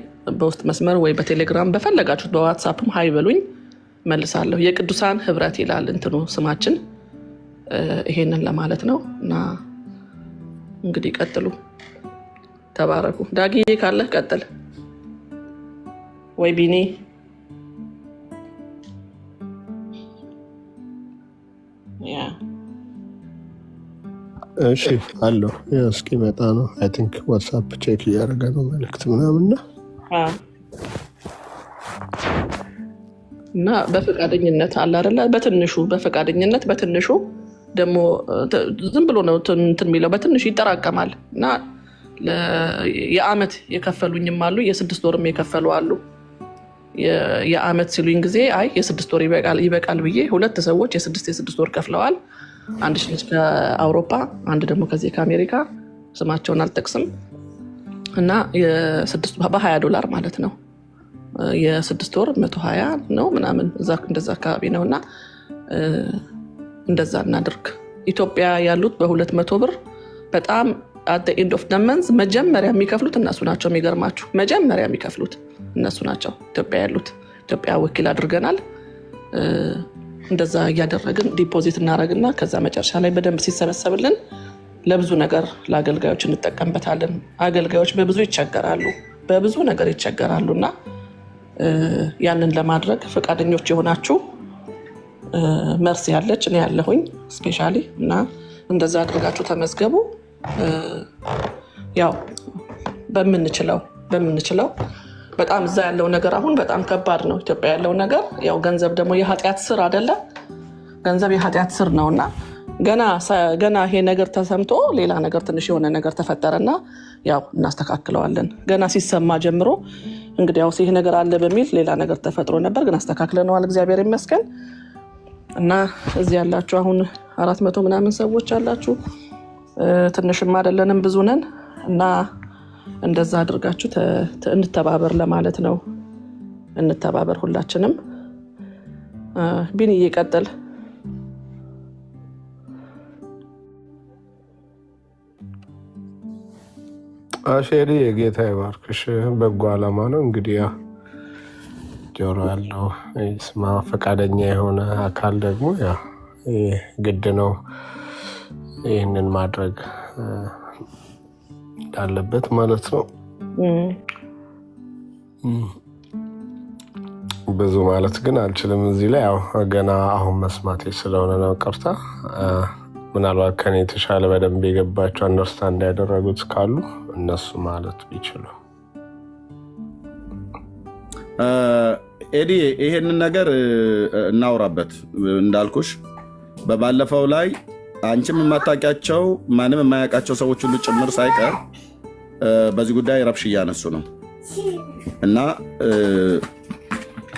በውስጥ መስመር ወይ በቴሌግራም በፈለጋችሁት በዋትሳፕም ሀይ በሉኝ መልሳለሁ። የቅዱሳን ህብረት ይላል እንትኑ ስማችን። ይሄንን ለማለት ነው እና እንግዲህ ቀጥሉ፣ ተባረኩ። ዳጊዬ ካለ ቀጥል ወይ ቢኒ። እሺ አለው እስኪመጣ ነው። አይ ቲንክ ዋትስአፕ ቼክ እያደረገ ነው መልዕክት ምናምንና እና በፈቃደኝነት አለ አይደለ? በትንሹ በፈቃደኝነት በትንሹ ደግሞ ዝም ብሎ ነው እንትን የሚለው በትንሹ ይጠራቀማል እና የአመት የከፈሉኝም አሉ፣ የ6 ወርም የከፈሉ አሉ። የአመት ሲሉኝ ጊዜ አይ የ6 ወር ይበቃል ብዬ 2 ሰዎች የ6 ወር ከፍለዋል። አንድ ልጅ ከአውሮፓ፣ አንድ ደግሞ ከዚህ ከአሜሪካ፣ ስማቸውን አልጠቅስም እና በ$20 ማለት ነው። የ6 ወር 120 ነው ምናምን እንደዛ አካባቢ ነው። እና እንደዛ እናድርግ። ኢትዮጵያ ያሉት በ200 ብር በጣም at the end of the month መጀመሪያ የሚከፍሉት እነሱ ናቸው። የሚገርማችሁ መጀመሪያ የሚከፍሉት እነሱ ናቸው። ኢትዮጵያ ያሉት ኢትዮጵያ ወኪል አድርገናል። እንደዛ እያደረግን ዲፖዚት እናደርግና ከዛ መጨረሻ ላይ በደንብ ሲሰበሰብልን ለብዙ ነገር ለአገልጋዮች እንጠቀምበታለን። አገልጋዮች በብዙ ነገር ይቸገራሉ እና ያንን ለማድረግ ፈቃደኞች የሆናችሁ መርሲ ያለች እኔ ያለሁኝ ስፔሻሊ እና እንደዛ አድርጋችሁ ተመዝገቡ። ያው በምንችለው በጣም እዛ ያለው ነገር አሁን በጣም ከባድ ነው። ኢትዮጵያ ያለው ነገር ያው ገንዘብ ደግሞ የኃጢአት ስር አይደለ? ገንዘብ የኃጢአት ስር ነውና ገና ይሄ ነገር ተሰምቶ ሌላ ነገር ትንሽ የሆነ ነገር ተፈጠረና ያው እናስተካክለዋለን። ገና ሲሰማ ጀምሮ እንግዲህ ያው ይሄ ነገር አለ በሚል ሌላ ነገር ተፈጥሮ ነበር፣ ግን አስተካክለነዋል እግዚአብሔር ይመስገን። እና እዚህ ያላችሁ አሁን 400 ምናምን ሰዎች አላችሁ። ትንሽም አይደለንም ብዙ ነን። እና እንደዛ አድርጋችሁ እንተባበር ለማለት ነው። እንተባበር ሁላችንም። ቢኒ ይቀጥል። አሼሪ የጌታ ይባርክሽ። በጎ ዓላማ ነው እንግዲህ ያ ጆሮ ያለው ስማ፣ ፈቃደኛ የሆነ አካል ደግሞ ያ ግድ ነው ይህንን ማድረግ እንዳለበት ማለት ነው። ብዙ ማለት ግን አልችልም እዚህ ላይ ያው ገና አሁን መስማቴ ስለሆነ ነው። ቀርታ ምናልባት ከኔ የተሻለ በደንብ የገባቸው አንደርስታንድ ያደረጉት ካሉ እነሱ ማለት ቢችሉ። ኤዲ ይሄንን ነገር እናውራበት። እንዳልኩሽ በባለፈው ላይ አንቺም የማታውቂያቸው ማንም የማያውቃቸው ሰዎች ሁሉ ጭምር ሳይቀር በዚህ ጉዳይ ረብሽ እያነሱ ነው እና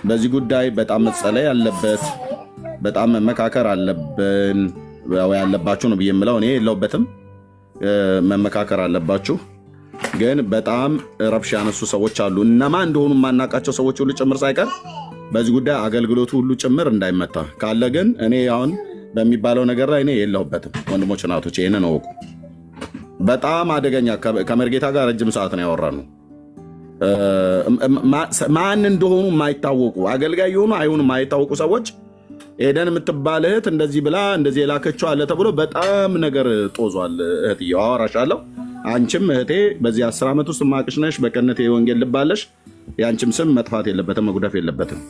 በዚህ ጉዳይ በጣም መጸለይ ያለበት፣ በጣም መመካከር አለብን። ያለባችሁ ነው ብዬ የምለው እኔ የለውበትም። መመካከር አለባችሁ። ግን በጣም ረብሽ ያነሱ ሰዎች አሉ። እነማን እንደሆኑ የማናውቃቸው ሰዎች ሁሉ ጭምር ሳይቀር በዚህ ጉዳይ አገልግሎቱ ሁሉ ጭምር እንዳይመታ ካለ ግን እኔ አሁን በሚባለው ነገር ላይ እኔ የለሁበትም። ወንድሞች እናቶች ይህንን እወቁ። በጣም አደገኛ ከመርጌታ ጋር ረጅም ሰዓት ነው ያወራነው። ማን እንደሆኑ የማይታወቁ አገልጋይ የሆኑ አይሆኑ የማይታወቁ ሰዎች ኤደን የምትባል እህት እንደዚህ ብላ እንደዚህ የላከችው አለ ተብሎ በጣም ነገር ጦዟል። እህትዬው አወራሻለሁ። አንቺም እህቴ በዚህ 10 ዓመት ውስጥ ማቅሽ ነሽ። በቀነት የወንጌል ልባለሽ። የአንቺም ስም መጥፋት የለበትም፣ መጉደፍ የለበትም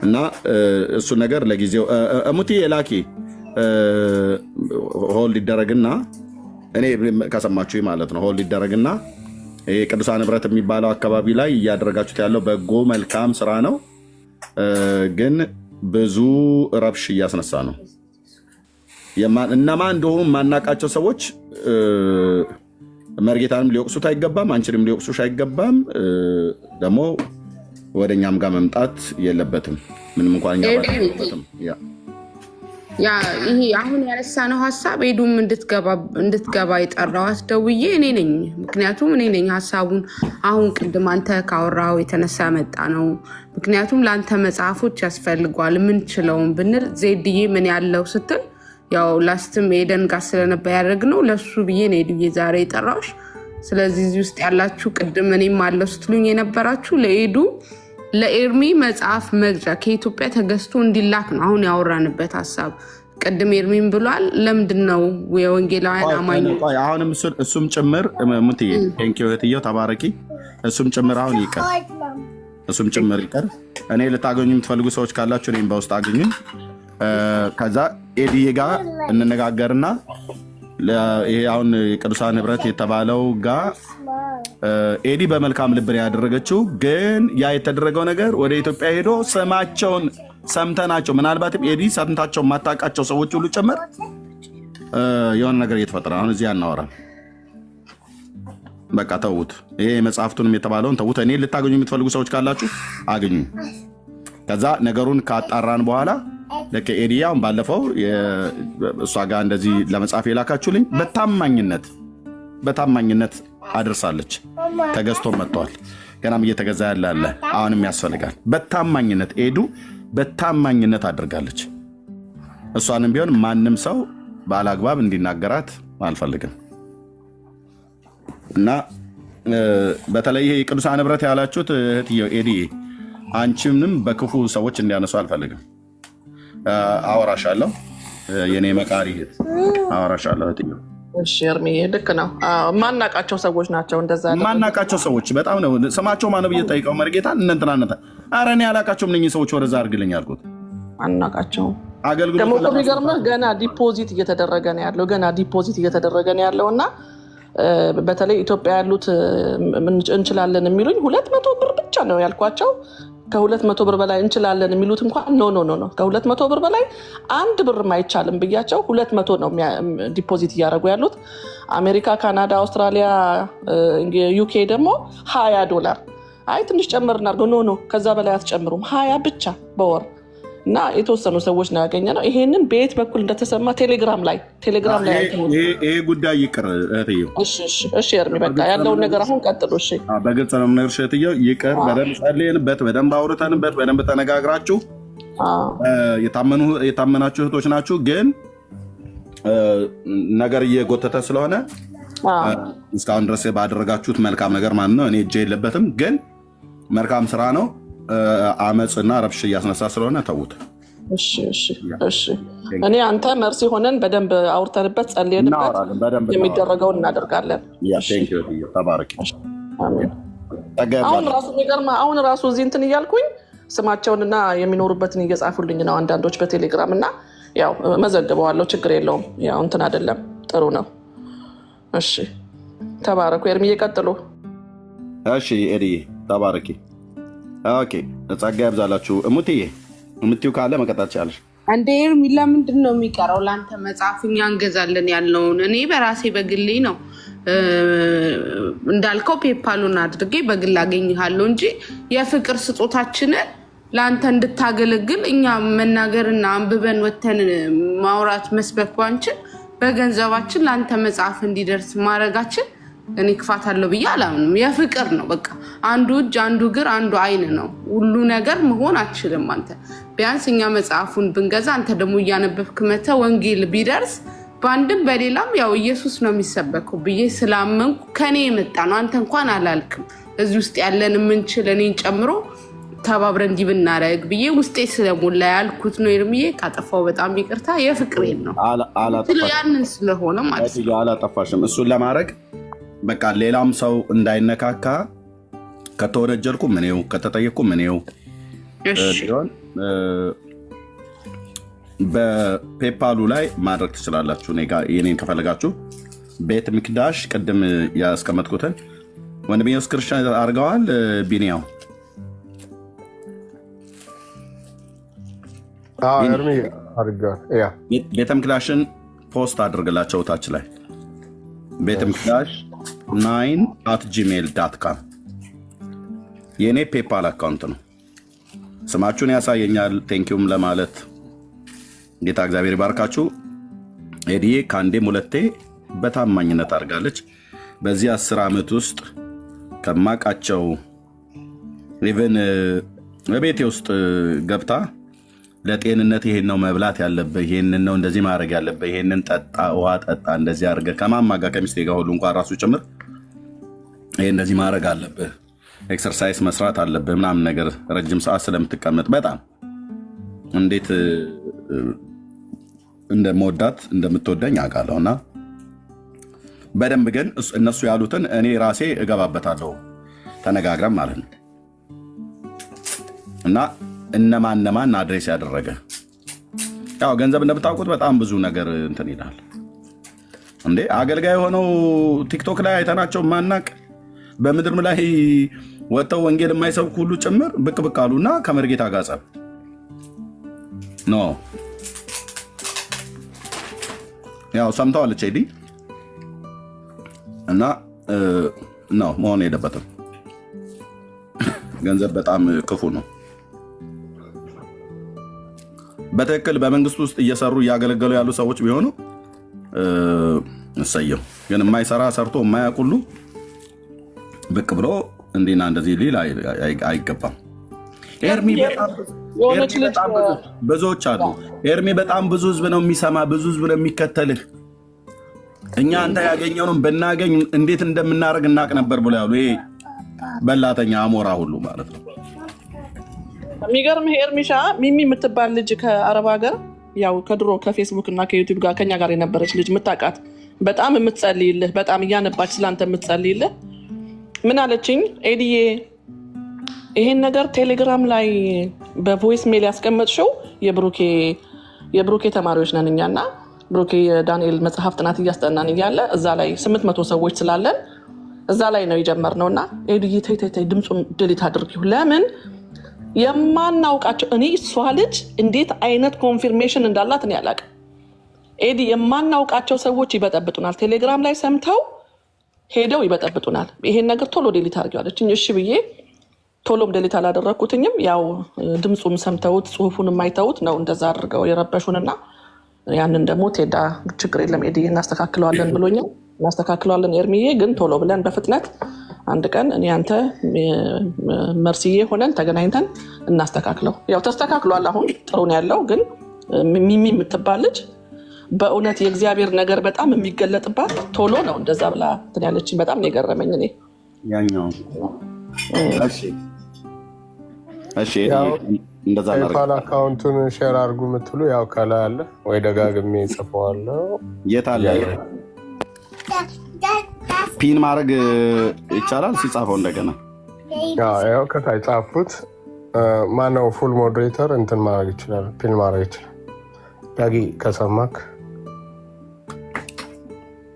እና እሱ ነገር ለጊዜው እሙቲ የላኪ ሆልድ ይደረግና እኔ ከሰማችሁ ማለት ነው ሆልድ ይደረግና ቅዱሳን ህብረት የሚባለው አካባቢ ላይ እያደረጋችሁት ያለው በጎ መልካም ስራ ነው፣ ግን ብዙ ረብሽ እያስነሳ ነው። እነማን እንደሆኑ የማናውቃቸው ሰዎች መርጌታንም ሊወቅሱት አይገባም፣ አንቺንም ሊወቅሱሽ አይገባም። ደግሞ ወደ እኛም ጋር መምጣት የለበትም። ምንም እንኳን እኛ ባለበትም ይሄ አሁን ያነሳነው ሀሳብ ሄዱም እንድትገባ የጠራዋት ደውዬ እኔ ነኝ። ምክንያቱም እኔ ነኝ ሀሳቡን አሁን ቅድም አንተ ካወራው የተነሳ መጣ ነው። ምክንያቱም ለአንተ መጽሐፎች ያስፈልጓል የምንችለውን ብንል ዜድዬ ምን ያለው ስትል ያው ላስትም ኤደን ጋር ስለነበር ያደረግነው ለሱ ብዬ ነው ሄዱዬ ዛሬ የጠራሁሽ። ስለዚህ እዚህ ውስጥ ያላችሁ ቅድም እኔም አለው ስትሉኝ የነበራችሁ ለኤዱ ለኤርሚ መጽሐፍ መግዣ ከኢትዮጵያ ተገዝቶ እንዲላክ ነው አሁን ያወራንበት ሀሳብ። ቅድም ኤርሚን ብሏል። ለምንድን ነው የወንጌላውያን አማኝ አሁንም እሱም ጭምር ሙትዬ ቴንኪው እህትዬው ተባረኪ። እሱም ጭምር አሁን ይቀር፣ እሱም ጭምር ይቀር። እኔ ልታገኙ የምትፈልጉ ሰዎች ካላችሁ እኔም በውስጥ አገኙኝ። ከዛ ኤዲዬ ጋር እንነጋገርና ይሄ አሁን ቅዱሳን ህብረት የተባለው ጋር ኤዲ በመልካም ልብ ያደረገችው፣ ግን ያ የተደረገው ነገር ወደ ኢትዮጵያ ሄዶ ስማቸውን ሰምተናቸው ምናልባትም ኤዲ ሰምታቸው የማታውቃቸው ሰዎች ሁሉ ጭምር የሆነ ነገር እየተፈጠረ አሁን እዚህ አናወራም። በቃ ተዉት። ይሄ መጽሐፍቱንም የተባለውን ተዉት። እኔ ልታገኙ የምትፈልጉ ሰዎች ካላችሁ አግኙ። ከዛ ነገሩን ካጣራን በኋላ ልክ ኤዲያውን ባለፈው እሷ ጋር እንደዚህ ለመጻፍ የላካችሁልኝ በታማኝነት አድርሳለች። ተገዝቶ መጥቷል። ገናም እየተገዛ ያለ አለ። አሁንም ያስፈልጋል። በታማኝነት ኤዱ በታማኝነት አድርጋለች። እሷንም ቢሆን ማንም ሰው ባላግባብ እንዲናገራት አልፈልግም እና በተለይ ይሄ ቅዱሳን ንብረት ያላችሁት እህትየው ኤዲ አንቺንም በክፉ ሰዎች እንዲያነሱ አልፈልግም። አወራሻለሁ፣ የኔ መቃሪ እህት አወራሻለሁ እህትየው። እሺ ኤርሚዬ ልክ ነው። ማናቃቸው ሰዎች ናቸው እንደዛ ማናቃቸው ሰዎች በጣም ነው። ስማቸው ማነው ብዬ ጠይቀው መርጌታ እነንትናነታ ኧረ እኔ አላቃቸውም እነኝህ ሰዎች ወደዛ አድርግልኝ አልኩት። አናቃቸው አገልግሎት ደግሞ የሚገርምህ ገና ዲፖዚት እየተደረገ ነው ያለው እና በተለይ ኢትዮጵያ ያሉት እንችላለን የሚሉኝ 200 ብር ብቻ ነው ያልኳቸው። ከ200 ብር በላይ እንችላለን የሚሉት እንኳን ኖ ከ200 ብር በላይ አንድ ብር አይቻልም ብያቸው 200 ነው ዲፖዚት እያደረጉ ያሉት። አሜሪካ፣ ካናዳ፣ አውስትራሊያ፣ ዩኬ ደግሞ $20 አይ ትንሽ ጨምር እናድርገው። ኖ ከዛ በላይ አትጨምሩም 20 ብቻ በወር እና የተወሰኑ ሰዎች ነው ያገኘነው። ይሄንን በየት በኩል እንደተሰማ ቴሌግራም ላይ ይሄ ጉዳይ ይቅር እህትየው። እሺ ኤርሚ በቃ ያለውን ነገር አሁን ቀጥሉ። እሺ በግልጽ ነው የምነግርሽ እህትየው። ይቅር በደንብ ጸልየንበት፣ በደንብ አውርተንበት፣ በደንብ ተነጋግራችሁ የታመናችሁ እህቶች ናችሁ። ግን ነገር እየጎተተ ስለሆነ እስካሁን ድረስ ባደረጋችሁት መልካም ነገር ማለት ነው እኔ እጄ የለበትም። ግን መልካም ስራ ነው። አመፅና ረብሽ እያስነሳ ስለሆነ ተዉት። እሺ እኔ አንተ መርሲ ሆነን በደንብ አውርተንበት ጸልየንበት የሚደረገውን እናደርጋለን። ተባረኪ። አሁን ራሱ እዚህ እንትን እያልኩኝ ስማቸውንና የሚኖሩበትን እየጻፉልኝ ነው አንዳንዶች በቴሌግራም እና ያው መዘግበዋለሁ። ችግር የለውም። ያው እንትን አይደለም፣ ጥሩ ነው። እሺ ተባረኩ። ኤርሚዬ ቀጥሉ። እሺ ኤዲ ተባረኪ። ኦኬ ጸጋ ያብዛላችሁ። እምትይው ካለ መቀጣት ቻለሽ። እንደ ኤርሚ ለምንድን ነው የሚቀረው? ለአንተ መጽሐፍ እኛ እንገዛለን ያልነውን እኔ በራሴ በግሌ ነው እንዳልከው ፔፓሉን አድርጌ በግል አገኝሃለሁ እንጂ የፍቅር ስጦታችንን ለአንተ እንድታገለግል እኛ መናገርና አንብበን ወተን ማውራት መስበክ ባንችል በገንዘባችን ለአንተ መጽሐፍ እንዲደርስ ማድረጋችን እኔ ክፋት አለው ብዬ አላምንም። የፍቅር ነው በቃ። አንዱ እጅ፣ አንዱ እግር፣ አንዱ አይን ነው። ሁሉ ነገር መሆን አትችልም አንተ። ቢያንስ እኛ መጽሐፉን ብንገዛ አንተ ደግሞ እያነበብክ መተህ ወንጌል ቢደርስ በአንድም በሌላም ያው ኢየሱስ ነው የሚሰበከው ብዬ ስላመንኩ ከኔ የመጣ ነው። አንተ እንኳን አላልክም። እዚህ ውስጥ ያለን የምንችል እኔን ጨምሮ ተባብረን እንዲህ ብናረግ ብዬ ውስጤ ስለሞላ ያልኩት ነው። ኤርሚዬ ካጠፋው በጣም ይቅርታ። የፍቅሬን ነው ያንን ስለሆነ ማለት ነው። አላጠፋሽም። እሱን ለማድረግ በቃ ሌላም ሰው እንዳይነካካ ከተወነጀልኩ ምኔው ከተጠየቅኩ ምኔው ሲሆን በፔፓሉ ላይ ማድረግ ትችላላችሁ። የኔን ከፈለጋችሁ ቤት ሚክዳሽ ቅድም ያስቀመጥኩትን ወንድሜ ኢየሱስ ክርስቲያን አድርገዋል። ቢኒያው ቤተ ሚክዳሽን ፖስት አድርግላቸው ታች ላይ ቤተ ሚክዳሽ 9@gmail.com የእኔ ፔፓል አካውንት ነው። ስማችሁን ያሳየኛል። ቴንኪውም ለማለት ጌታ እግዚአብሔር ይባርካችሁ። ኤዲዬ ከአንዴም ሁለቴ በታማኝነት አድርጋለች። በዚህ 10 ዓመት ውስጥ ከማቃቸው ኢቨን በቤቴ ውስጥ ገብታ ለጤንነት ይሄን ነው መብላት ያለብህ፣ ይሄንን ነው እንደዚህ ማድረግ ያለብህ፣ ይሄንን ጠጣ፣ ውሃ ጠጣ፣ እንደዚህ አድርገህ ከማማ ጋር ከሚስቴ ጋር ሁሉ እንኳን ራሱ ጭምር ይሄ እንደዚህ ማድረግ አለብህ፣ ኤክሰርሳይዝ መስራት አለብህ ምናምን ነገር ረጅም ሰዓት ስለምትቀመጥ በጣም እንዴት እንደምወዳት እንደምትወደኝ አውቃለሁ። እና በደንብ ግን እነሱ ያሉትን እኔ ራሴ እገባበታለሁ ተነጋግረን ማለት ነው። እና እነማን አድሬስ ያደረገ ያው ገንዘብ እንደምታውቁት በጣም ብዙ ነገር እንትን ይላል እንዴ። አገልጋይ የሆነው ቲክቶክ ላይ አይተናቸው ማናቅ በምድር ላይ ወጥተው ወንጌል የማይሰብኩ ሁሉ ጭምር ብቅ ብቅ አሉና ከመርጌታ ጋር ጸብ ኖ ያው ሰምተዋለች ሄዲ እና ነው መሆን የለበትም። ገንዘብ በጣም ክፉ ነው። በትክክል በመንግስት ውስጥ እየሰሩ እያገለገሉ ያሉ ሰዎች ቢሆኑ እሰየው። ግን የማይሰራ ሰርቶ የማያውቁሉ ብቅ ብሎ እንዲና እንደዚህ ሊል አይገባም። ኤርሚ በጣም ብዙዎች አሉ። ኤርሚ በጣም ብዙ ህዝብ ነው የሚሰማ፣ ብዙ ህዝብ ነው የሚከተልህ። እኛ አንተ ያገኘውን ብናገኝ እንዴት እንደምናደርግ እናቅ ነበር ብሎ ያሉ ይሄ በላተኛ አሞራ ሁሉ ማለት ነው። የሚገርምህ ኤርሚሻ ሚሚ የምትባል ልጅ ከአረብ ሀገር ያው ከድሮ ከፌስቡክ እና ከዩቲዩብ ጋር ከኛ ጋር የነበረች ልጅ የምታውቃት በጣም የምትጸልይልህ በጣም እያነባች ስላንተ የምትጸልይልህ ምን አለችኝ? ኤዲዬ ይሄን ነገር ቴሌግራም ላይ በቮይስ ሜል ያስቀመጥሽው የብሩኬ ተማሪዎች ነን እኛና ብሩኬ የዳንኤል መጽሐፍ ጥናት እያስጠናን እያለ እዛ ላይ 800 ሰዎች ስላለን እዛ ላይ ነው የጀመርነው እና ኤዲዬ ተይ ድምፁን ድሊት አድርጊው። ለምን የማናውቃቸው እኔ እሷ ልጅ እንዴት አይነት ኮንፊርሜሽን እንዳላት እኔ አላውቅም። ኤዲ የማናውቃቸው ሰዎች ይበጠብጡናል፣ ቴሌግራም ላይ ሰምተው ሄደው ይበጠብጡናል። ይሄን ነገር ቶሎ ዴሊት አድርጊዋለች። እሺ ብዬ ቶሎም ዴሊት አላደረግኩትኝም። ያው ድምፁም ሰምተውት ጽሁፉን የማይተውት ነው እንደዛ አድርገው የረበሹንና ያንን ደግሞ ቴዳ ችግር የለም ኤዲ እናስተካክለዋለን ብሎኛል። እናስተካክለዋለን ኤርሚዬ፣ ግን ቶሎ ብለን በፍጥነት አንድ ቀን እኔ አንተ መርሲዬ ሆነን ተገናኝተን እናስተካክለው። ያው ተስተካክሏል፣ አሁን ጥሩ ነው ያለው። ግን ሚሚ የምትባል ልጅ በእውነት የእግዚአብሔር ነገር በጣም የሚገለጥባት ቶሎ ነው እንደዛ ብላ እንትን ያለችኝ በጣም ነው የገረመኝ። እኔ ያኛው እሺ እንደዛ ነው። ፔፓል አካውንቱን ሼር አድርጉ የምትሉ ያው ከላይ አለ ወይ ደጋግሜ ጽፈዋለሁ። የት አለ? ፒን ማድረግ ይቻላል ሲጻፈው እንደገና። ያው ከታይ ጻፉት። ማነው ፉል ሞዴሬተር እንትን ማድረግ ይችላል፣ ፒን ማድረግ ይችላል። ዳጊ ከሰማክ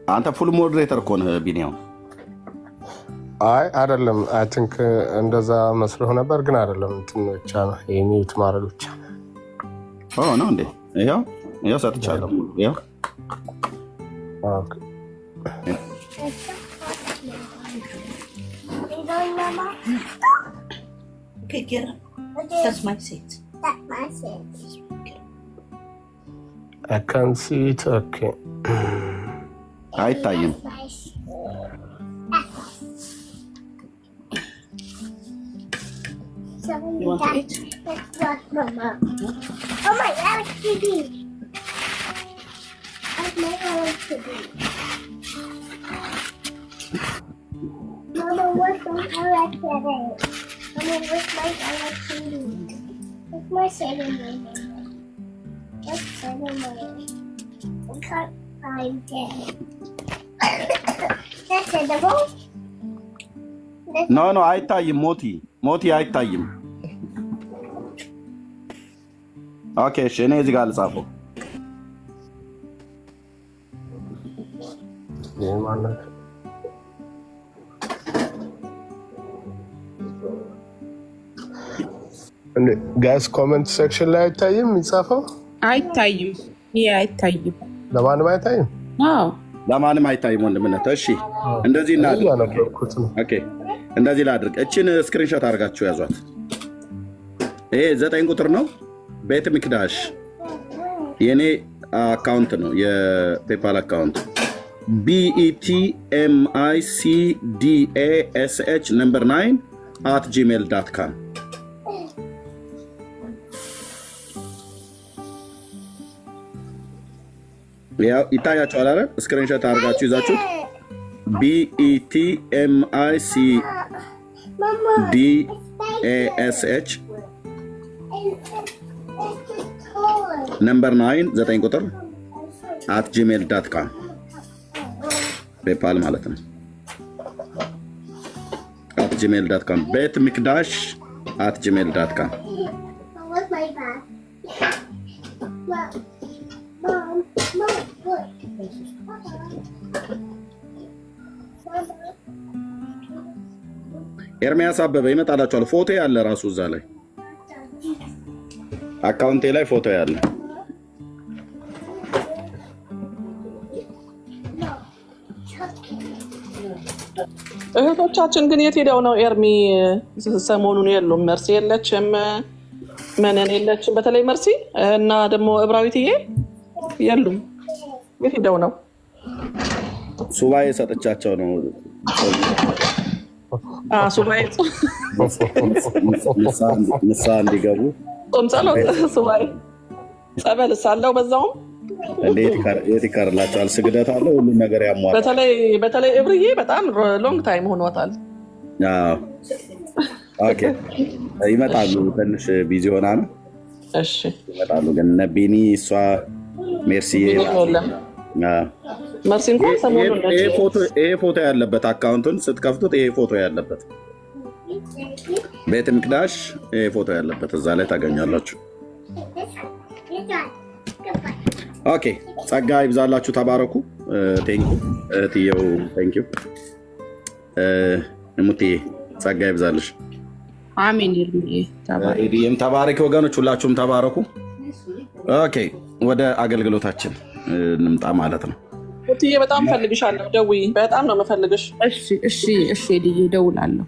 አንተ ፉል ሞዴሬተር እኮ ነህ ቢኒያው። አይ አይደለም፣ አይ ቲንክ እንደዛ መስሎህ ነበር፣ ግን አይደለም። እንትን ብቻ ነው የሚዩት ማድረግ ብቻ ነው እንዴ? ይኸው ሰጥቻለሁ። ይኸው ኦኬ Okay, get up. That's my seat. That's my seat. I can see it. Okay. አይታይም። You want to eat? That's Mama. Oh my Alex TV. That's my Alex TV. Mama, what's my Alex TV? Mama, where's my Alex TV? Where's my cinema? What's cinema? I can't find it. That's edible? ኖ አይታይም። ሞቲ አይታይም። ኦኬ እሺ፣ እኔ እዚህ ጋር ልጻፈው። ጋስ ኮመንት ሴክሽን ላይ አይታይም የሚጻፈው? አይታይም። ይሄ አይታይም፣ ለማንም አይታይም። አዎ ለማንም አይታይም ወንድምነት። እሺ እንደዚህ እናድርግ። ኦኬ እንደዚህ ላድርግ። እችን ስክሪንሾት አድርጋችሁ ያዟት። ይሄ 9 ቁጥር ነው። ቤት ሚክዳሽ የኔ አካውንት ነው፣ የፔፓል አካውንት BETMICDASH ነምበር 9 @gmail.com። ያው ይታያችኋል አይደል? ስክሪንሾት አድርጋችሁ ይዛችሁ BETMICDASH ነምበር 9 ቁጥር @gmail.com ፔፓል ማለት ነው። @gmail.com ቤት ሚክዳሽ @gmail.com። Where's my bag? Mom, look. ኤርሚያስ አበበ ይመጣላችኋል። ፎቶ ያለ ራሱ እዛ ላይ አካውንቴ ላይ ፎቶ ያለ እህቶቻችን ግን የት ሄደው ነው ኤርሚ? ሰሞኑን የሉም። መርሲ የለችም፣ መነን የለችም። በተለይ መርሲ እና ደግሞ እብራዊትዬ የሉም። የት ሄደው ነው? ሱባኤ ሰጥቻቸው ነው። ሱባኤ ንስሓ እንዲገቡ ጾም ጸሎት፣ ሱባኤ ጸበል ሳለው በዛውም የት ይቀርላቸዋል? ስግደት አለ፣ ሁሉም ነገር ያሟል። በተለይ እብርዬ በጣም ሎንግ ታይም ሆኗታል። ይመጣሉ። ትንሽ ቢዚ ሆና ነው። እሺ ይመጣሉ። ግን እነ ቢኒ፣ እሷ፣ ሜርሲዬ መርሲ እንኳን ሰሞኑን ይሄ ፎቶ ያለበት አካውንቱን ስትከፍቱት ይሄ ፎቶ ያለበት ቤተ ሚቅዳሽ ይሄ ፎቶ ያለበት እዛ ላይ ታገኛላችሁ። ኦኬ፣ ጸጋ ይብዛላችሁ። ተባረኩ። ቴንኪው እህትየው፣ ቴንኪው እሙትዬ፣ ጸጋ ይብዛልሽ። አሜን። ይርም ተባረኪ። ወገኖች ሁላችሁም ተባረኩ። ኦኬ፣ ወደ አገልግሎታችን እንምጣ ማለት ነው። ሙትዬ በጣም ፈልግሻለሁ። ደውዪ። በጣም ነው የምፈልግሽ። እሺ ልዬ እደውላለሁ።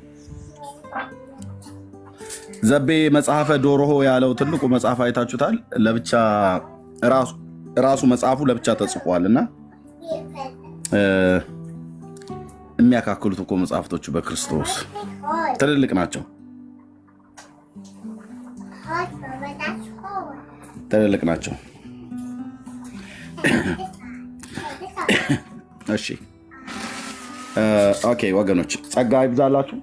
ዘቤ መጽሐፈ ዶሮሆ ያለው ትልቁ መጽሐፍ አይታችሁታል። ለብቻ ራሱ መጽሐፉ ለብቻ ተጽፏል እና የሚያካክሉት እኮ መጽሐፍቶቹ በክርስቶስ ትልልቅ ናቸው። ትልልቅ ናቸው። እሺ ኦኬ ወገኖች፣ ጸጋ ይብዛላችሁ።